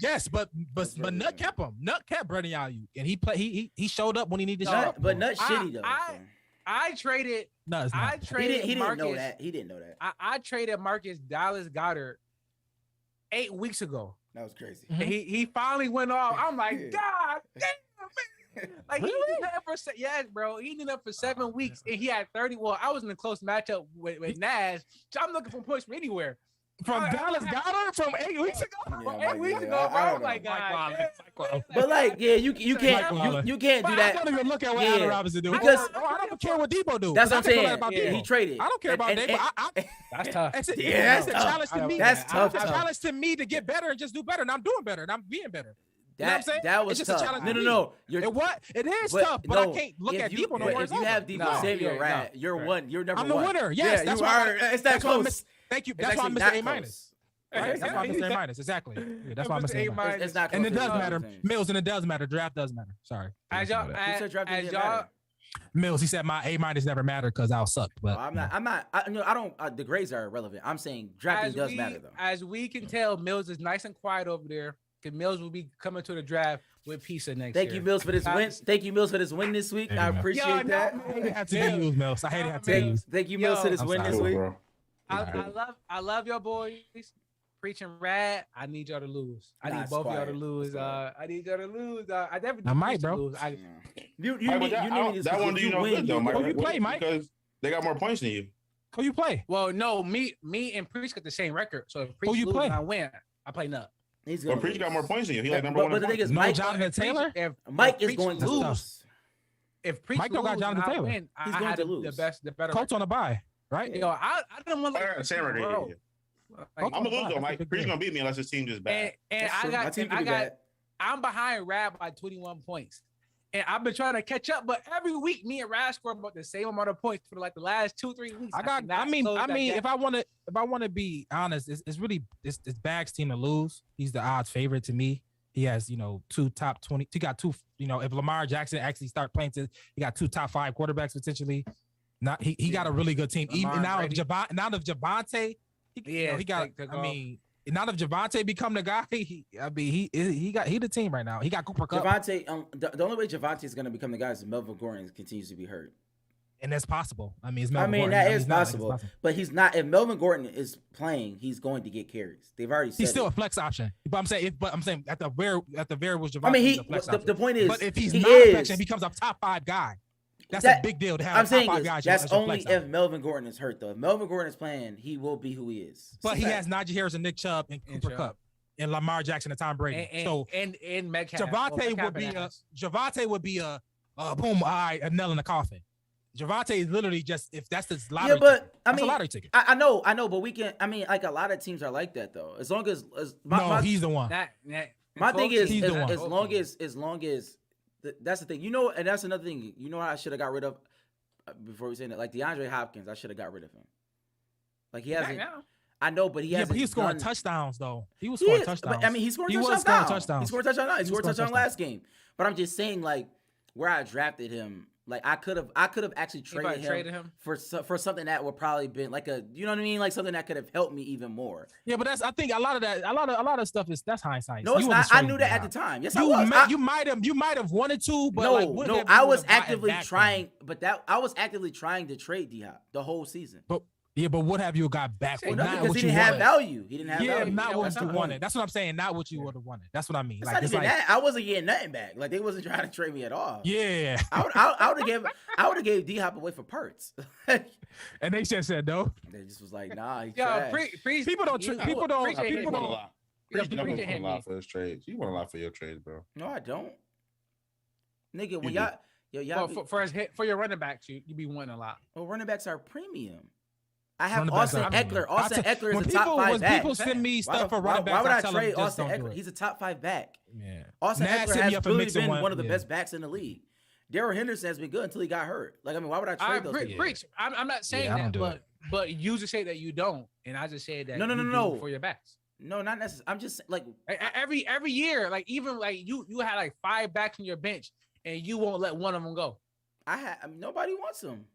Yes, but Nut kept him. Nut kept Brandon Ayuk, and he showed up when he needed to show up. But Nut shitty though. I traded. No, it's not. I traded. He didn't Marcus, know that. He didn't know that. I traded Marcus Dallas Goddard 8 weeks ago. That was crazy. And he finally went off. I'm like, God damn, man. Like he did that for yes, bro. He did that for 7 weeks, and he had 30. Well, I was in a close matchup with Nas, so I'm looking for points from anywhere. From Dallas Goddard from 8 weeks ago. Yeah, 8 weeks ago, bro. I'm like, God. But like, yeah, you can't you can't do that. I don't even look at what Allen Robinson do Because I don't care what Debo do. that's what I'm saying. About Yeah, he traded. I don't care about Debo. That's tough. That's that's a tough. challenge to me. That's tough. It's a challenge to me to get better and just do better, and I'm doing better, and I'm being better. You know what I'm saying? That was it's just tough. a challenge. No. It is tough, but I can't look at Debo no more. If you have Debo Samuel, right? You're one. You're number one. I'm the winner. Yes, that's why. It's that close. Thank you. That's why I'm Mr. A minus. Right? That's why I'm Mr. A minus. Exactly. Yeah, that's why I'm Mr. A minus. It's not close. And it does matter, Mills, and it does matter. Draft does matter. Sorry. As y'all, Mills, he said my A minus never mattered because I sucked. But I'm not. I don't. The grades are irrelevant. I'm saying drafting does matter though. As we can tell, Mills is nice and quiet over there. Because Mills will be coming to the draft with pizza next year. Thank you, Mills, for this win. Thank you, Mills, for this win this week. I appreciate that. I hate to have to use Mills. I hate to have to use. Thank you, Mills, for this win this week. I love your boys. Preaching rad. I need y'all to lose. I need both of y'all to lose. I need y'all to lose. I definitely might, bro. lose. You need that one. Do you know good though, Mike? Who you play, Mike? Because they got more points than you. Who you play? Well, no, me and Preach got the same record. So if Preach you lose play? and I win, I play Nut. Well, Preach got more points than you. He like number one. But the thing is, No Mike, Jonathan Taylor. Mike is going to lose. If Preach Mike don't got lose Jonathan and I Taylor. win, He's I going had to lose. the better. Colts on a bye, right? Yo, I don't want I'm gonna lose though, Mike. Preach gonna beat me unless his team just bad. And I'm behind Rab by 21 points. And I've been trying to catch up, but every week me and Rab score about the same amount of points for like the last 2-3 weeks. I mean, if I want to be honest, it's really this Bag's team to lose. He's the odds favorite to me. He has, 2 top 20. He got 2, if Lamar Jackson actually start playing, he got 2 top 5 quarterbacks potentially. Not he got a really good team. Even now if Javonte, he got. I mean, now if Javonte become the guy, he the team right now. He got Cooper Kupp. Javonte, the only way Javonte is going to become the guy is Melvin Gordon continues to be hurt. And that's possible. I mean, it's Melvin Gordon. That is possible. But he's not. If Melvin Gordon is playing, he's going to get carries. They've already said he's still a flex option. But I'm saying at the very was Javonte. I mean, the point is, but if he's not a flex and becomes a top 5 guy. That's a big deal to have. I'm saying top 5 guys that's only if Melvin Gordon is hurt, though. If Melvin Gordon is playing, he will be who he is. But he has Najee Harris and Nick Chubb and Cooper Kupp and Lamar Jackson and Tom Brady. And Metcalf. Javonte would be a boom, a nail in the coffin. Javonte is literally just if that's the lottery. Yeah, but ticket. I mean, a lottery ticket. I know, but we can. I mean, like a lot of teams are like that though. As long as he's the one. My thing is, as long as. That's the thing, and that's another thing. What I should have got rid of before we say that, like DeAndre Hopkins, I should have got rid of him. Like he hasn't. I know, but he hasn't. But he's scoring touchdowns though. He was scoring touchdowns. But, I mean, he scored touchdowns. He scored touchdown. He scored touchdown last game. But I'm just saying, like where I drafted him, like I could have actually traded him for something that would probably been like like something that could have helped me even more. Yeah, but I think a lot of stuff that's hindsight. No, it's not. I knew that at the time. Yes, I was. You might have wanted to, but no. I was actively trying, I was actively trying to trade D-Hop the whole season. But what have you got back? Because he didn't have value. He didn't have value. Not what you wanted. That's what I'm saying. Not what you would have wanted. That's what I mean. It's not even that. I wasn't getting nothing back. Like they wasn't trying to trade me at all. Yeah. I would have gave D-Hop away for parts. And they just said no. They just was like, nah. People don't. You want a lot for his trades. You want a lot for your trades, bro. No, I don't. Nigga, when for your running backs, you be wanting a lot. Well, running backs are premium. I have Austin Eckler. Austin Eckler is a top 5 back. People send me stuff for running backs. Why would I trade Austin Eckler? He's a top 5 back. Yeah. Austin Eckler has really been one of the best backs in the league. Darrell Henderson has been good until he got hurt. Like, I mean, why would I trade those people? Preach. I'm not saying that, but you just say that you don't, and I just say that no. for your backs. No, not necessarily. I'm just like every year, like even like you had like 5 backs on your bench, and you won't let one of them go. Nobody wants them.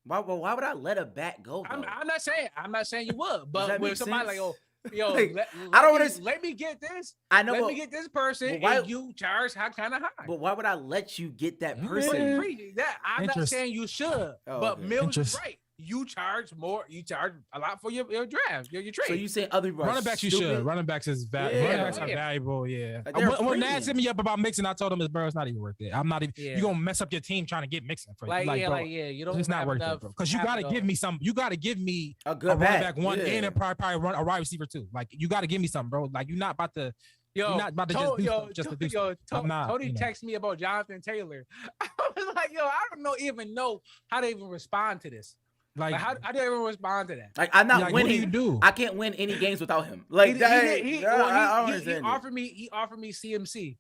Why would I let a back go? I'm not saying you would, but when somebody like, Yo, Like, let let me get this. I know. Let But, me get this person, but why- and you charge kind of high. but why would I let you get that Yeah. person? I'm not saying you should, but okay. Mills is right. You charge more. You charge a lot for your draft, your trade. So you saying other people are Running backs, you stupid? should. Running backs is Yeah. running backs are Yeah. valuable. Yeah. Like, they're When premium. Nads hit me up about Mixon, I told him, bro, it's not even worth it. I'm not even. Yeah. You gonna mess up your team trying to get Mixon for you. Bro, You don't. it's not have worth enough it, bro. Because you gotta capital. give me some. You gotta give me A a good running back. back one Yeah. and a probably run a wide receiver too. Like you gotta give me something, bro. Like you're not about to. Yo, You're not about to just do stuff just to do stuff. I'm not, Tony you know. texted me about Jonathan Taylor. I was like, yo, I don't even know how to even respond to this. Like, Like, how do I even respond to that? Like I'm not like, what do winning. you do? I can't win any games without him. Like He I don't he understand it. offered me CMC.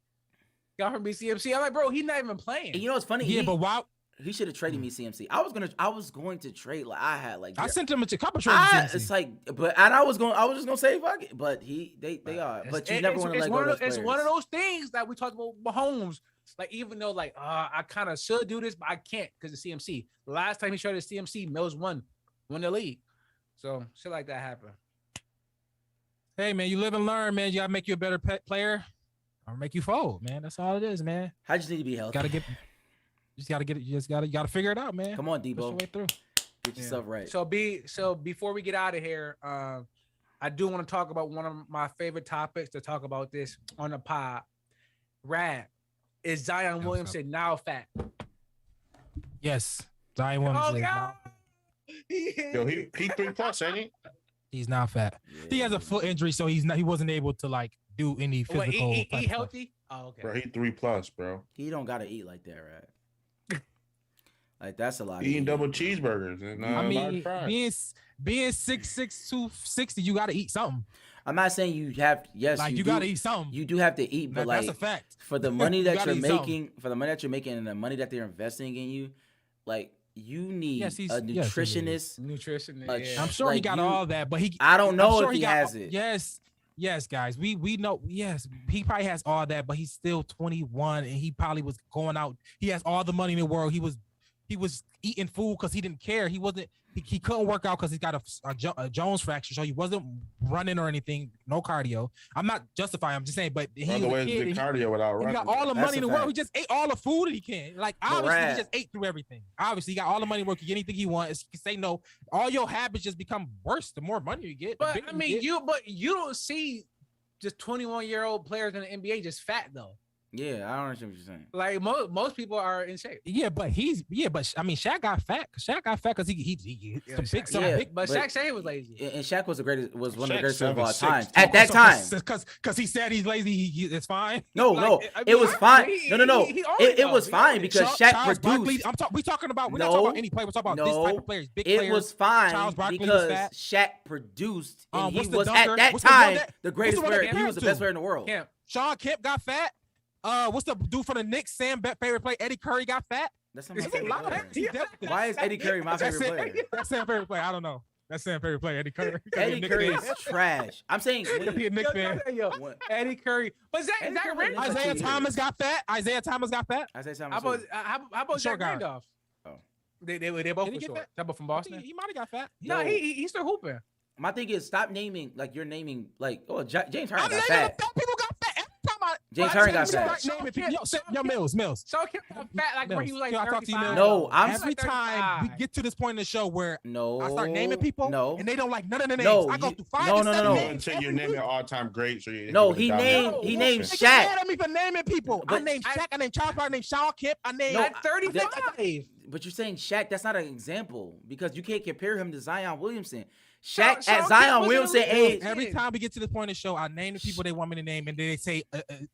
He offered me CMC. I'm like, bro, he's not even playing. And you know what's funny? Yeah, but why? He should have traded me CMC. I was going to trade like I had like I sent him a couple trades. it's like, but and I was just gonna say fuck it, but they are. But you never want to let go of those It's one of players. those things that we talked about Mahomes. Like, even though like I kind of should do this, but I can't because of CMC. The last time he traded CMC, Mills won the league. So shit like that happened. Hey man, you live and learn, man. You gotta make you a better player, or make you fold, man. That's all it is, man. I just need to be healthy. You gotta figure it out, man. Come on, Push your Debo. way through. Get yourself right. So before we get out of here, I do want to talk about one of my favorite topics to talk about this on the pod. Rap. Is Zion Williamson now fat? Yes, Zion Williamson. Oh is God. now- Yo, he 3+, ain't he? He's not fat. He has a foot injury, so he wasn't able to like do any Wait, physical. he type stuff. healthy? Oh, okay. Bro, he 3+, bro. He don't gotta eat like that, right? Like that's a lot. Eating of double cheeseburgers and I large mean, fries. being 6'6", 260, you gotta eat something. I'm not saying you have. Yes, Like you do, gotta eat something. You do have to eat, but That's like a fact. for the money that gotta you're eat something. making, and the money that they're investing in you, like you need Yes, he's- a yes, he is. nutritionist. Nutrition. A Yeah. I'm sure he like got you- all that, but I don't know I'm sure if he got- has it. Yes, guys. We know. Yes, he probably has all that, but he's still 21, and he probably was going out. He has all the money in the world. He was eating food because he didn't care. He wasn't. He couldn't work out because he's got a Jones fracture, so he wasn't running or anything. No cardio. I'm not justifying. I'm just saying. But he was Other a ways kid, to and cardio without he running. got all the That's money in a the world. fact. He just ate all the food that he can. Like obviously, Brad. he just ate through everything. Obviously, he got all the money in the world. He can get anything he wants. He can say no. All your habits just become worse the more money you get. the But bigger I mean, get. you don't see just 21-year-old players in the NBA just fat though. Yeah, I don't understand what you're saying. Like most people are in shape. Yeah, but I mean, Shaq got fat. Shaq got fat because he some big. But Shaq said he was lazy. And Shaq was one of the Shaq's greatest of all 7'6". time. At that time, because he said he's lazy. It's fine. no, Like, no, I it mean, was fine. he- No. he owned it, It was though. He fine owned it. because Shaq Charles produced. Barkley, we're talking about No, any player. We're talking about this type of players, big It players. was fine Charles Barkley was because fat. Shaq produced, and he what's the was dunker? at that What's the one time that- the greatest what's the one player. that He was the compared best to? player in the world. Camp. Sean Kemp got fat. What's the dude for the Knicks? Favorite player, Eddie Curry got fat. That's not my There's a favorite lot of player. habits he dealt with. Why is Eddie Curry my That's favorite it. player? That's Sam's favorite player. I don't know. That's Sam's favorite player, Eddie Curry. Eddie Curry is trash. I'm saying He a Knicks fan. when- Eddie Curry. But Zach Eddie Curry Randolph. is Isaiah Two Thomas years. got fat. Isaiah Thomas got fat. I say something. How about Short Zach guy. Randolph? Oh. They both Did were he get short. fat? That both from I Boston. think He might have got fat. No, Yo. he's still hooping. My thing is stop naming like you're naming like James Harden I'm got naming fat. fat people got fat. Every time James Harden got start fat. naming people. Yo, Mills. So Kemp got fat like where he was like Can I talk to you, 35. Mills? No, I'm Every time we get to this point in the show where No, I start naming people, No, and they don't like none of the names. No, I go you- through 5 no, to no, 7 no, no. names. Until you're every naming week. all-time great. So No, he named They Shaq. get mad at me for naming people. I But- named Shaq. I named Charles Barkley. I named Sean Kemp. I named. No, At 35. But you're saying Shaq, that's not an example because you can't compare him to Zion Williamson. Shaq Sean at Kemp Zion was Williamson in the league. age. Every time we get to this point in the show, I name the people they want me to name, and they say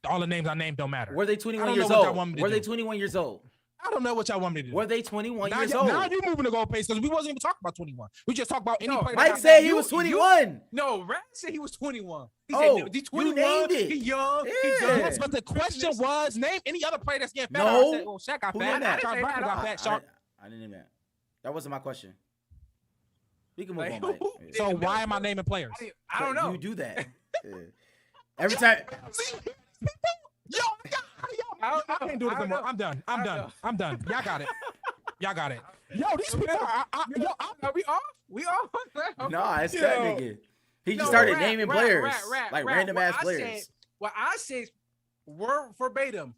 all the names I named don't matter. Were they I 21 don't years know what y'all old? want me to Were they do. 21 years old? I don't know what y'all want me to do. Were they 21 years now, old? now you moving the goalposts because we wasn't even talking about 21. We just talked about any No, player. Mike that said got he fat. was 21. No, Rat said he was 21. He Oh, said he's you 21. named it. He young. He Yeah. young. Yes, but the question was name any other player that's getting fat. No. I said, well, Shaq got Who fat. named that? Charles Barkley got fat. Sean. I didn't name that. That wasn't my question. We can move Like, on, Mike. who- Yeah. So why am I naming players? I don't know. You do that. Yeah. Every time. Yo, I can't do this no more. I'm done. I'm done. Y'all got it. Yo, these people are. Are we off? We off? No, it's Yo. that nigga. He just started naming players, like Rat. random ass players. What I said, word verbatim.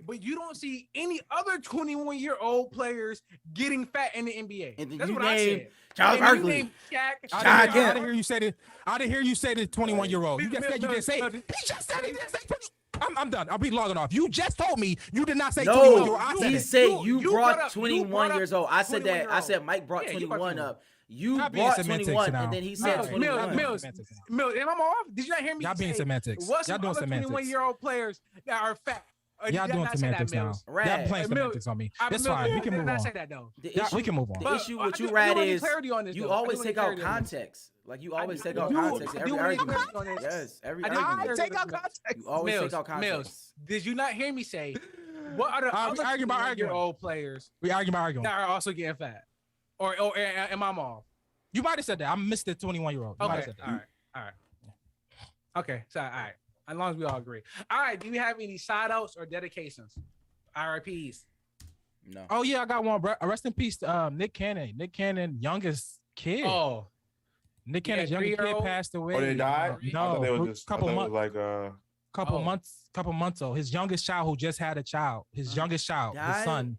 But you don't see any other 21-year-old players getting fat in the NBA. And then That's you what I name said. Charles Barkley. I didn't hear you say that. I didn't hear you say the 21-year-old. You just said you didn't say it. He just said he didn't say 20. I'm done. I'll be logging off. You just told me you did not say 21-year-old. I said he it. said you brought 21 years old. I said that. I said Mike brought Yeah, 21 up. You Y'all being brought semantics 21, now. and then he said 21. Mills, am I off? Did you not hear me? Y'all being semantics. What's Y'all doing other semantics. 21-year-old players that are fat? Y'all doing semantics now. Y'all playing semantics on me. That's fine. We can move on. Say that though. We can move on. The issue with you, Rad, is you always take out context. Like you always take out context. Every argument. Yes, every argument. I take out context. You always take out context. Mills, did you not hear me say what are the other 21-year-old players? We arguing. That are also getting fat, or am I off? You might have said that. I missed the 21-year-old. Okay, all right. Okay, so all right. As long as we all agree. All right. Do you have any shout outs or dedications? RIPs. No. Oh yeah, I got one, bro. Rest in peace, Nick Cannon. Nick Cannon, youngest kid. Oh. Nick Cannon's youngest kid passed away. Oh, they died? No, couple months old. His youngest child, who just had a child, his youngest child, his son,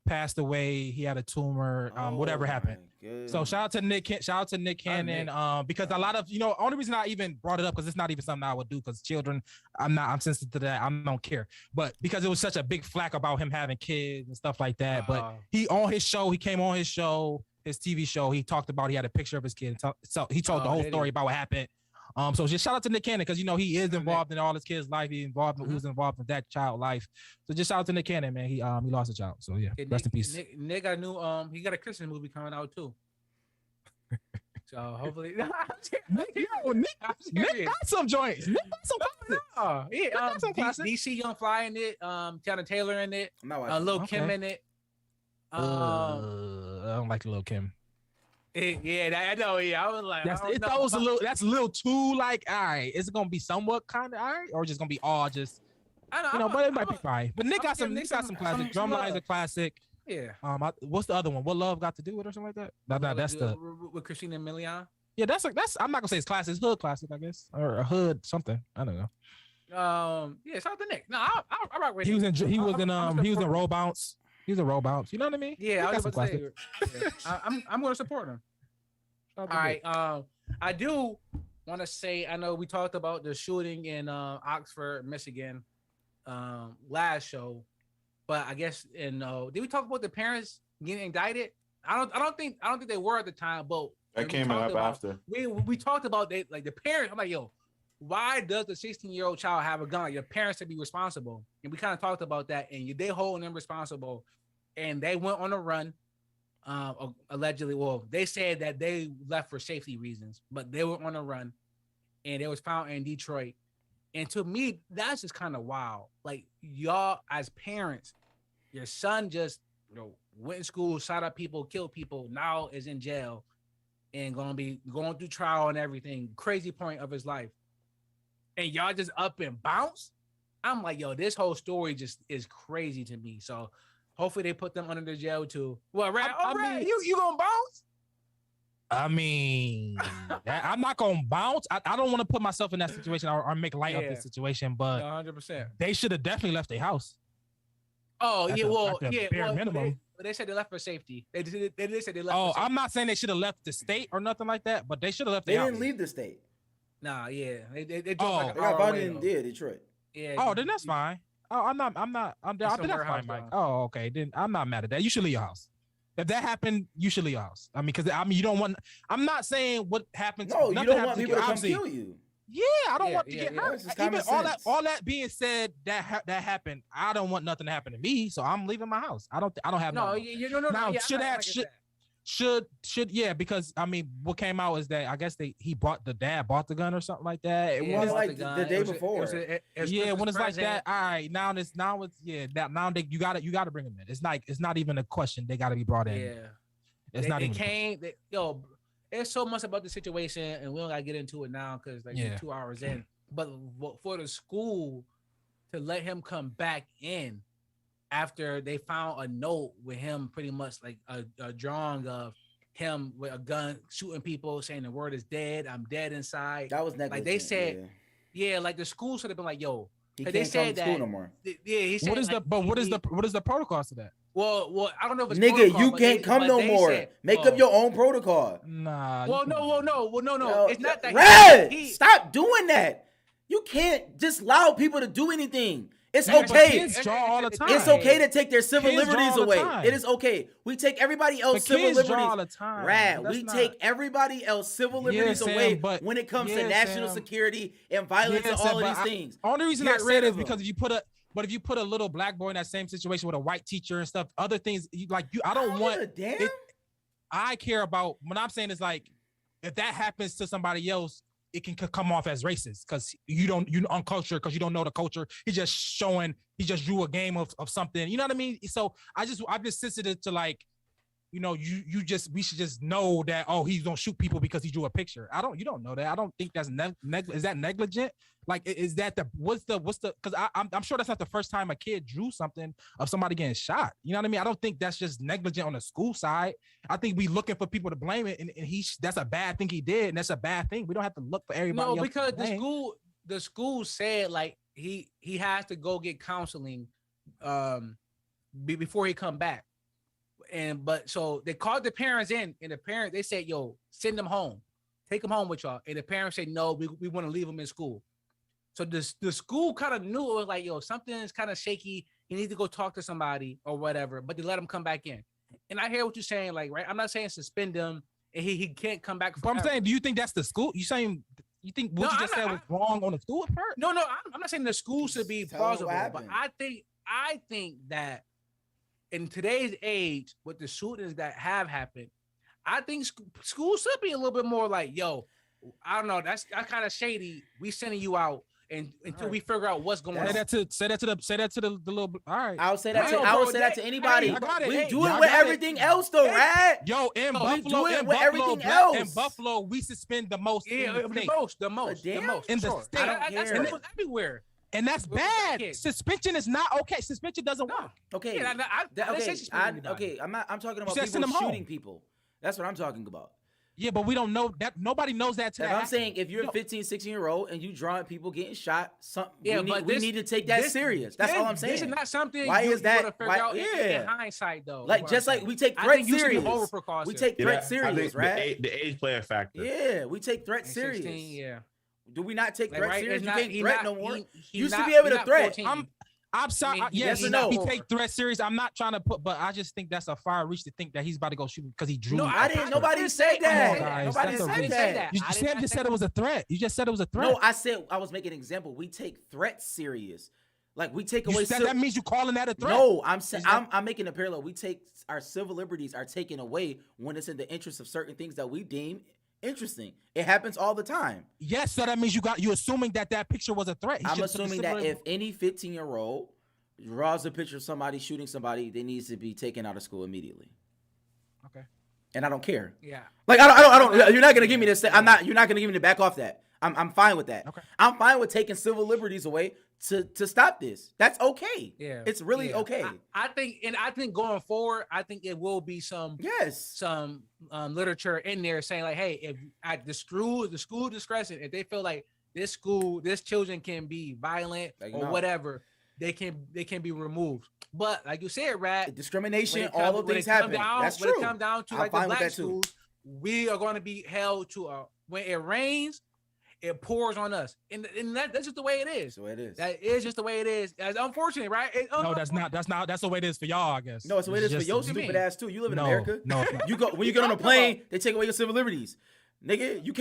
passed away. He had a tumor. Whatever happened. So shout out to Nick Cannon. Because a lot of only reason I even brought it up because it's not even something I would do because children, I'm sensitive to that. I don't care. But because it was such a big flack about him having kids and stuff like that. But he came on his show, his TV show. He talked about he had a picture of his kid. So he told the whole story about what happened. So just shout out to Nick Cannon because he is involved in all his kids' life. He was involved in that child life. So just shout out to Nick Cannon, man. He lost a child. So yeah, rest in peace. Nick got a new he got a Christmas movie coming out too. So hopefully, Nick got some joints. Nick got some classics. DC Young Fly in it. Tiana Taylor in it. Lil Kim in it. I don't like Lil Kim. I know. Yeah, I was like, that's a little too like. All right, is it gonna be somewhat kind of all right, or just gonna be all just? I know, but it might be fine. But Nick got some classic. Drumline is a classic. Yeah. What's the other one? What Love Got to Do with or something like that? No, that's with Christina Milian. Yeah, that's I'm not gonna say it's classic. It's hood classic, I guess, or a hood something. I don't know. Yeah, shout out to Nick. No, I rock with He was in Roll Bounce. He was in Roll Bounce. You know what I mean? Yeah, I was about to say. I'm going to support him. All right. I do want to say I know we talked about the shooting in Oxford, Michigan, last show, but I guess did we talk about the parents getting indicted? I don't think they were at the time, but that came up after. We talked about the parents. I'm like, yo, why does the 16-year-old child have a gun? Like, your parents should be responsible, and we kind of talked about that, and they holding them responsible. And they went on a run, allegedly. Well, they said that they left for safety reasons, but they were on a run, and it was found in Detroit. And to me, that's just kind of wild. Like, y'all as parents, your son just went to school, shot up people, killed people, now is in jail, and gonna be going through trial and everything. Crazy point of his life, and y'all just up and bounce. I'm like, yo, this whole story just is crazy to me. So. Hopefully they put them under the jail too. Well, Rat, you gonna bounce? I mean, I'm not gonna bounce. I don't want to put myself in that situation or make light of this situation, but 100%. They should have definitely left their house. Oh, bare minimum. They said they left for safety. They said they left. Oh, I'm not saying they should have left the state or nothing like that, but they should have left. They didn't leave the state. Nah, yeah, they got bought in Detroit. Yeah. Oh, then that's fine. Oh, I'm not. I think that's fine, Mike. Oh, okay. Then I'm not mad at that. You should leave your house. If that happened, you should leave your house. I mean, because you don't want. I'm not saying what happens. No, you don't want people to come kill you. Yeah, I don't want to get hurt. Even all that being said, that happened. I don't want nothing to happen to me, so I'm leaving my house. I don't have no. No. Now should because I mean what came out is that I guess the dad bought the gun or something like that. It was like the day before. When it's like that. All right, now you gotta bring them in. It's not even a question. They gotta be brought in. Yeah, there's so much about the situation, and we don't gotta get into it now because we're 2 hours in. But for the school to let him come back in after they found a note with him pretty much like a drawing of him with a gun shooting people, saying the word is dead. I'm dead inside. That was negligent. Like they said, yeah, like the school should have been like, yo, he they can't said come to school no more. Yeah, he said. What is the protocol to that? Well, I don't know if it's nigga, protocol, you can't come no more. Said, Make up your own protocol. Nah. No. It's not that. Red, stop doing that. You can't just allow people to do anything. It's okay. Kids draw all the time. It's okay to take their civil Kids liberties draw all the away. time. It is okay. We take everybody else civil Kids liberties. draw all the time. Rad, That's we not- take everybody else civil liberties Sam, away but- when it comes to yeah, national Sam. security and violence and all of these things. Only reason Get I rid said it of is because if you put a little black boy in that same situation with a white teacher and stuff, other things I don't want. Damn. I care about what I'm saying is like, if that happens to somebody else, it can come off as racist because you on culture because you don't know the culture. He just drew a game of something. You know what I mean? So I'm just sensitive to like, we should just know that, oh, he's gonna shoot people because he drew a picture. You don't know that. I don't think that's is that negligent? Like, is that what's the because I'm sure that's not the first time a kid drew something of somebody getting shot. You know what I mean? I don't think that's just negligent on the school side. I think we looking for people to blame it, and that's a bad thing he did, and that's a bad thing. We don't have to look for everybody. No, because the school said like he has to go get counseling before he come back. But so they called the parents in, and the parents, they said, yo, send them home, take them home with y'all. And the parents said, no, we want to leave them in school. So the school kind of knew it was like, yo, something is kind of shaky. You need to go talk to somebody or whatever, but they let him come back in. And I hear what you're saying, like, right? I'm not saying suspend him and he can't come back. But I'm saying, do you think that's the school? You think what you just said was wrong on the school part? No, I'm not saying the school should be plausible, but I think that in today's age, with the shootings that have happened, I think schools should be a little bit more like, yo, I don't know, that's kind of shady. We sending you out until we figure out what's going on. Say that to the little. All right, I would say that to anybody. Hey, we do it with everything else, though, right? Yo, in Buffalo, in Buffalo, we suspend the most. Yeah, the most in the state. That's everywhere. And that's bad. Suspension is not okay. Suspension doesn't work. Okay. Yeah, I'm talking about people shooting people. That's what I'm talking about. Yeah, but we don't know that. Nobody knows that today. I'm saying if you're a 15, 16-year-old and you drawing people getting shot, we need to take that serious. That's all I'm saying. This is not something why is that? You figure out in hindsight, though. Like, just like we take threats serious. We take threats serious, right? The age play a factor. Yeah, we take threats serious. 16, yeah. Do we not take threats serious? You can't threat no more. He used to be able to threat. 14. I'm sorry. Yes or no? We take threats serious. I'm not trying to but I just think that's a far reach to think that he's about to go shoot because he drew. No, I didn't. Nobody said that. Nobody said that. You just said it was a threat. You just said it was a threat. No, I said I was making an example. We take threats serious. Like we take away. That means you calling that a threat. No, I'm saying I'm making a parallel. We take our civil liberties are taken away when it's in the interest of certain things that we deem interesting. It happens all the time. Yes, so that means you assuming that picture was a threat. I'm assuming that if any 15-year-old draws a picture of somebody shooting somebody, they needs to be taken out of school immediately. Okay. And I don't care. Yeah. Like I don't. You're not gonna give me this. You're not gonna give me to back off that. I'm fine with that. Okay. I'm fine with taking civil liberties away to stop this. That's okay. Yeah. It's really okay. I think going forward, I think it will be some literature in there saying like, hey, if at the school discretion, if they feel like this children can be violent whatever, they can be removed. But like you said, Rat, discrimination, all of things happen. That's true. When it comes down to like the black schools, we are going to be held to when it rains, it pours on us, and that's just the way it is. That's the way it is. That is just the way it is. That's unfortunate, right? No, that's not. That's the way it is for y'all, I guess. No, it's the way it is for your stupid ass too. You live in America. No, when you get on a plane, they take away your civil liberties. Nigga, you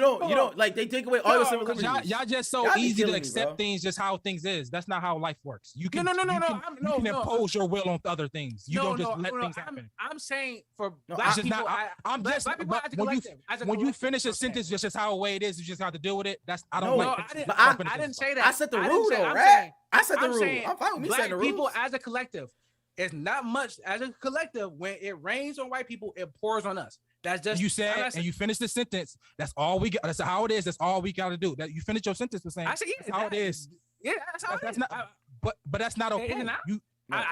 don't like they take away all your civil liberties. Y'all just so easy to accept things just how things is. That's not how life works. You can you can impose your will on other things. You don't just let things happen. I'm saying for black people, when you finish a sentence, just as how the way it is, you just have to deal with it. That's I didn't say that. I set the rule though, right? I set the rule. I'm fine with me setting the rules. People as a collective, it's not much as a collective. When it rains on white people, it pours on us. That's just you said, and you finished the sentence. That's all we got. That's how it is. That's all we got to do. That you finish your sentence with saying. I said, that's how it is. Yeah, that's how it is. Not, but that's not okay. I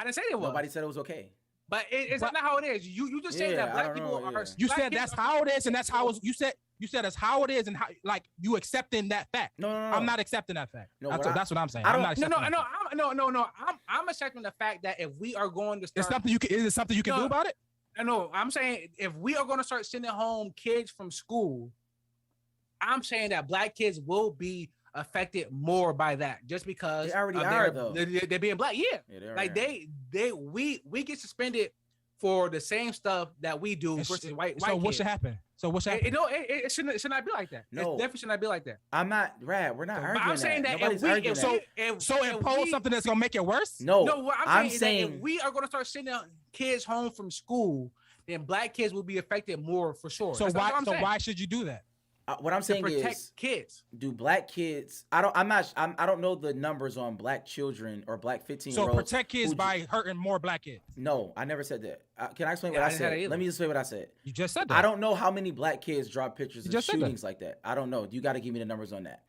didn't say it was. Nobody said it was okay. But it's not how it is. You just said that black people are. You said that's how it is, and that's how you said that's how it is, and how like you accepting that fact. No. I'm not accepting that fact. No, that's what I'm saying. I'm accepting the fact that if we are going to start, is it something you can do about it? No, I'm saying if we are going to start sending home kids from school, I'm saying that black kids will be affected more by that, just because they already are though. They're being black, like we get suspended for the same stuff that we do versus white. So what should happen? It should not be like that. No, it definitely should not be like that. I'm not Rad. We're not arguing. I'm saying that if impose something that's gonna make it worse. No, what I'm saying is that if we are gonna start sending kids home from school, then black kids will be affected more for sure. So why should you do that? What I'm saying protect is, kids. Do black kids? I don't know the numbers on black children or black 15-year-olds. So protect kids by hurting more black kids. No, I never said that. Can I explain what I said? Let me explain what I said. You just said that. I don't know how many black kids drop pictures of shootings like that. I don't know. You got to give me the numbers on that.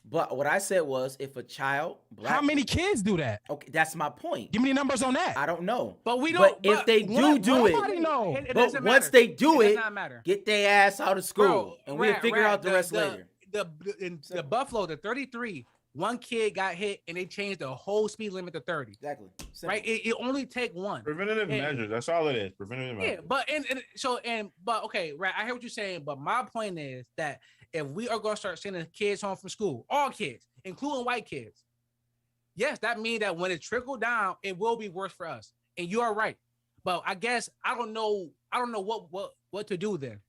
But what I said was, if a child, how many kids do that? Okay, that's my point. Give me the numbers on that. I don't know. But we don't. But if they do it, but once they do it, get their ass out of school, and we'll figure out the rest later. The Buffalo, the 33, one kid got hit, and they changed the whole speed limit to 30. Exactly. Right. It only take one. Preventative measures. That's all it is. Preventative measures. Yeah, but okay, right. I hear what you're saying, but my point is that if we are going to start sending kids home from school, all kids, including white kids, yes, that means that when it trickle down, it will be worse for us. And you are right. But I guess I don't know what to do then.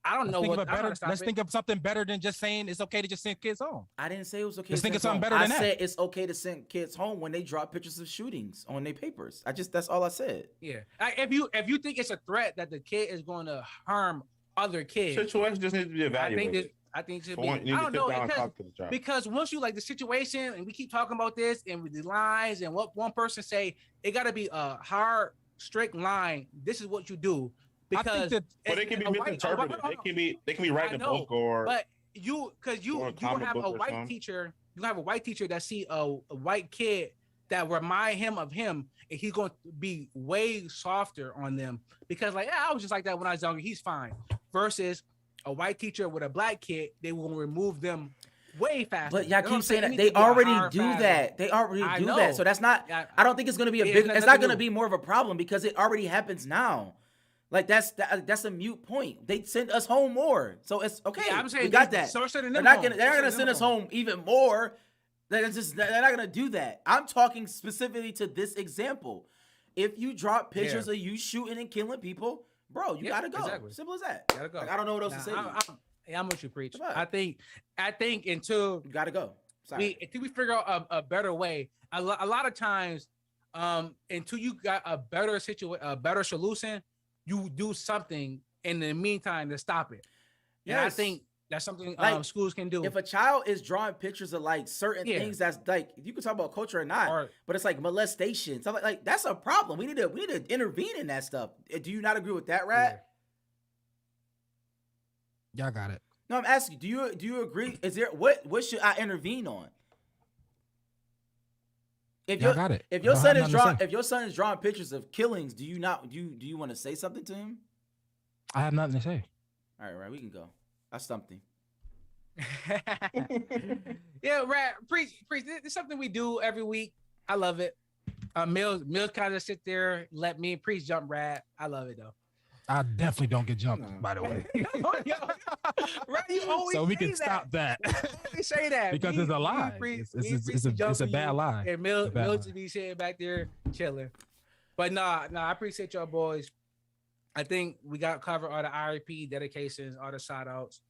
I don't know what. Let's think of something better than just saying it's okay to just send kids home. I didn't say it was okay. Let's think of something better than that. I said it's okay to send kids home when they drop pictures of shootings on their papers. That's all I said. Yeah. If you think it's a threat that the kid is going to harm other kids, situation just needs to be evaluated. I think it should be. I don't know because once you like the situation, and we keep talking about this and with the lines and what one person say, it got to be a hard, strict line. This is what you do. Because they can be misinterpreted. They can be writing a book or. But you have a white teacher. You have a white teacher that see a white kid that remind him of him, and he's going to be way softer on them because I was just like that when I was younger. He's fine. Versus a white teacher with a black kid, they will remove them way faster. But y'all keep saying that they already do that. They already do that. So that's not. I don't think it's going to be a big. It's not going to be more of a problem because it already happens now. Like that's a mute point. They send us home more, so it's okay. Yeah, I'm saying we got that. They're not gonna send us home even more. They're not gonna do that. I'm talking specifically to this example. If you drop pictures of you shooting and killing people, bro, you gotta go. Exactly. Simple as that. Gotta go. Like, I don't know what else to say. I'm what you preach. I think until you gotta go. Until we figure out a better way. A lot of times, until you got a better solution, you do something in the meantime to stop it. Yeah, I think that's something schools can do. If a child is drawing pictures of like certain things, that's like you can talk about culture or not, but it's like molestation, stuff like that's a problem. We need to intervene in that stuff. Do you not agree with that, Rad? Y'all got it. No, I'm asking. Do you agree? Is there what should I intervene on? If your son is drawing pictures of killings, do you want to say something to him? I have nothing to say. All right, we can go. I stumped him. Yeah, Rad, preach. It's something we do every week. I love it. Mills kind of sit there, let me preach jump Rad. I love it though. I definitely don't get jumped, by the way. Right, you always so we can stop that. You say that because it's a lie. It's a bad lie. And Mills to be sitting back there chilling. But nah, I appreciate y'all boys. I think we got covered all the RIP dedications, all the shout outs.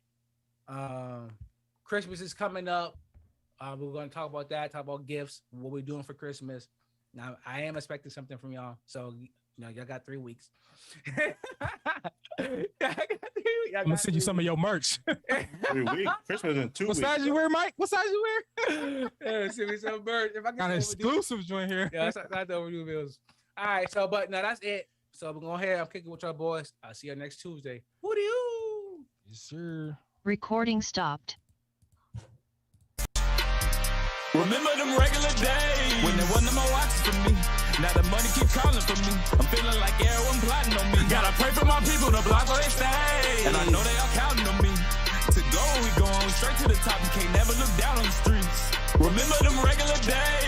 Christmas is coming up. We're going to talk about that, talk about gifts, what we're doing for Christmas. Now, I am expecting something from y'all. So, y'all got 3 weeks. I'm gonna send you some of your merch. 3 weeks. Christmas in 2 weeks. What size you wear, Mike? What size you wear? Send me some merch. If I got an exclusive joint here. Yeah, that's not the overdue bills. All right, so but no, that's it. So we're going ahead. I'm kicking with y'all boys. I'll see you next Tuesday. Who do you? Yes, sir. Recording stopped. Remember them regular days when there wasn't no watches for me. Now the money keep calling for me. I'm feeling like everyone plotting on me. Gotta pray for my people to block where they stay. And I know they all counting on me. To go, we going straight to the top. You can't never look down on the streets. Remember them regular days.